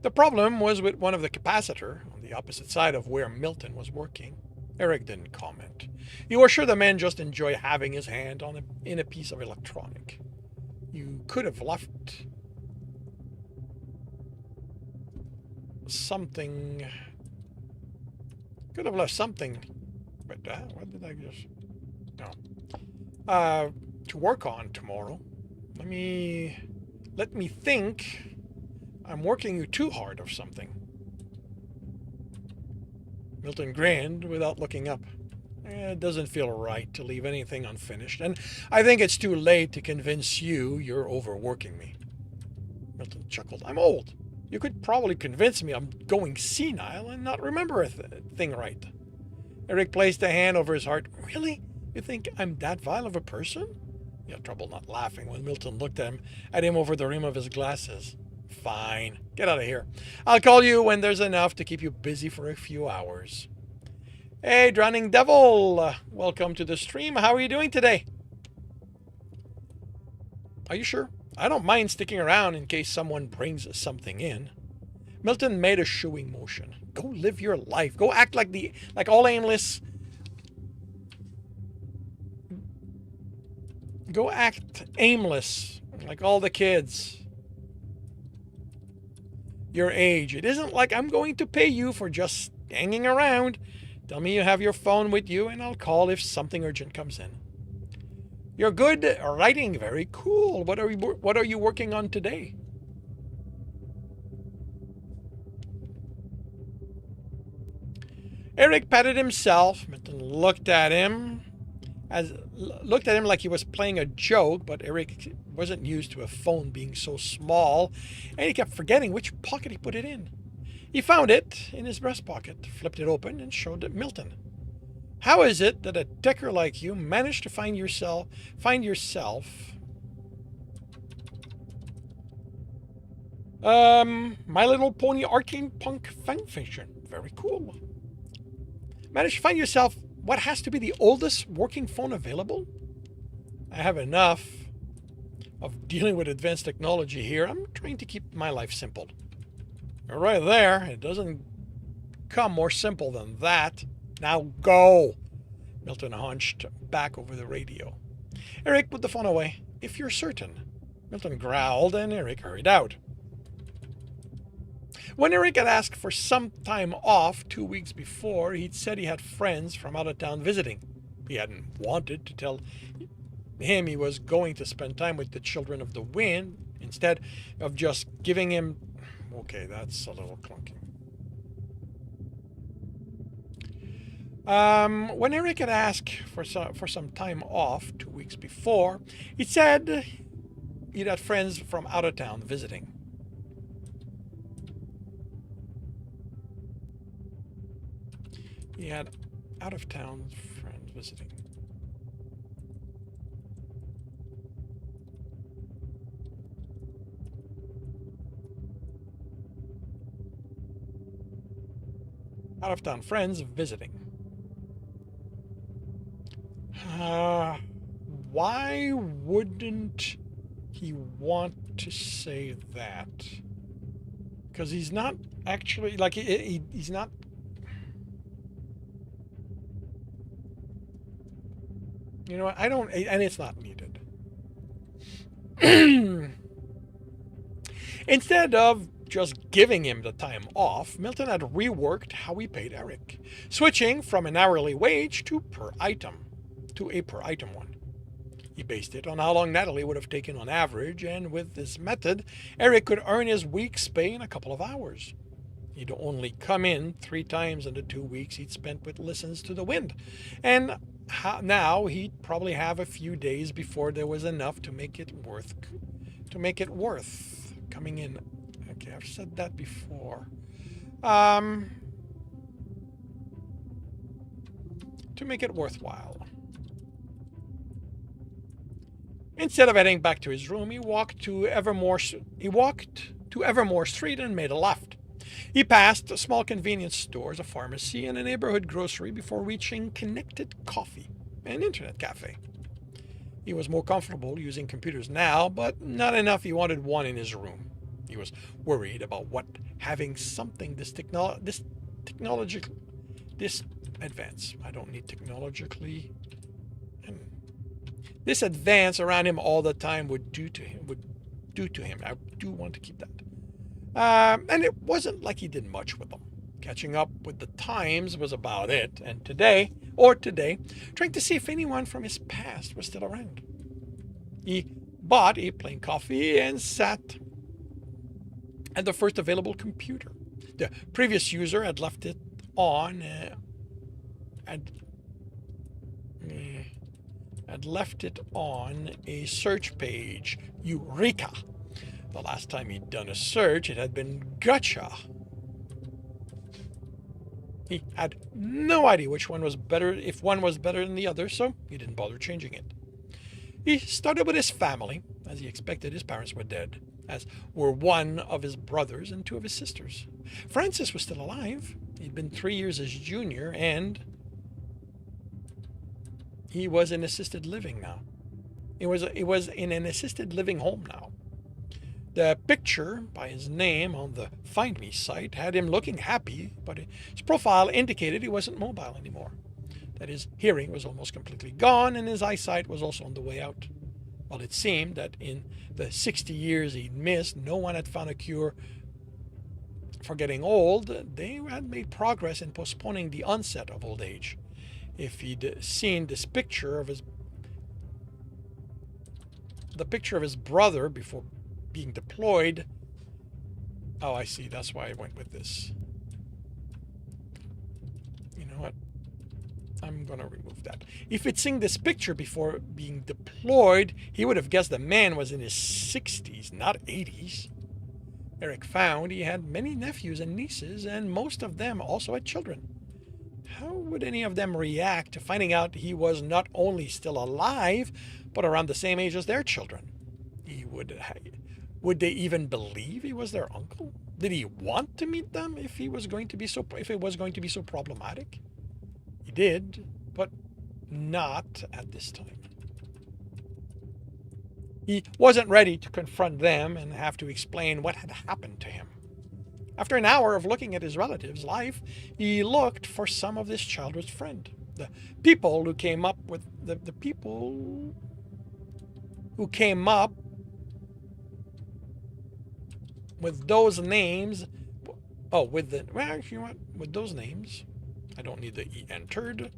The problem was with one of the capacitor on the opposite side of where Milton was working. Eric didn't comment. He was sure the man just enjoyed having his hand in a piece of electronic. You could have left something. Could have left something. But what did I just? No. To work on tomorrow. Let me think. I'm working you too hard or something. Milton grinned without looking up. It doesn't feel right to leave anything unfinished, and I think it's too late to convince you you're overworking me. Milton chuckled. I'm old. You could probably convince me I'm going senile and not remember a thing right. Eric placed a hand over his heart. Really? You think I'm that vile of a person? He had trouble not laughing when Milton looked at him over the rim of his glasses. Fine. Get out of here. I'll call you when there's enough to keep you busy for a few hours. Hey, Drowning Devil. Welcome to the stream. How are you doing today? Are you sure? I don't mind sticking around in case someone brings something in. Milton made a shooing motion. Go live your life. Go act like all aimless. Go act aimless like all the kids your age. It isn't like I'm going to pay you for just hanging around. Tell me you have your phone with you and I'll call if something urgent comes in. You're good writing. Very cool. What are you working on today? Eric patted himself. Milton looked at him like he was playing a joke, but Eric wasn't used to a phone being so small, and he kept forgetting which pocket he put it in. He found it in his breast pocket, flipped it open, and showed it Milton. How is it that a decker like you managed to find yourself My Little Pony arcane punk fanfiction? Very cool. Managed to find yourself what has to be the oldest working phone available? I have enough of dealing with advanced technology here. I'm trying to keep my life simple. Right there. It doesn't come more simple than that. Now go. Milton hunched back over the radio. Eric put the phone away. If you're certain. Milton growled and Eric hurried out. When Eric had asked for some time off 2 weeks before, he'd said he had friends from out of town visiting. He hadn't wanted to tell him he was going to spend time with the children of the wind, instead of just giving him... Okay, that's a little clunky. When Eric had asked for some time off 2 weeks before, he'd said he'd had friends from out of town visiting. He had out-of-town friends visiting. Out-of-town friends visiting. Why wouldn't he want to say that? Because he's not actually, like, he's not... You know what? I don't... And it's not needed. Instead of just giving him the time off, Milton had reworked how he paid Eric, switching from an hourly wage to a per item one. He based it on how long Natalie would have taken on average, and with this method, Eric could earn his week's pay in a couple of hours. He'd only come in 3 times in the 2 weeks he'd spent with listens to the wind, and now he'd probably have a few days before there was enough to make it worth coming in. Okay, I've said that before. To make it worthwhile. Instead of heading back to his room, he walked to Evermore Street and made a left. He passed small convenience stores, a pharmacy, and a neighborhood grocery before reaching Connected Coffee, an internet cafe. He was more comfortable using computers now, but not enough he wanted one in his room. He was worried about what having something this advance. I don't need technologically. This advance around him all the time would do to him. I do want to keep that. And it wasn't like he did much with them. Catching up with the times was about it. And today, trying to see if anyone from his past was still around. He bought a plain coffee and sat at the first available computer. The previous user had left it on a search page. Eureka! The last time he'd done a search, it had been gotcha. He had no idea which one was better, if one was better than the other, so he didn't bother changing it. He started with his family. As he expected, his parents were dead, as were one of his brothers and 2 of his sisters. Francis was still alive. He'd been 3 years his junior, and he was in assisted living now. It was in an assisted living home now. The picture by his name on the Find Me site had him looking happy, but his profile indicated he wasn't mobile anymore, that his hearing was almost completely gone and his eyesight was also on the way out. While it seemed that in the 60 years he'd missed, no one had found a cure for getting old, they had made progress in postponing the onset of old age. If he'd seen this picture of his brother before being deployed. Oh, I see. That's why I went with this. You know, I'm going to remove that. If he'd seen this picture before being deployed, he would have guessed the man was in his 60s, not 80s. Eric found he had many nephews and nieces, and most of them also had children. How would any of them react to finding out he was not only still alive, but around the same age as their children? Would they even believe he was their uncle? Did he want to meet them if it was going to be so problematic? He did, but not at this time. He wasn't ready to confront them and have to explain what had happened to him. After an hour of looking at his relative's life, he looked for some of this childhood friend. The people who came up with the people who came up with those names. Oh, with those names. I don't need the E entered.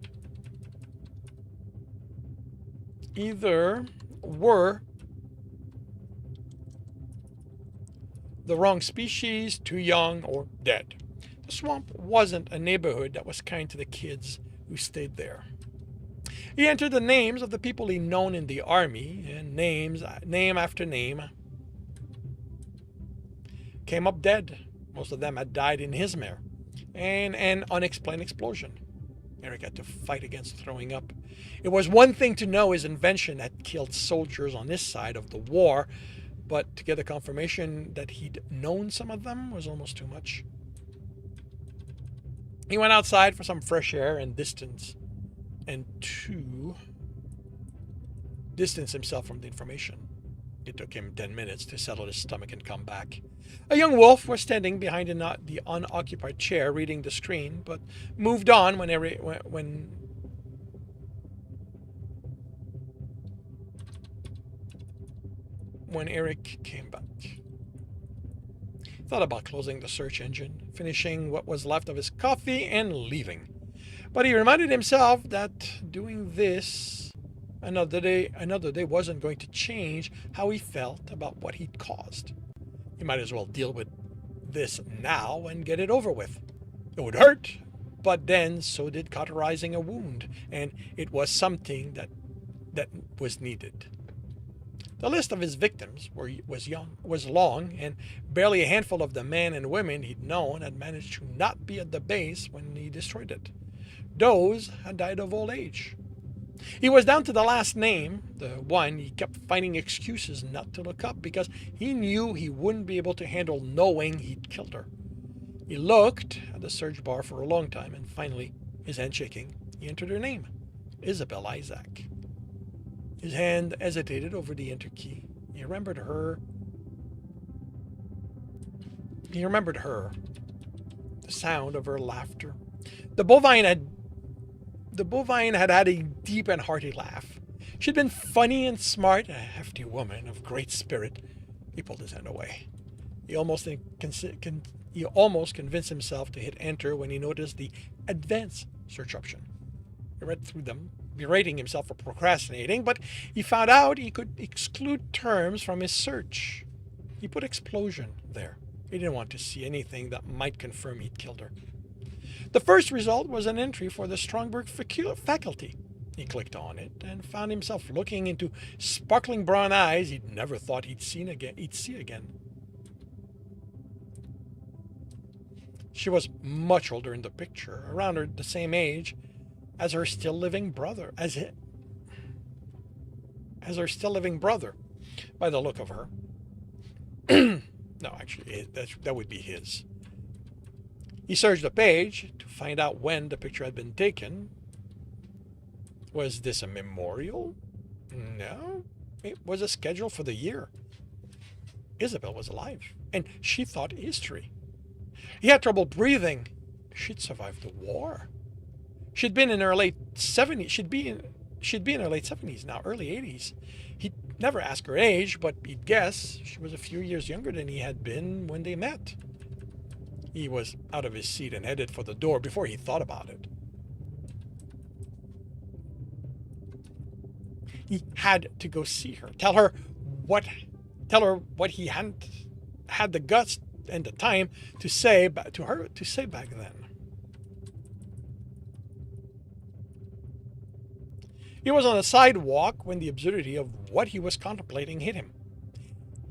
Either were the wrong species, too young, or dead. The swamp wasn't a neighborhood that was kind to the kids who stayed there. He entered the names of the people he'd known in the army, and name after name, came up dead. Most of them had died in his mare, and an unexplained explosion. Eric had to fight against throwing up. It was one thing to know his invention had killed soldiers on this side of the war, but to get the confirmation that he'd known some of them was almost too much. He went outside for some fresh air and distance, and to distance himself from the information. It took him 10 minutes to settle his stomach and come back. A young wolf was standing behind the unoccupied chair reading the screen, but moved on when Eric came back. He thought about closing the search engine, finishing what was left of his coffee, and leaving. But he reminded himself that doing this another day wasn't going to change how he felt about what he'd caused. He might as well deal with this now and get it over with. It would hurt, but then so did cauterizing a wound, and it was something that was needed. The list of his victims was long, and barely a handful of the men and women he'd known had managed to not be at the base when he destroyed it. Those had died of old age. He was down to the last name, the one he kept finding excuses not to look up because he knew he wouldn't be able to handle knowing he'd killed her. He looked at the search bar for a long time, and finally, his hand shaking, he entered her name, Isabel Isaac. His hand hesitated over the enter key. He remembered her. The sound of her laughter. The bovine had a deep and hearty laugh. She'd been funny and smart, a hefty woman of great spirit. He pulled his hand away. He almost convinced himself to hit enter when he noticed the advanced search option. He read through them, berating himself for procrastinating, but he found out he could exclude terms from his search. He put explosion there. He didn't want to see anything that might confirm he'd killed her. The first result was an entry for the Strongberg faculty. He clicked on it and found himself looking into sparkling brown eyes he'd never thought he'd see again. She was much older in the picture, around the same age as her still living brother, by the look of her. No, actually, that would be his. He searched the page to find out when the picture had been taken. Was this a memorial? No, it was a schedule for the year. Isabel was alive, and she thought history. He had trouble breathing. She'd survived the war. She'd been in her late 70s. She'd be in her late 70s now, early 80s. He'd never ask her age, but he'd guess she was a few years younger than he had been when they met. He was out of his seat and headed for the door before he thought about it. He had to go see her, tell her what he hadn't had the guts and the time to say back then. He was on a sidewalk when the absurdity of what he was contemplating hit him.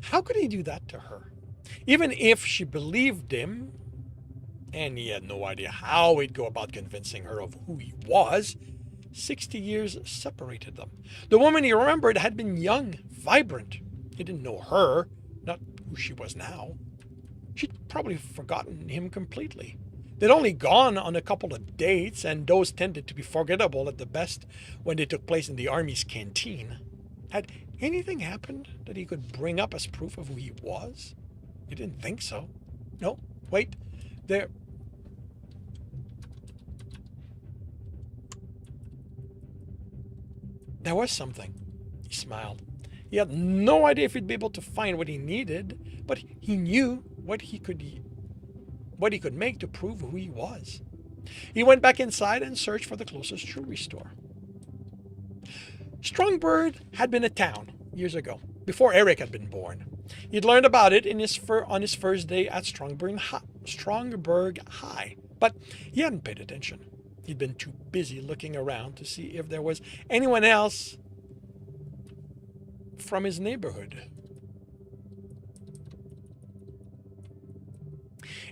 How could he do that to her? Even if she believed him, and he had no idea how he'd go about convincing her of who he was, 60 years separated them. The woman he remembered had been young, vibrant. He didn't know her, not who she was now. She'd probably forgotten him completely. They'd only gone on a couple of dates, and those tended to be forgettable at the best when they took place in the army's canteen. Had anything happened that he could bring up as proof of who he was? He didn't think so. No, wait, there was something. He smiled. He had no idea if he'd be able to find what he needed, but he knew what he could make to prove who he was. He went back inside and searched for the closest jewelry store. Strongbird had been a town years ago, before Eric had been born. He'd learned about it on his first day at Strongberg High, but he hadn't paid attention. He'd been too busy looking around to see if there was anyone else from his neighborhood.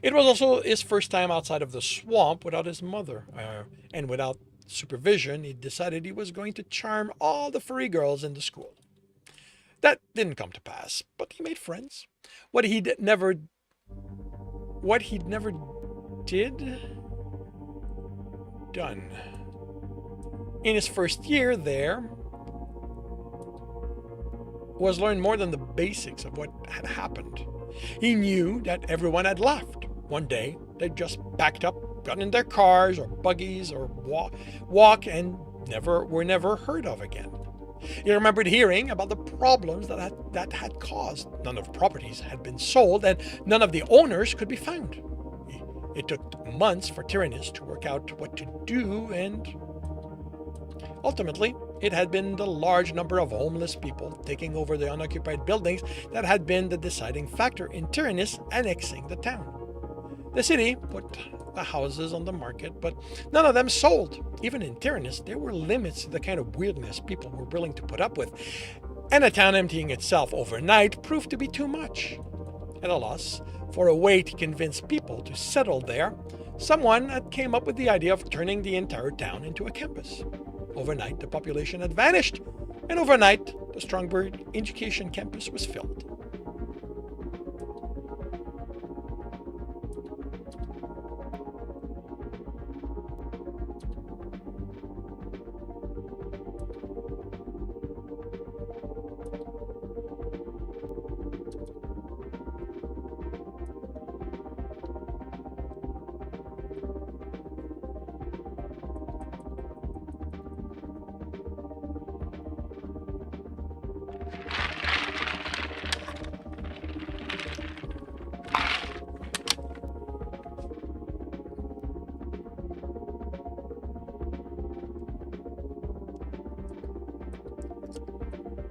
It was also his first time outside of the swamp without his mother, and without supervision, he decided he was going to charm all the furry girls in the school. That didn't come to pass, but he made friends. What he'd never done. In his first year there was learn more than the basics of what had happened. He knew that everyone had left. One day, they just backed up, got in their cars or buggies or walk and were never heard of again. He remembered hearing about the problems that had caused. None of the properties had been sold, and none of the owners could be found. It took months for Tyrannus to work out what to do, and ultimately, it had been the large number of homeless people taking over the unoccupied buildings that had been the deciding factor in Tyrannus annexing the town. The city put the houses on the market, but none of them sold. Even in Tyrannus, there were limits to the kind of weirdness people were willing to put up with, and a town emptying itself overnight proved to be too much. At a loss for a way to convince people to settle there, someone had came up with the idea of turning the entire town into a campus. Overnight, the population had vanished, and overnight, the Strongberg Education Campus was filled.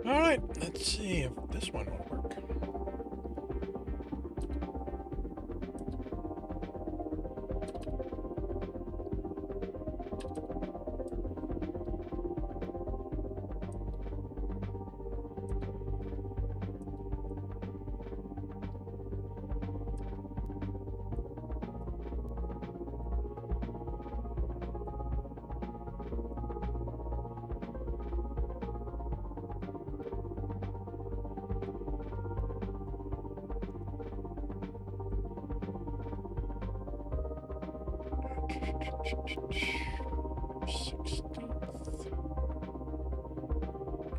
All right, let's see if this one will work.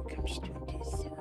Becomes 23rd.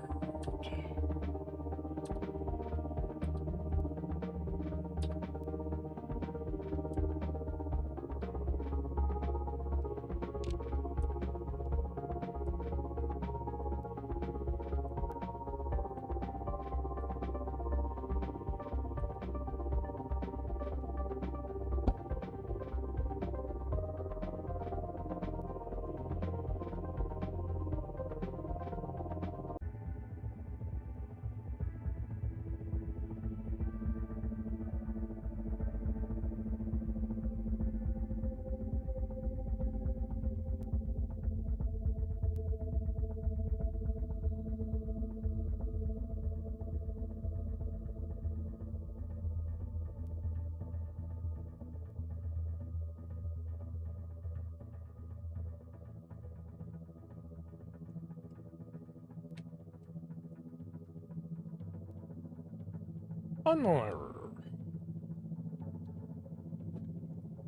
One more.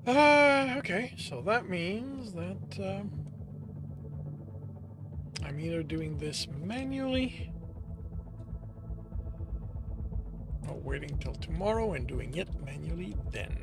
Okay, so that means that I'm either doing this manually or waiting till tomorrow and doing it manually then.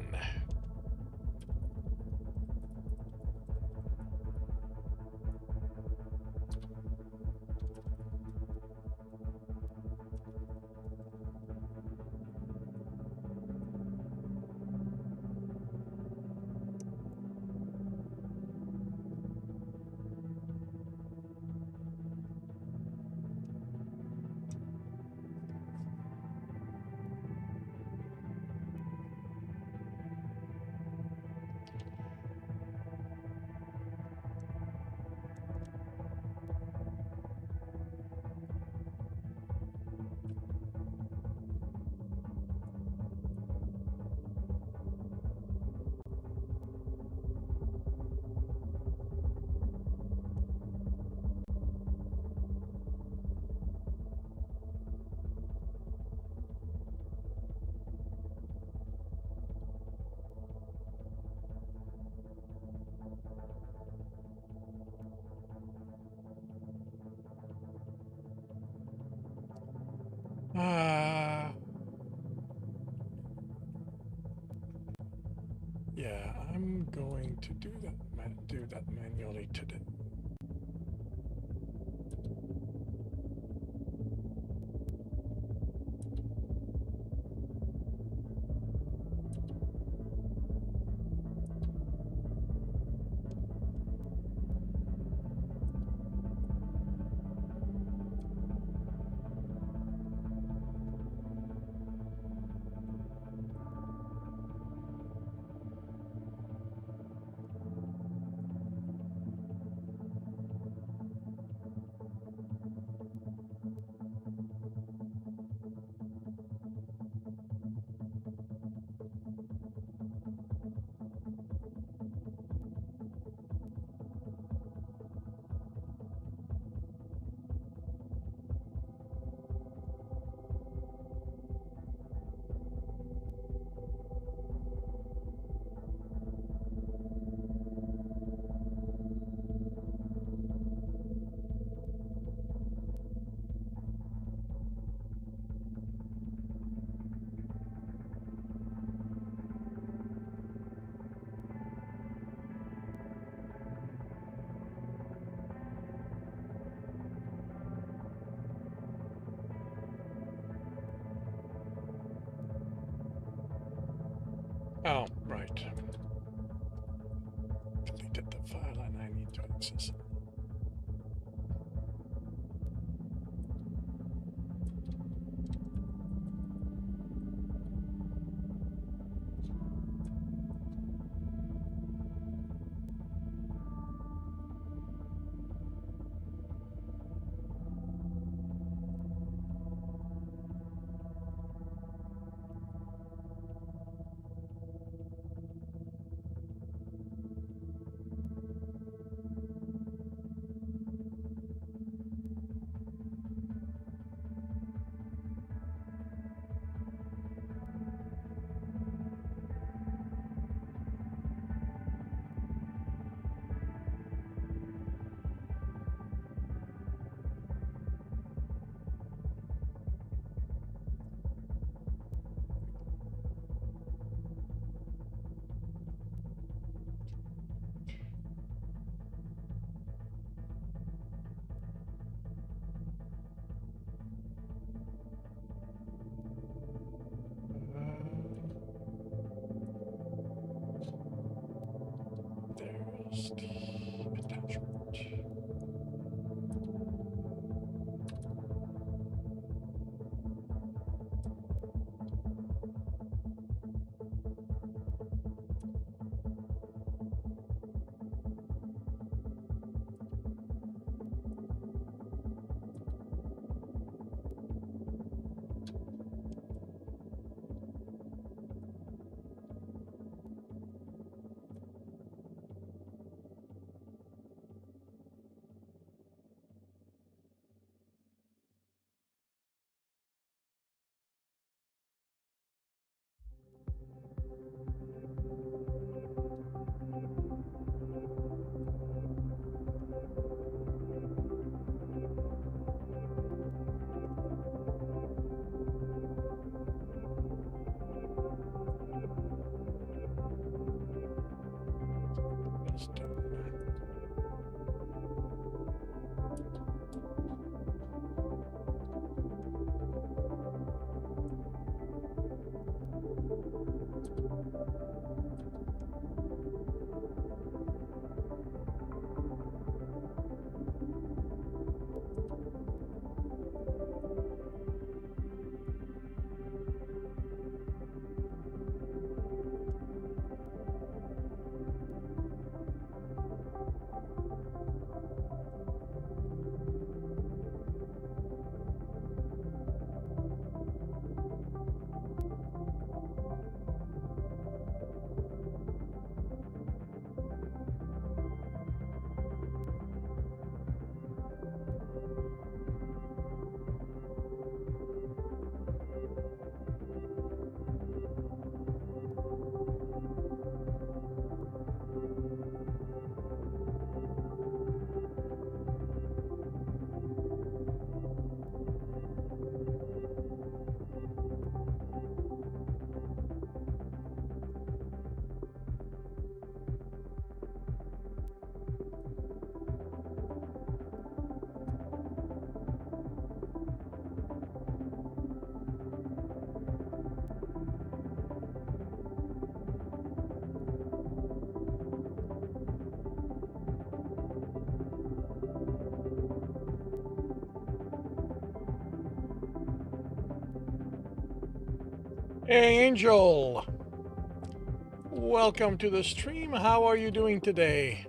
Yeah, I'm going to do that manually today. Oh, right. Deleted the file and I need to access it. Hey, Angel. Welcome to the stream. How are you doing today?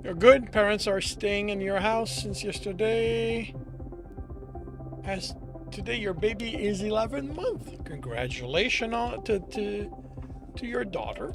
You're good. Parents are staying in your house since yesterday. As today your baby is 11 months. Congratulations to your daughter.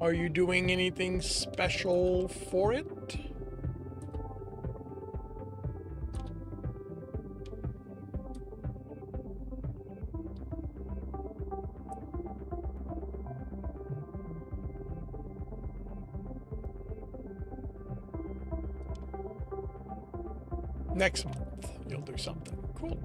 Are you doing anything special for it? Next month, you'll do something. Cool.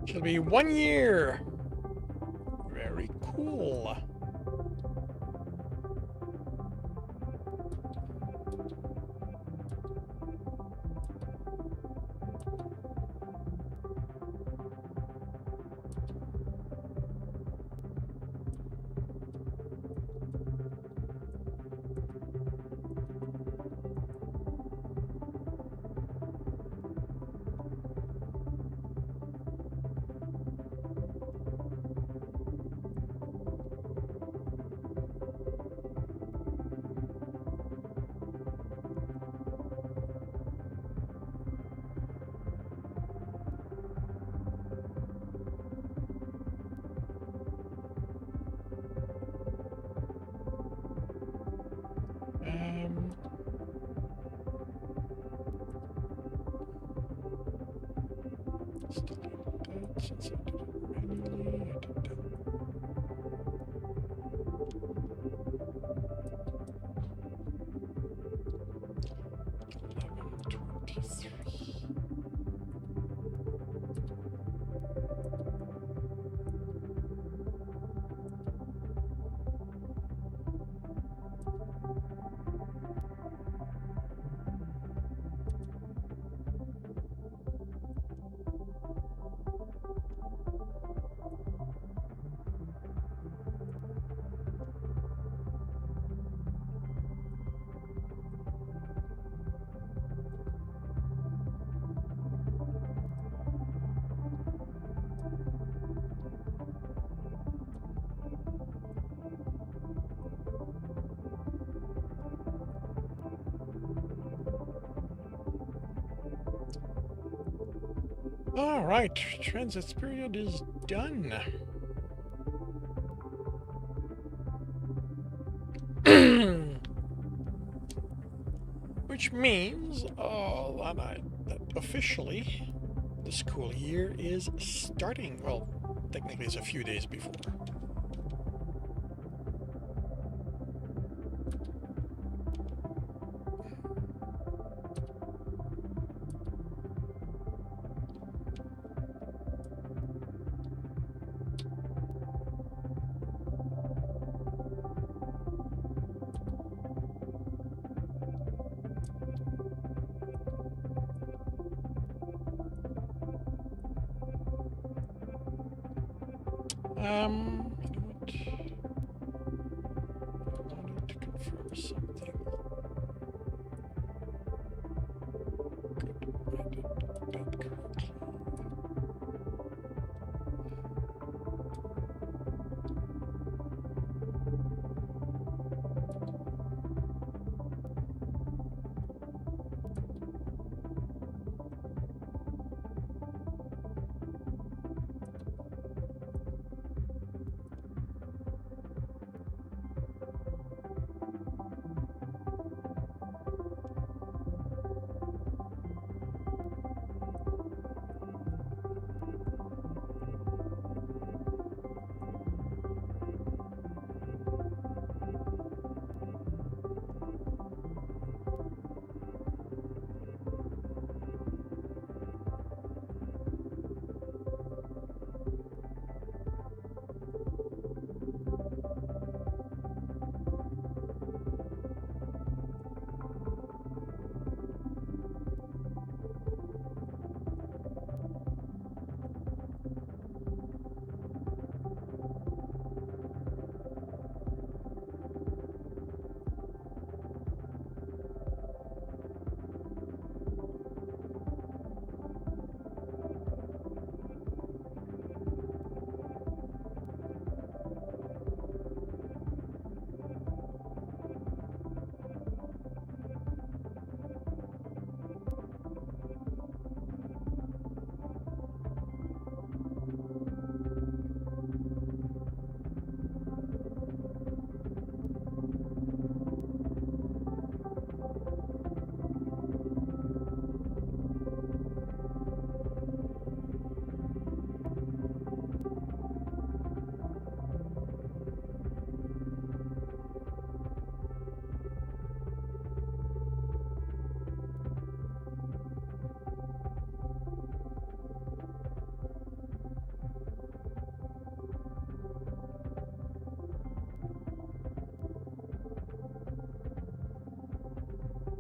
She'll be 1 year. Very cool. All right, transit period is done. Which means that officially the school year is starting. Well, technically it's a few days before. You know what? I wanted to confirm something. Good, I did that correctly.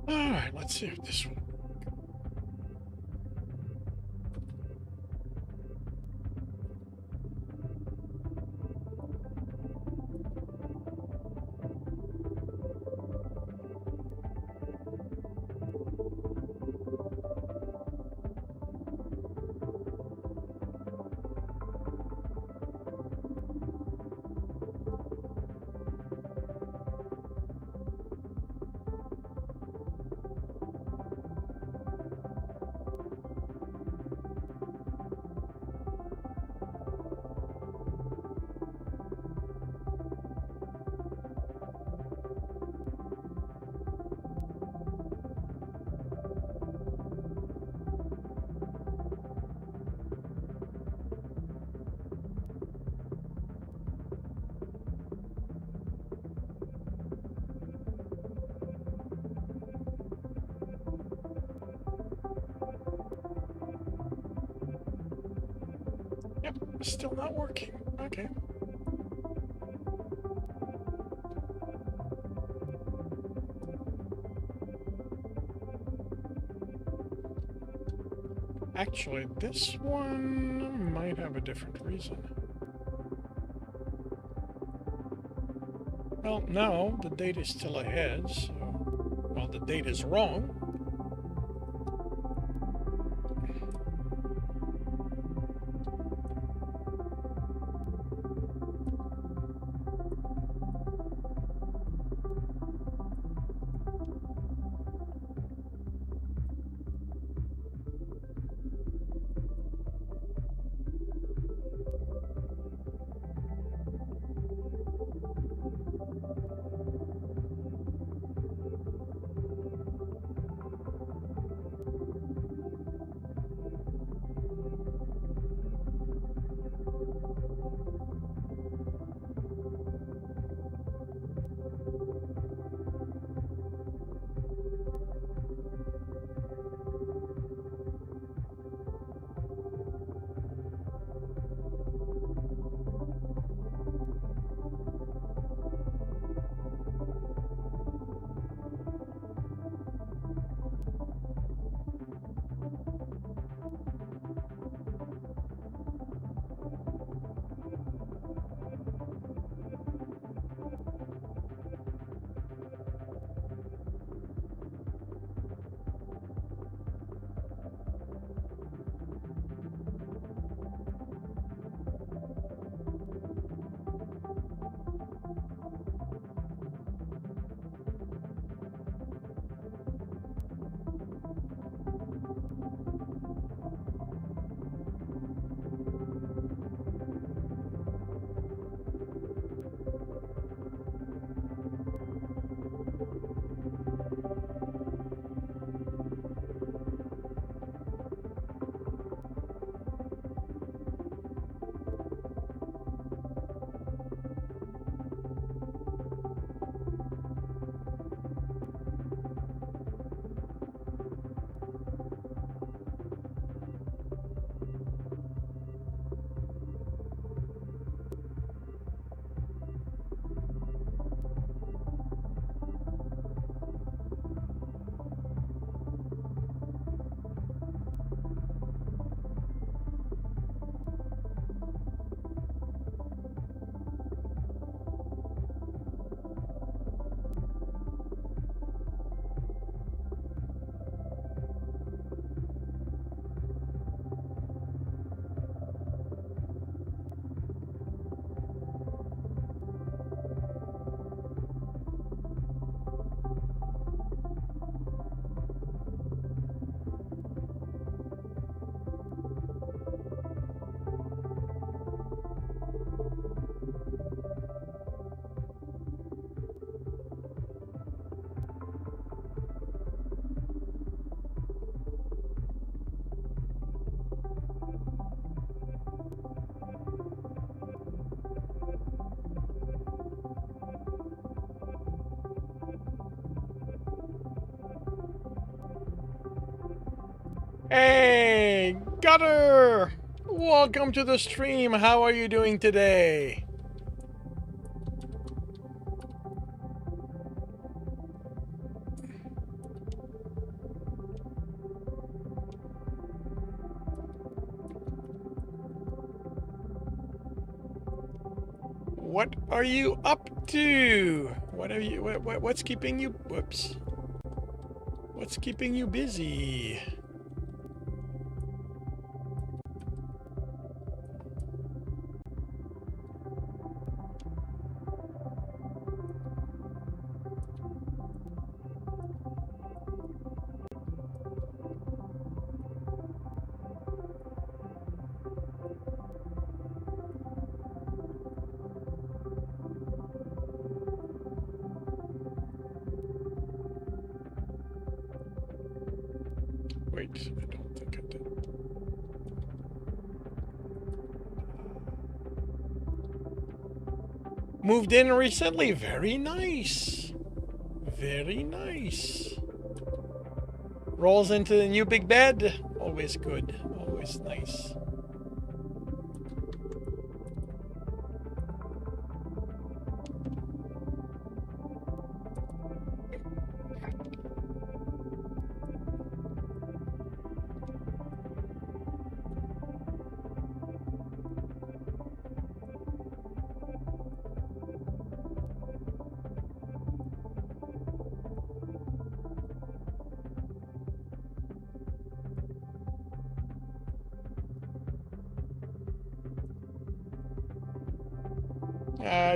All right, let's see if this will. Yep, still not working. Okay. Actually, this one might have a different reason. Well, now the date is still ahead, so... Well, the date is wrong. Hey, Gutter! Welcome to the stream. How are you doing today? What are you up to? What's keeping you, whoops. What's keeping you busy? Wait, I don't think I did. Moved in recently. Very nice. Very nice. Rolls into the new big bed. Always good. Always nice.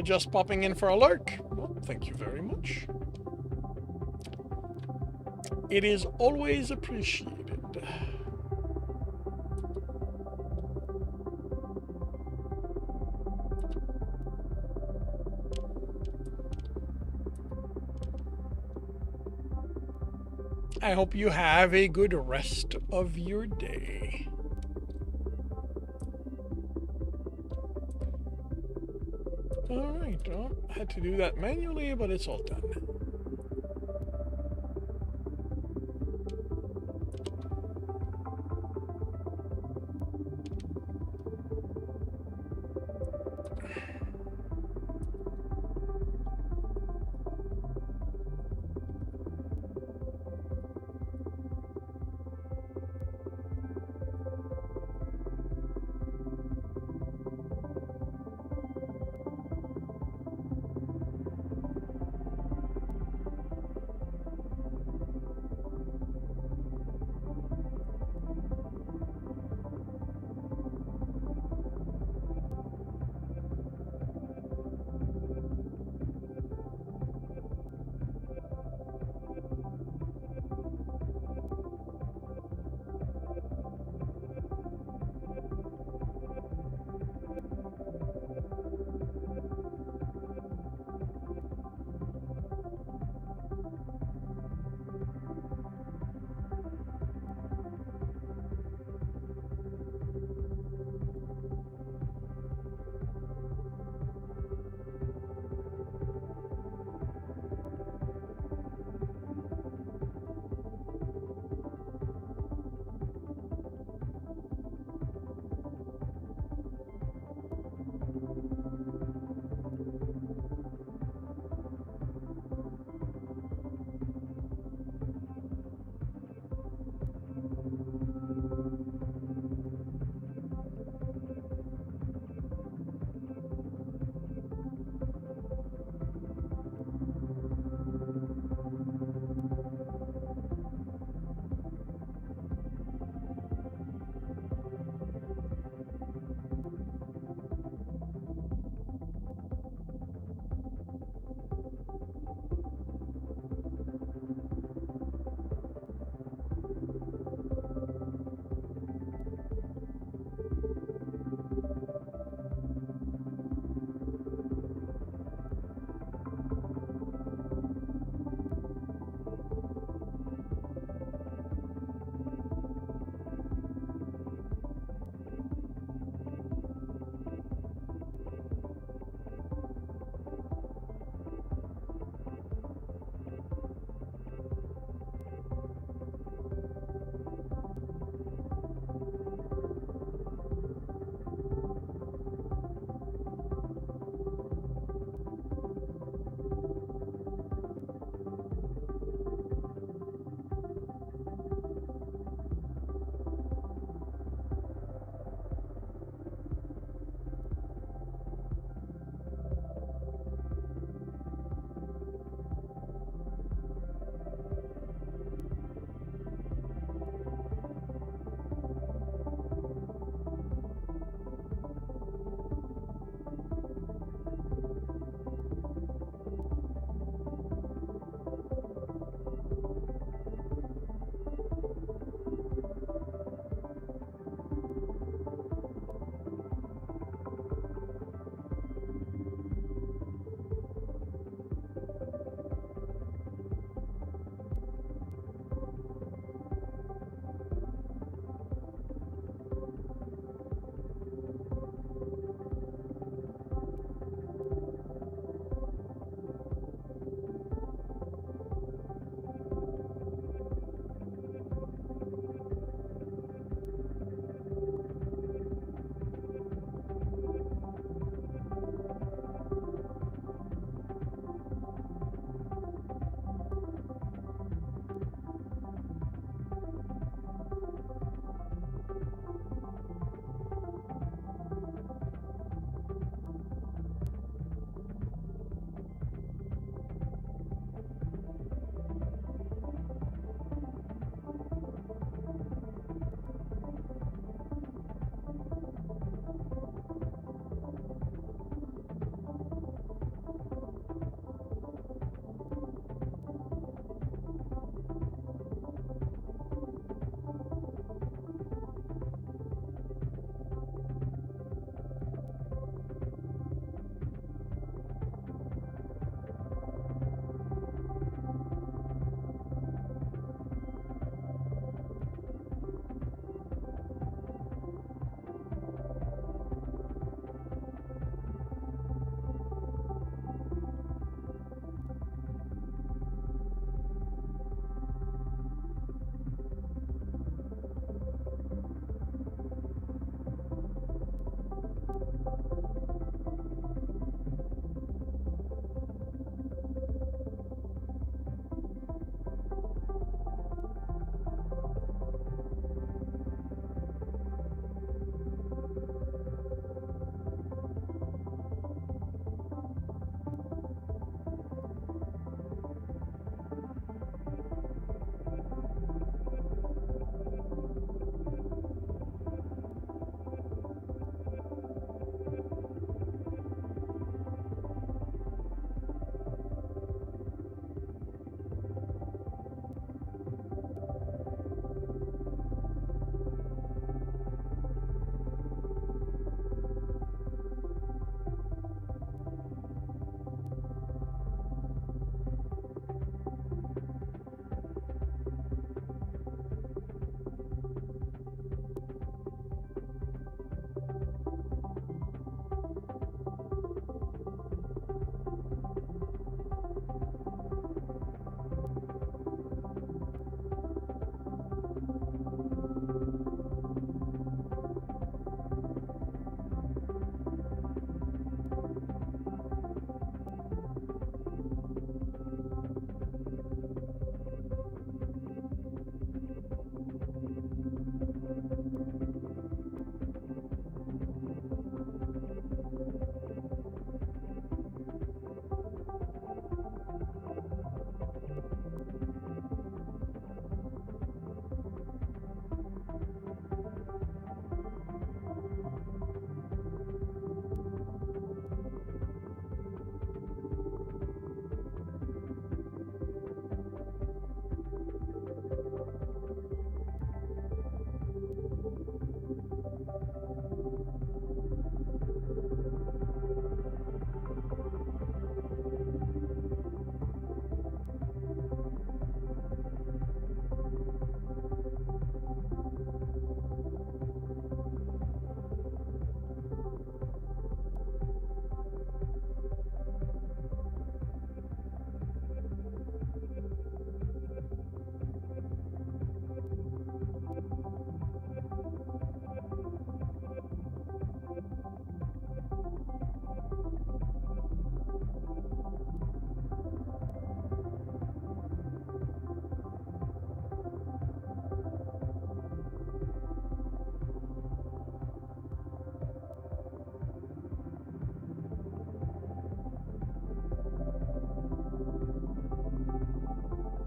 Just popping in for a lurk. Well, thank you very much. It is always appreciated. I hope you have a good rest of your day. Alright, well, I had to do that manually, but it's all done.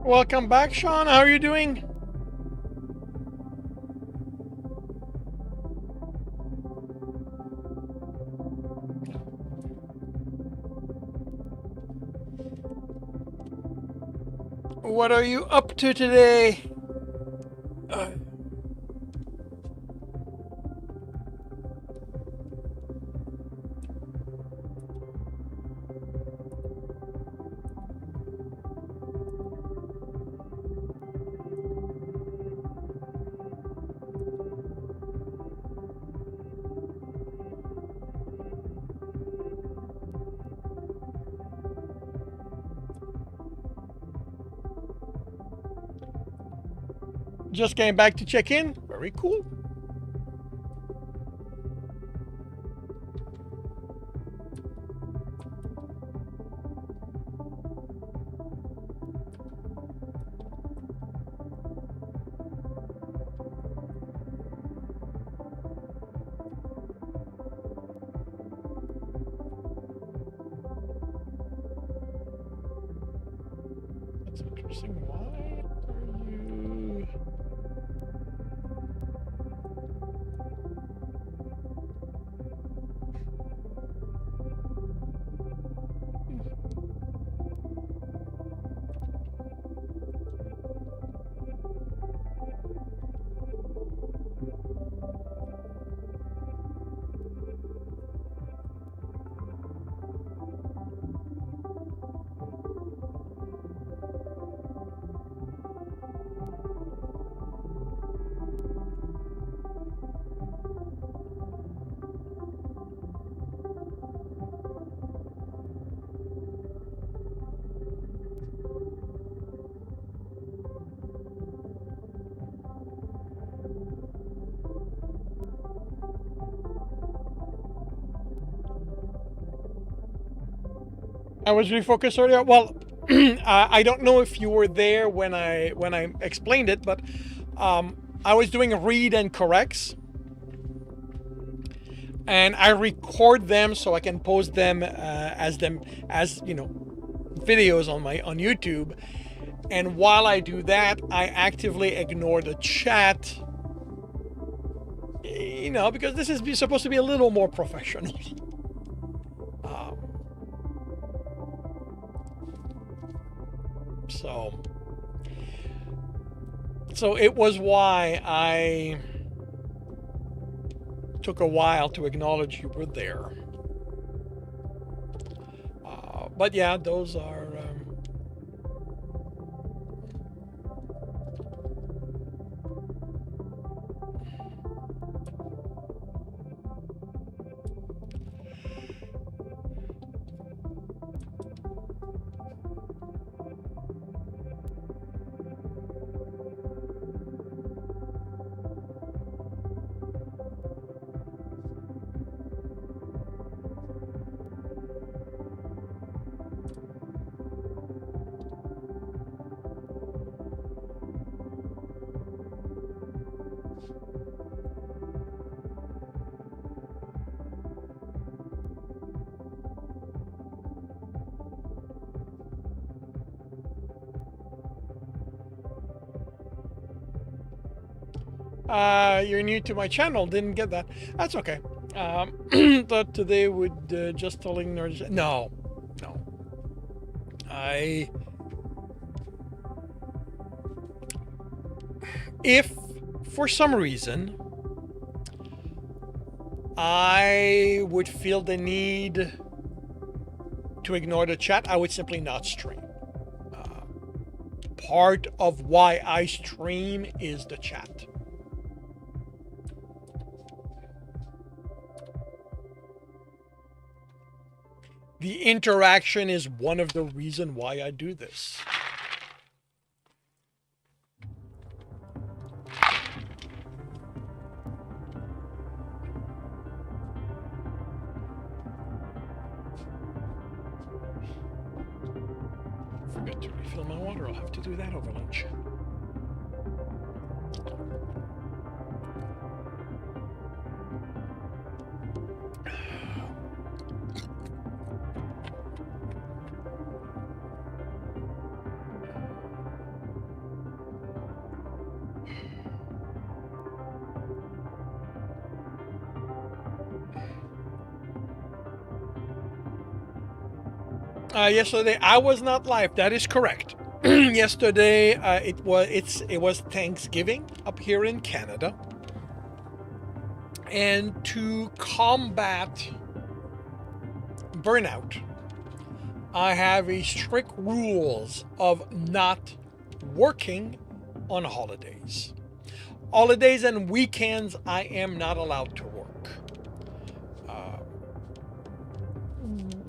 Welcome back, Sean. How are you doing? What are you up to today? Just came back to check in. Very cool. That's interesting. Why are you... I was refocused earlier. Well, I don't know if you were there when I explained it, but I was doing read and corrects, and I record them so I can post them as videos on YouTube. And while I do that, I actively ignore the chat, because this is supposed to be a little more professional. So it was why I took a while to acknowledge you were there. But yeah, those are... you're new to my channel, didn't get that. That's okay. Thought today would just telling nerds. No. If for some reason I would feel the need to ignore the chat, I would simply not stream. Part of why I stream is the chat. The interaction is one of the reasons why I do this. Forgot to refill my water. I'll have to do that over lunch. Yesterday I was not live. That is correct. Yesterday it was Thanksgiving up here in Canada, and to combat burnout, I have a strict rules of not working on holidays. Holidays and weekends, I am not allowed to work. Uh,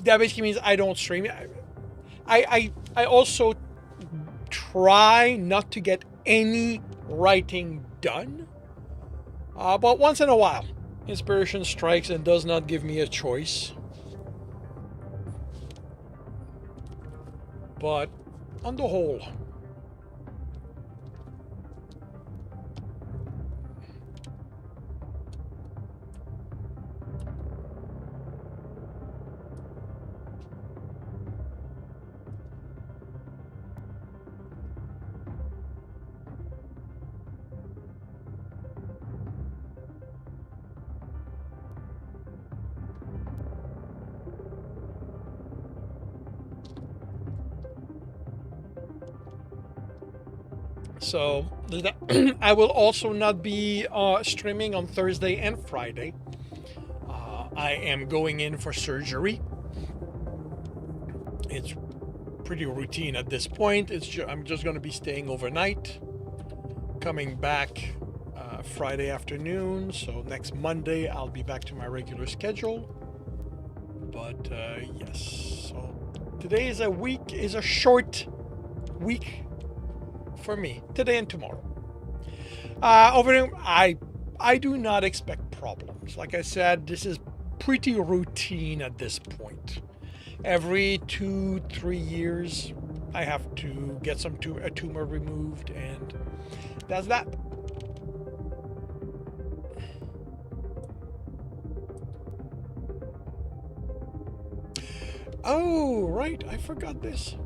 that basically means I don't stream. I also try not to get any writing done. But once in a while, inspiration strikes and does not give me a choice. But on the whole, so I will also not be streaming on Thursday and Friday. I am going in for surgery. It's pretty routine at this point. I'm just going to be staying overnight, coming back Friday afternoon. So next Monday I'll be back to my regular schedule. But yes, so today is a short week for me, today and tomorrow. I do not expect problems. Like I said, this is pretty routine at this point. Every 2-3 years, I have to get a tumor removed, and that's that. Oh, right, I forgot this.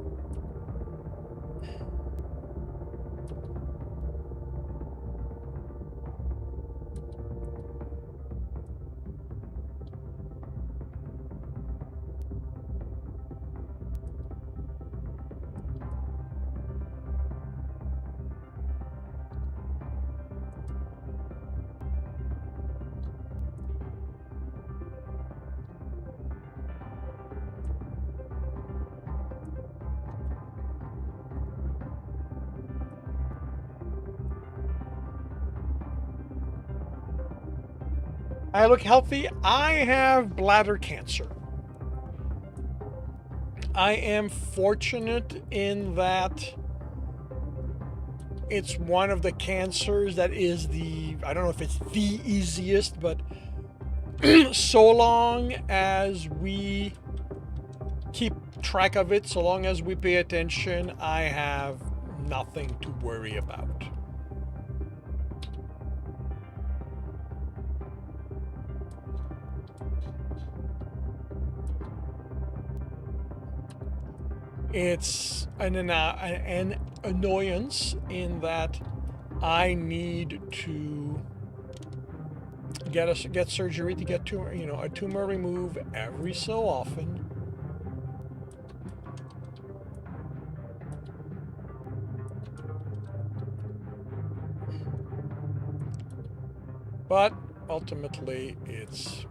I look healthy. I have bladder cancer. I am fortunate in that it's one of the cancers that is I don't know if it's the easiest, but so long as we keep track of it, so long as we pay attention, I have nothing to worry about. It's an annoyance in that I need to get surgery to get a tumor removed every so often. But ultimately, it's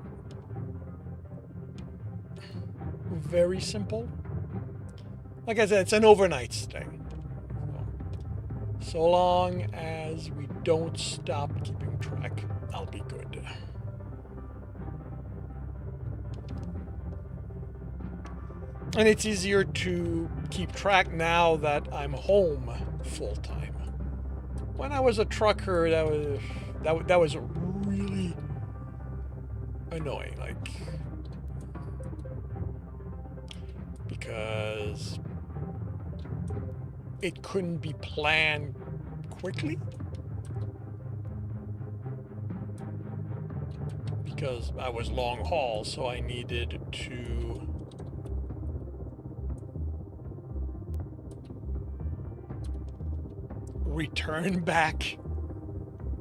very simple. Like I said, it's an overnight stay. So long as we don't stop keeping track, I'll be good. And it's easier to keep track now that I'm home full time. When I was a trucker, that was really annoying. Like, because it couldn't be planned quickly, because I was long haul, so I needed to return back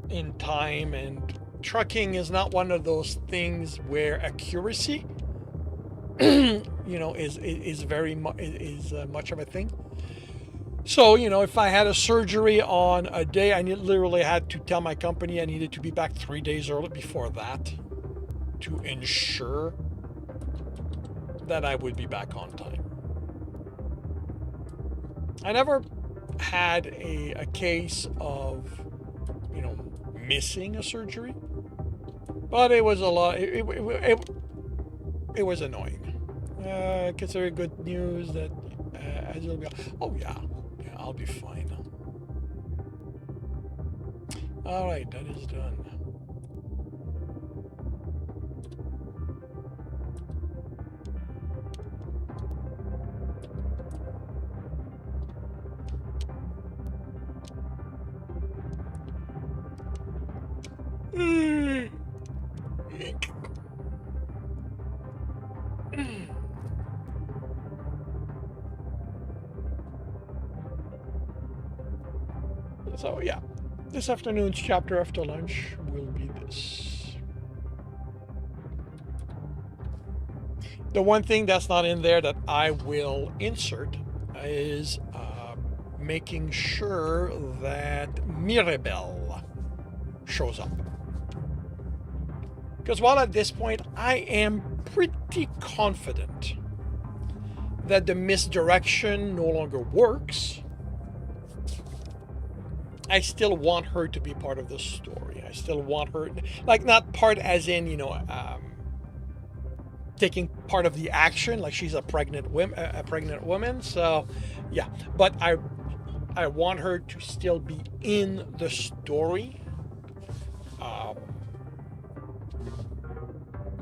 in time, and trucking is not one of those things where accuracy is very much of a thing. So, if I had a surgery on a day, literally had to tell my company I needed to be back 3 days early before that to ensure that I would be back on time. I never had a case of, missing a surgery, but it was a lot. It was annoying. Consider it good news that as it'll be. Oh yeah, I'll be fine. All right, that is done. So yeah, this afternoon's chapter after lunch will be this. The one thing that's not in there that I will insert is making sure that Mirabelle shows up. Because while at this point I am pretty confident that the misdirection no longer works, I still want her to be part of the story. I still want her, like, not part as in, taking part of the action, like she's a pregnant woman. So, yeah. But I want her to still be in the story.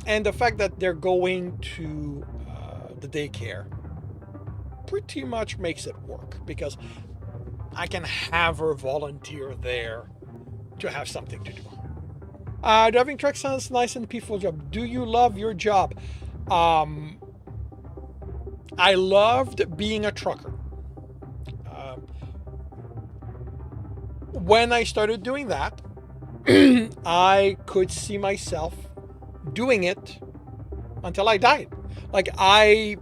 And the fact that they're going to the daycare pretty much makes it work, because I can have her volunteer there to have something to do. Driving truck sounds nice and peaceful job. Do you love your job? I loved being a trucker. When I started doing that, I could see myself doing it until I died. Like I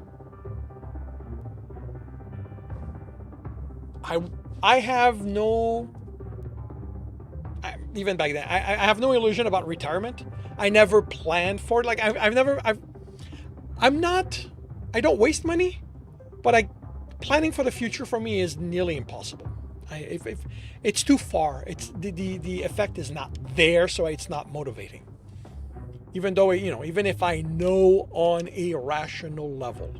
have no, even back then, I have no illusion about retirement. I never planned for it. Like I don't waste money, but planning for the future for me is nearly impossible. If it's too far, it's the effect is not there, so it's not motivating. Even though, even if I know on a rational level,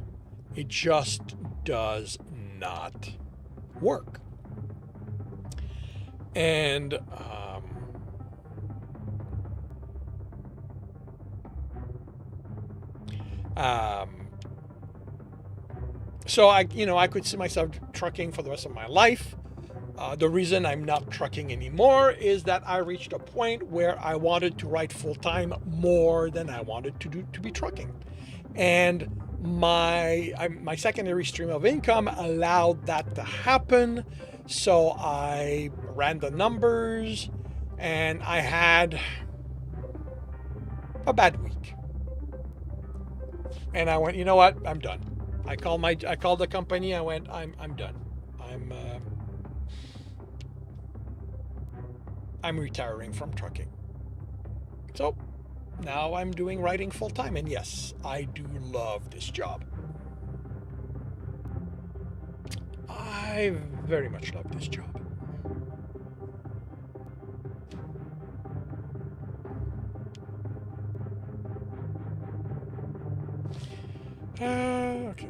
it just does not work. And so I could see myself trucking for the rest of my life. The reason I'm not trucking anymore is that I reached a point where I wanted to write full time more than I wanted to be trucking, and my secondary stream of income allowed that to happen. So I ran the numbers, and I had a bad week, and I went, you know what, I'm done. I called the company. I went, I'm done. I'm retiring from trucking. So now I'm doing writing full time, and yes, I do love this job. I very much love this job. Okay.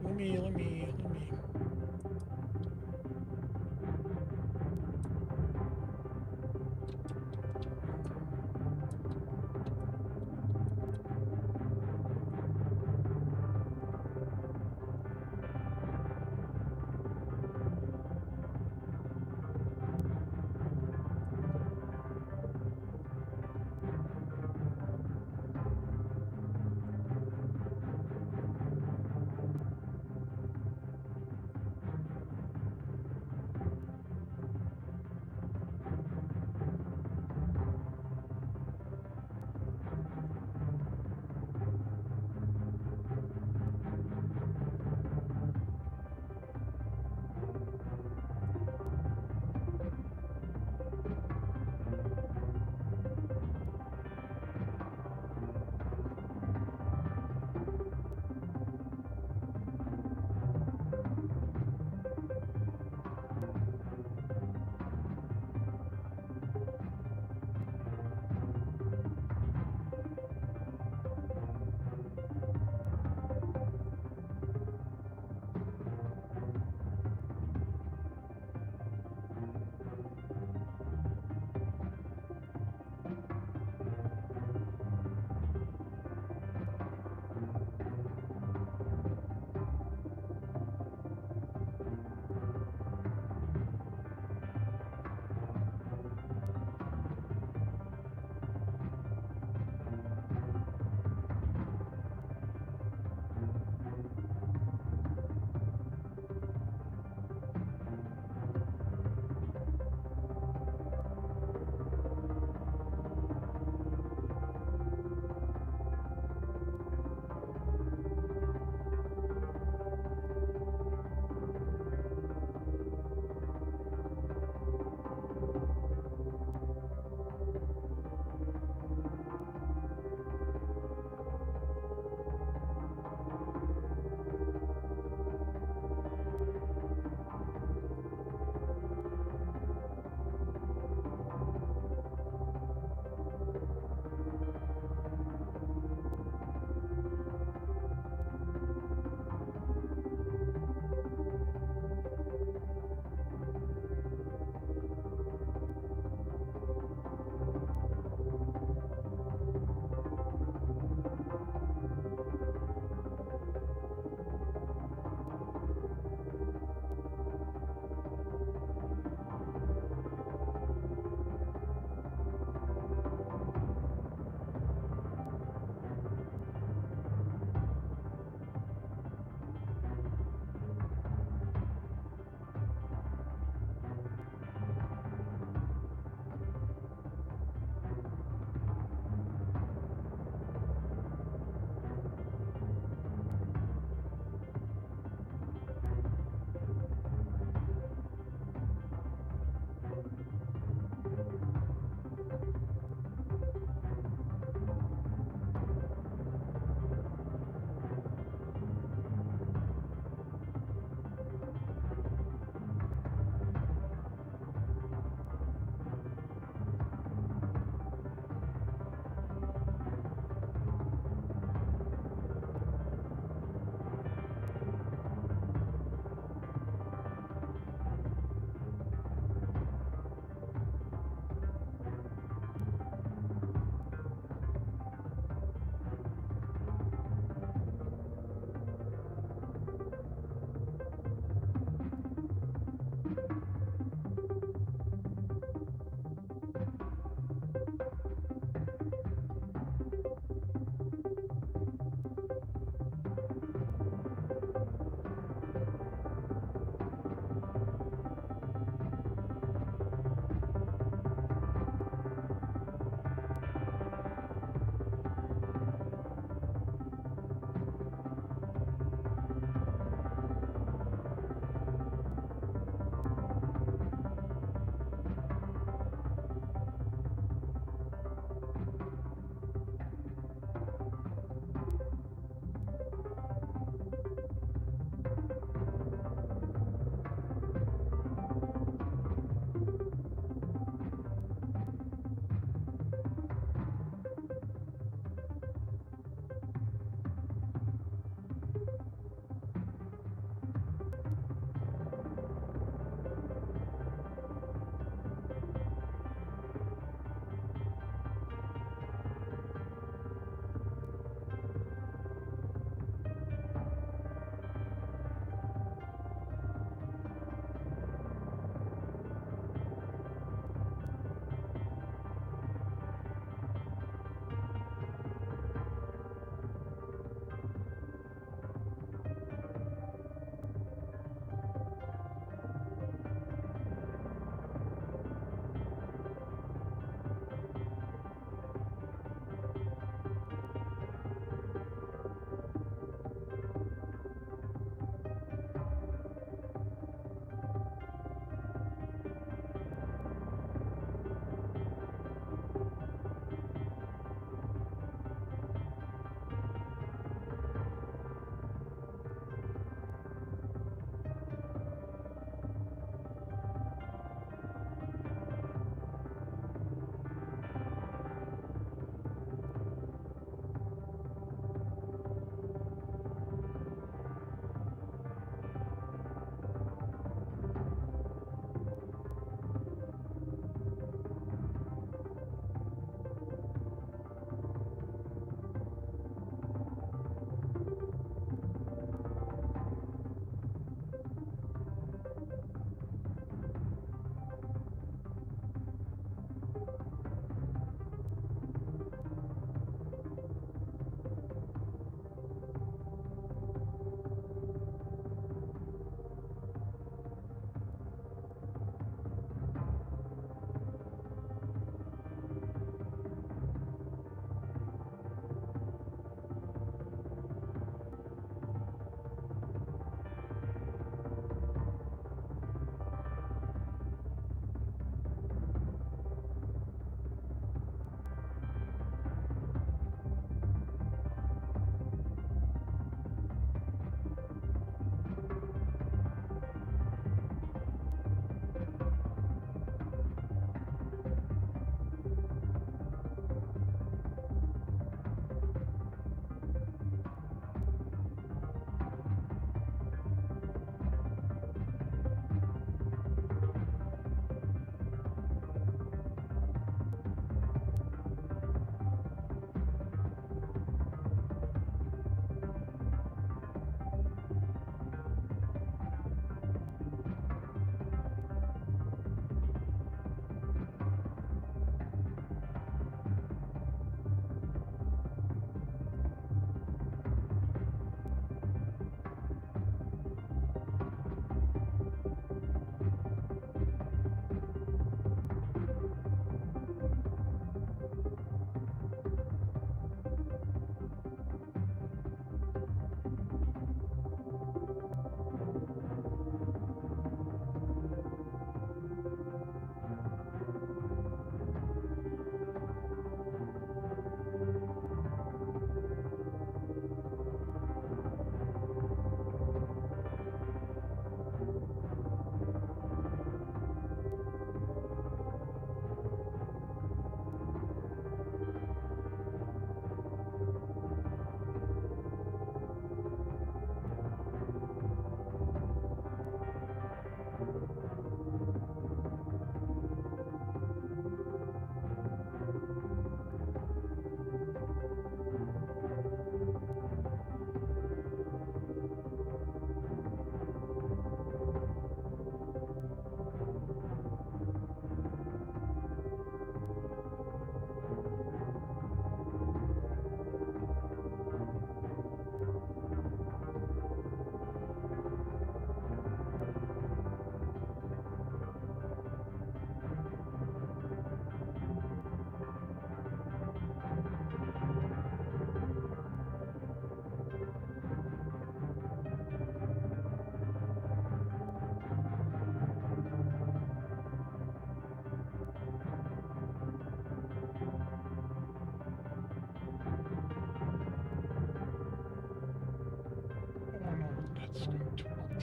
Let me.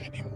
anymore.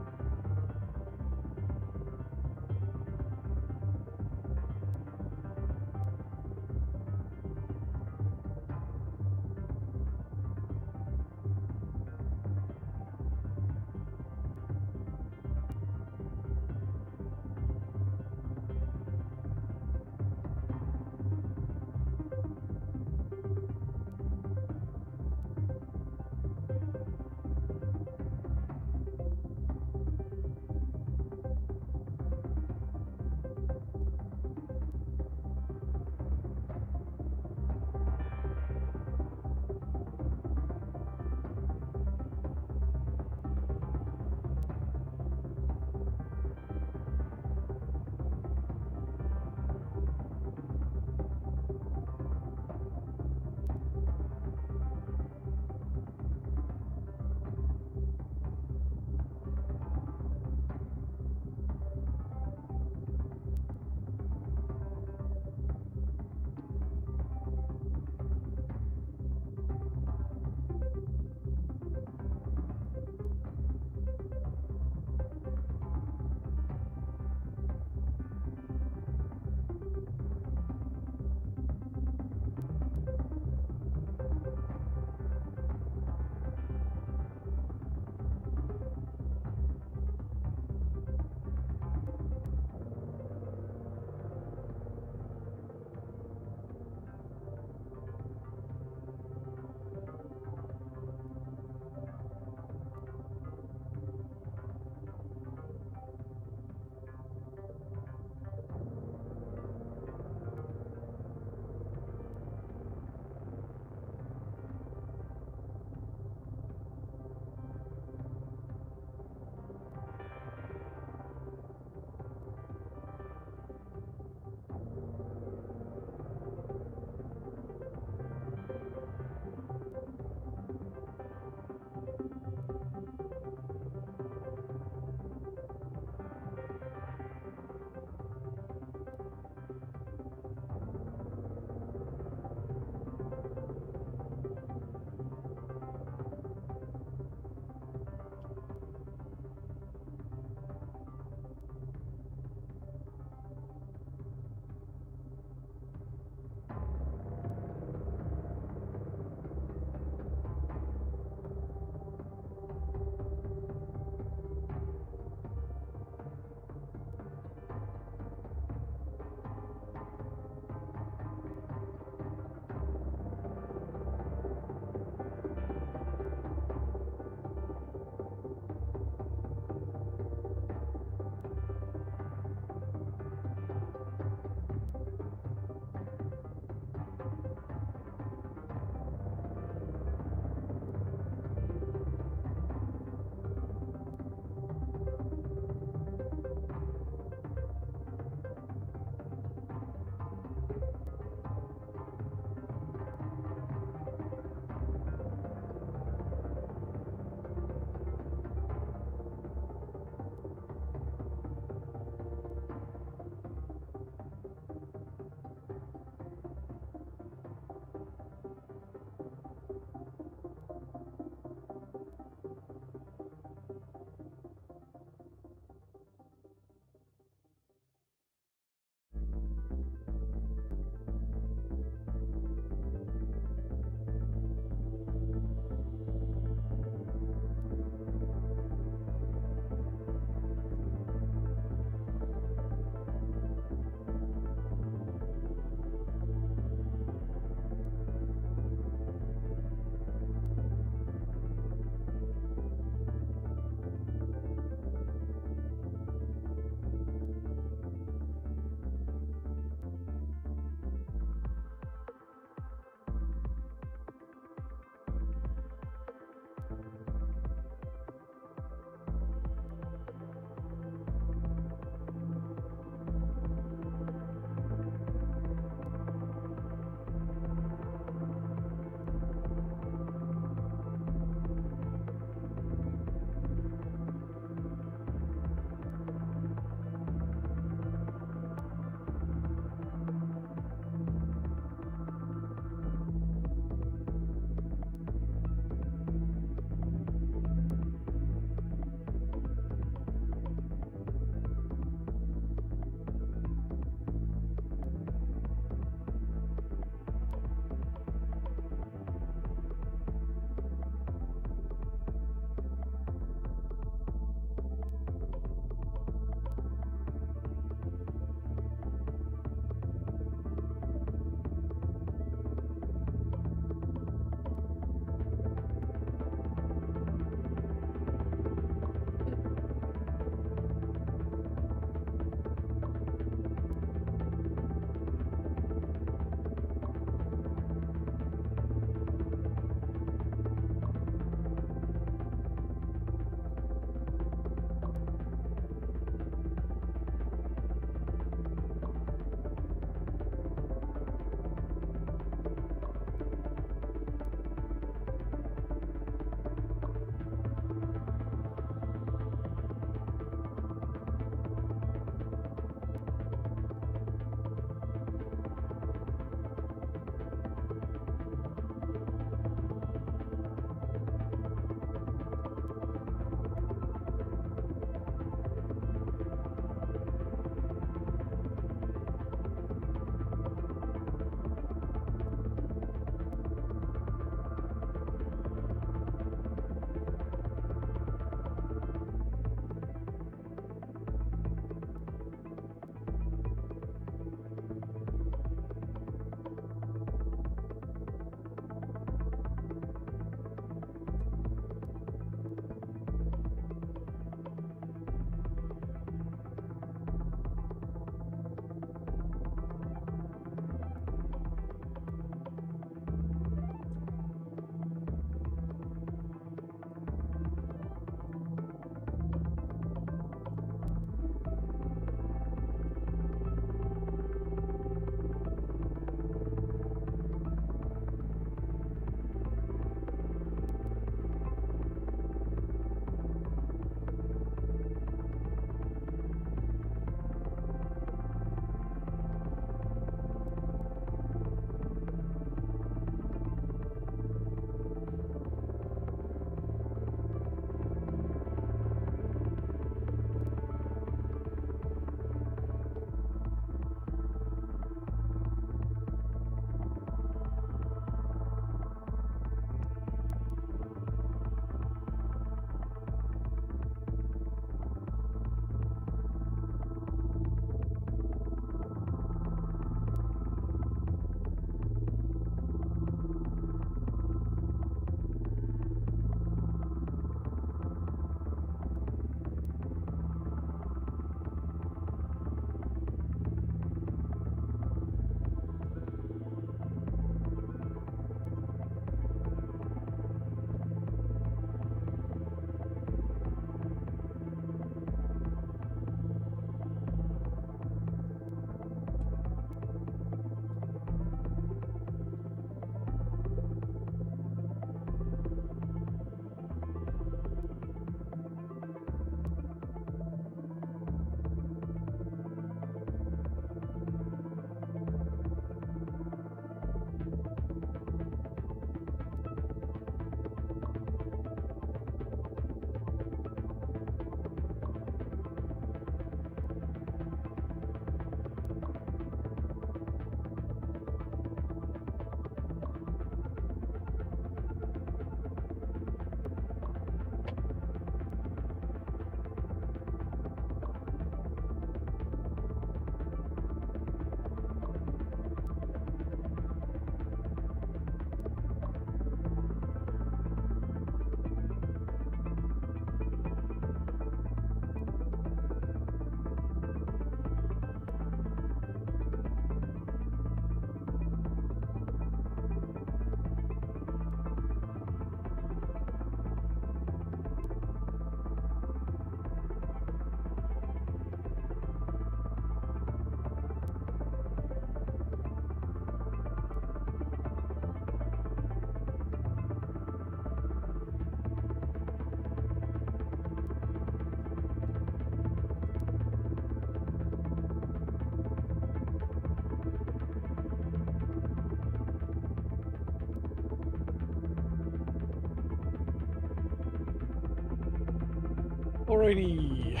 Alrighty.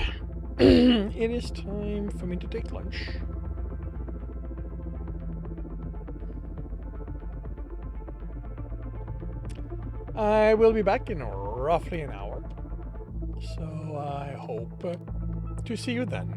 It is time for me to take lunch. I will be back in roughly an hour. So I hope to see you then.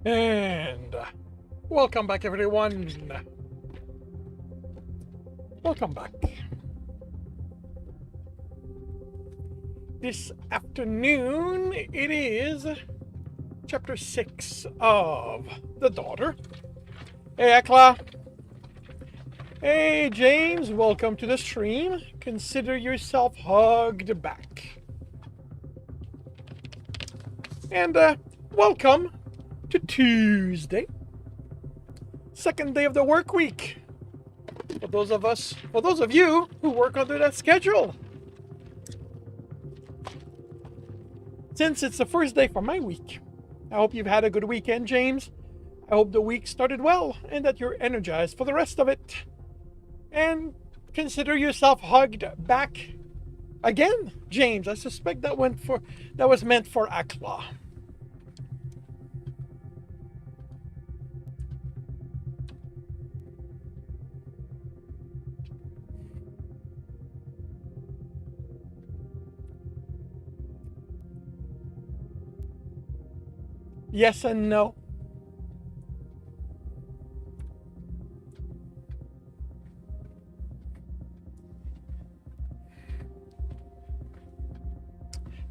And welcome back, everyone. Welcome back. This afternoon, it is chapter 6 of The Daughter. Hey, Akla. Hey, James. Welcome to the stream. Consider yourself hugged back. And welcome to Tuesday, second day of the work week. For those of you who work under that schedule. Since it's the first day for my week, I hope you've had a good weekend, James. I hope the week started well and that you're energized for the rest of it. And consider yourself hugged back again, James. I suspect that was meant for Akla. Yes and no.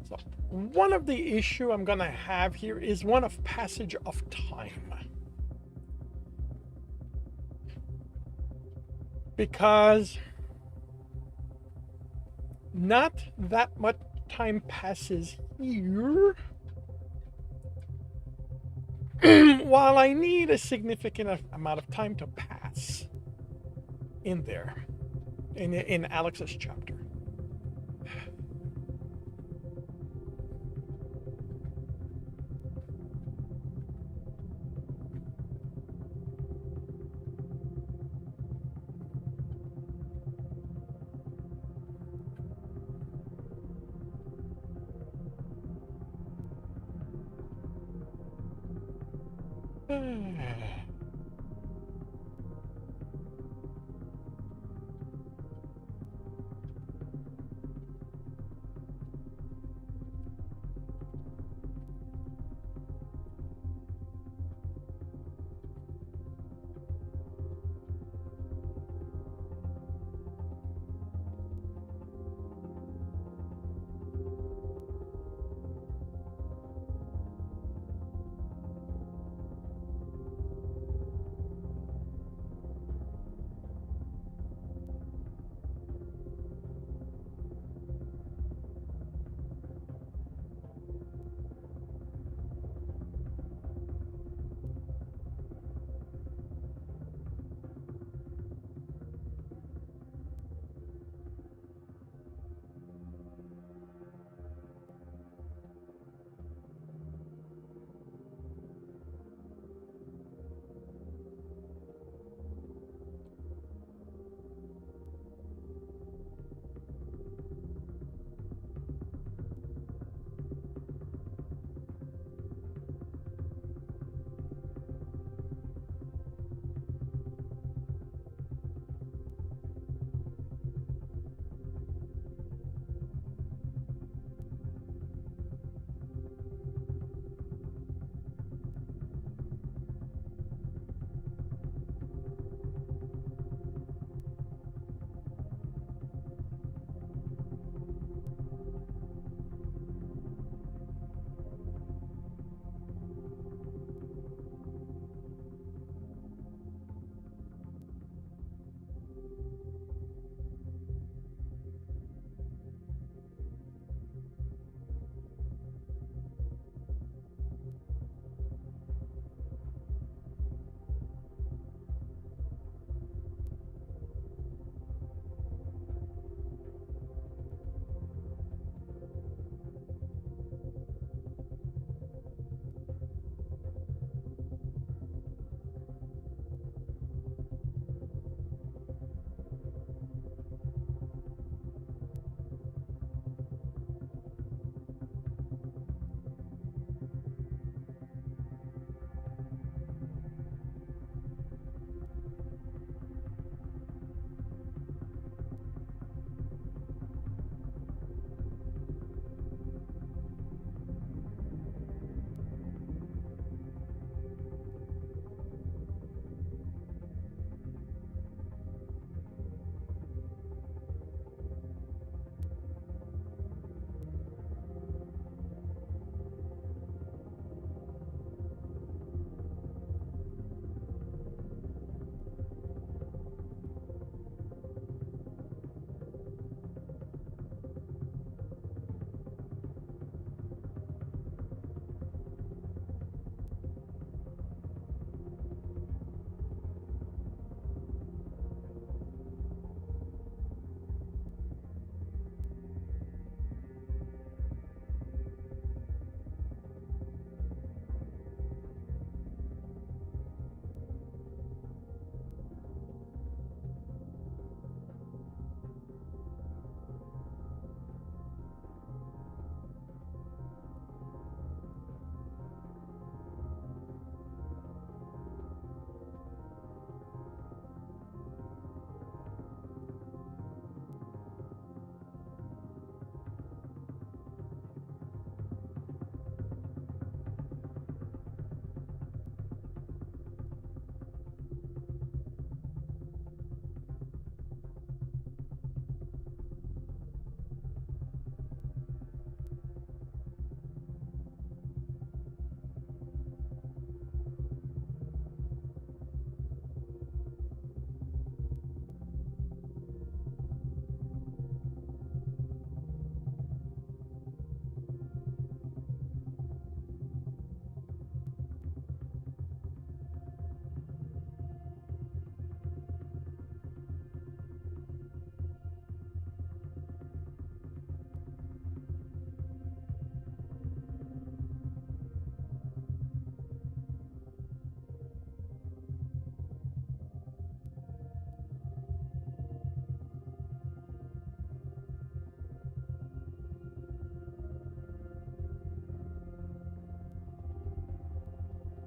So, one of the issue I'm gonna have here is one of passage of time. Because not that much time passes here. While I need a significant amount of time to pass in there, in Alex's chapter.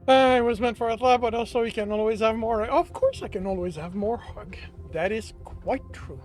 It was meant for a lab, but also you can always have more. Of course, I can always have more hug. That is quite true.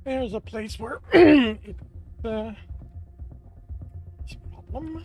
There's a place where it's a problem.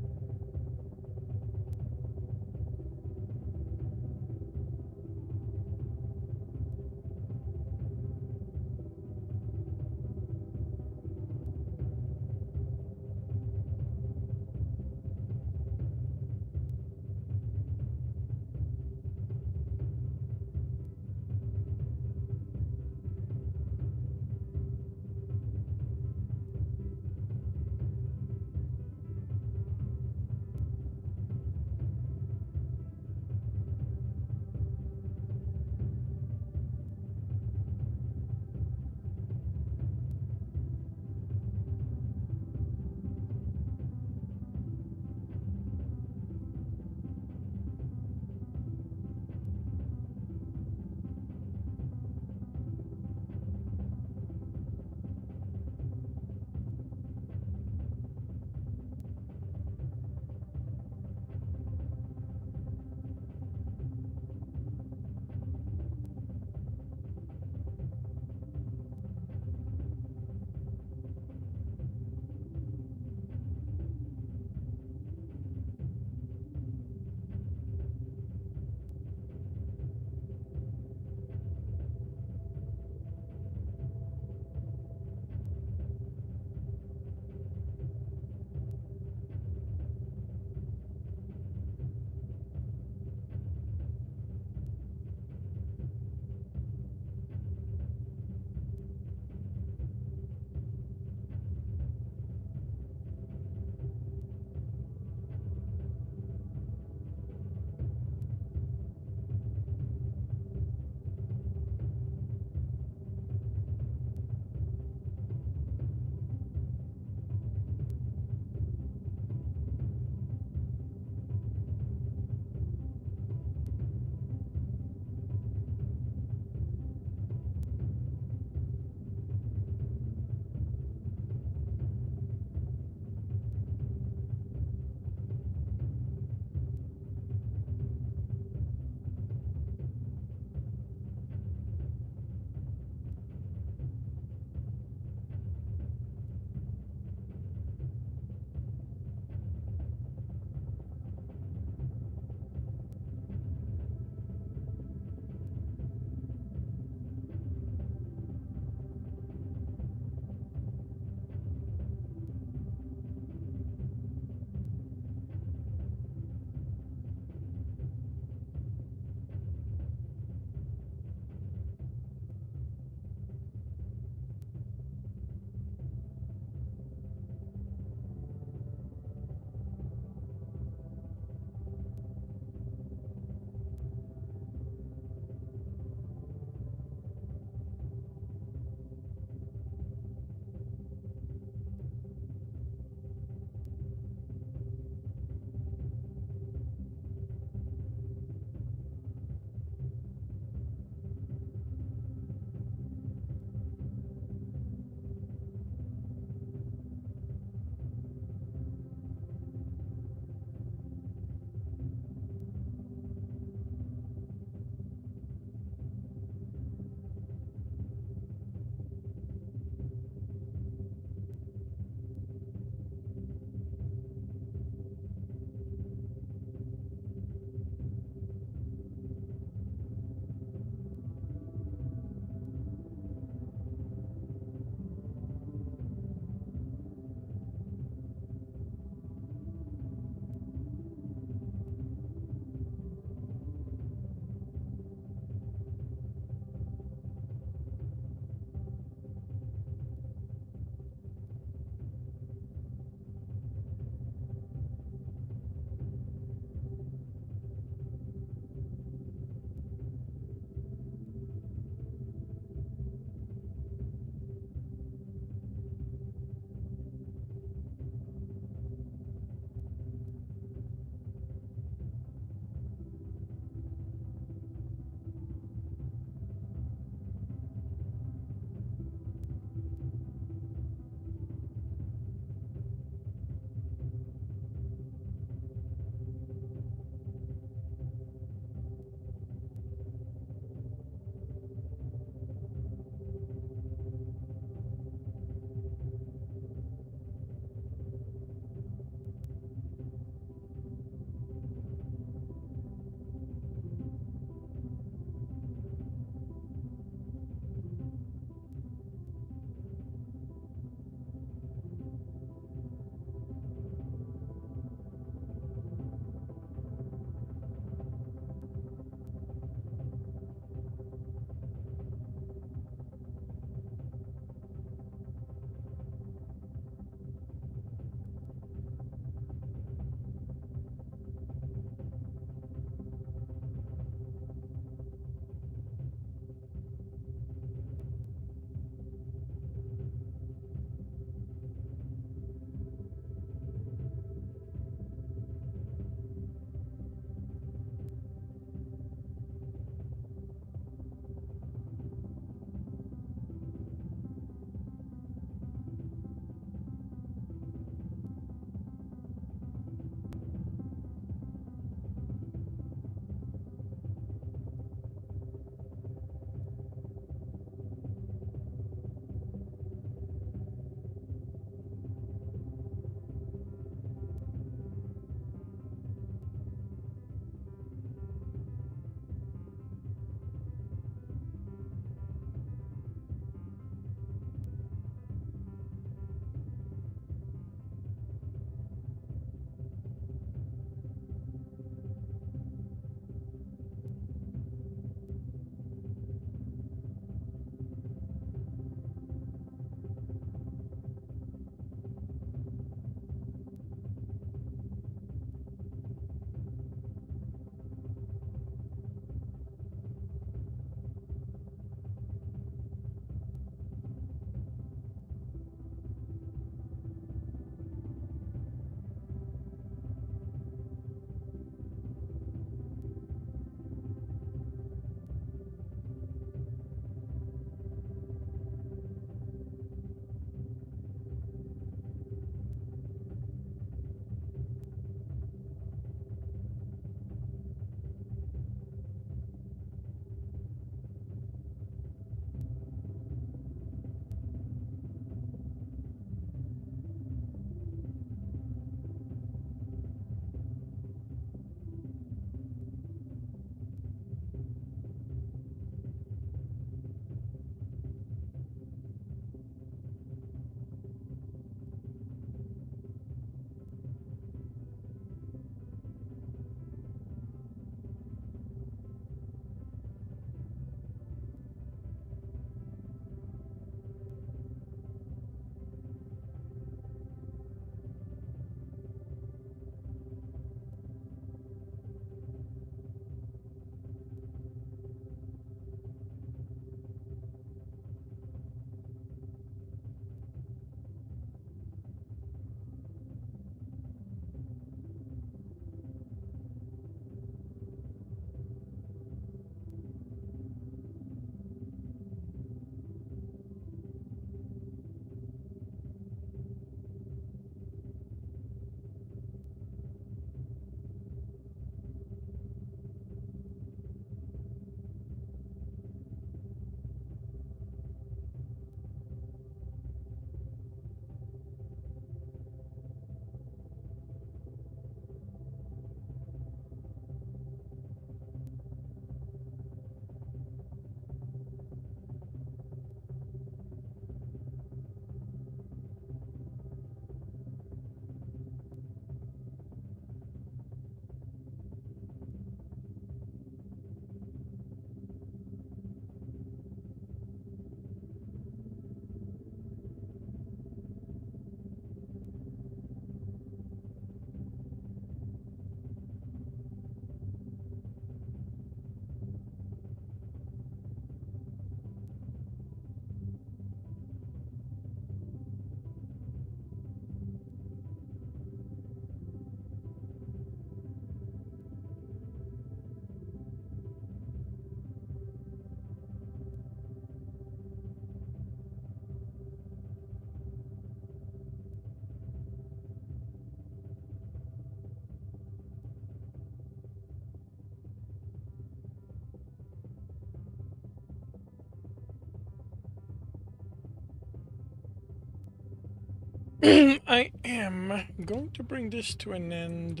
I am going to bring this to an end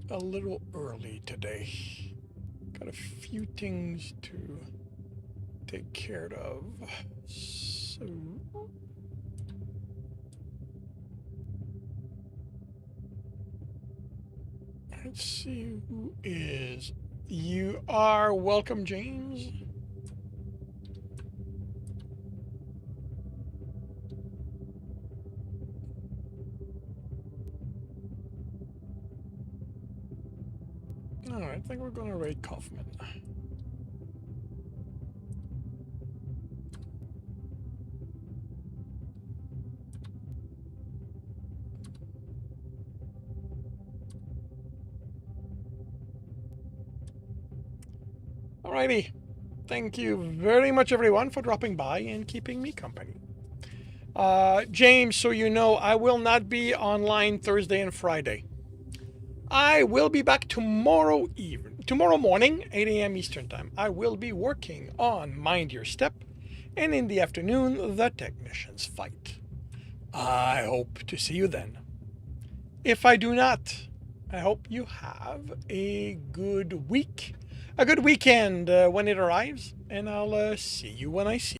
a little early today. Got a few things to take care of. So let's see who is. You are welcome, James. All right, I think we're going to raid Kaufman. Alrighty. Thank you very much, everyone, for dropping by and keeping me company. James, so you know, I will not be online Thursday and Friday. I will be back tomorrow morning, 8 a.m. Eastern Time. I will be working on Mind Your Step, and in the afternoon, The Technicians Fight. I hope to see you then. If I do not, I hope you have a good week, a good weekend when it arrives, and I'll see you when I see you.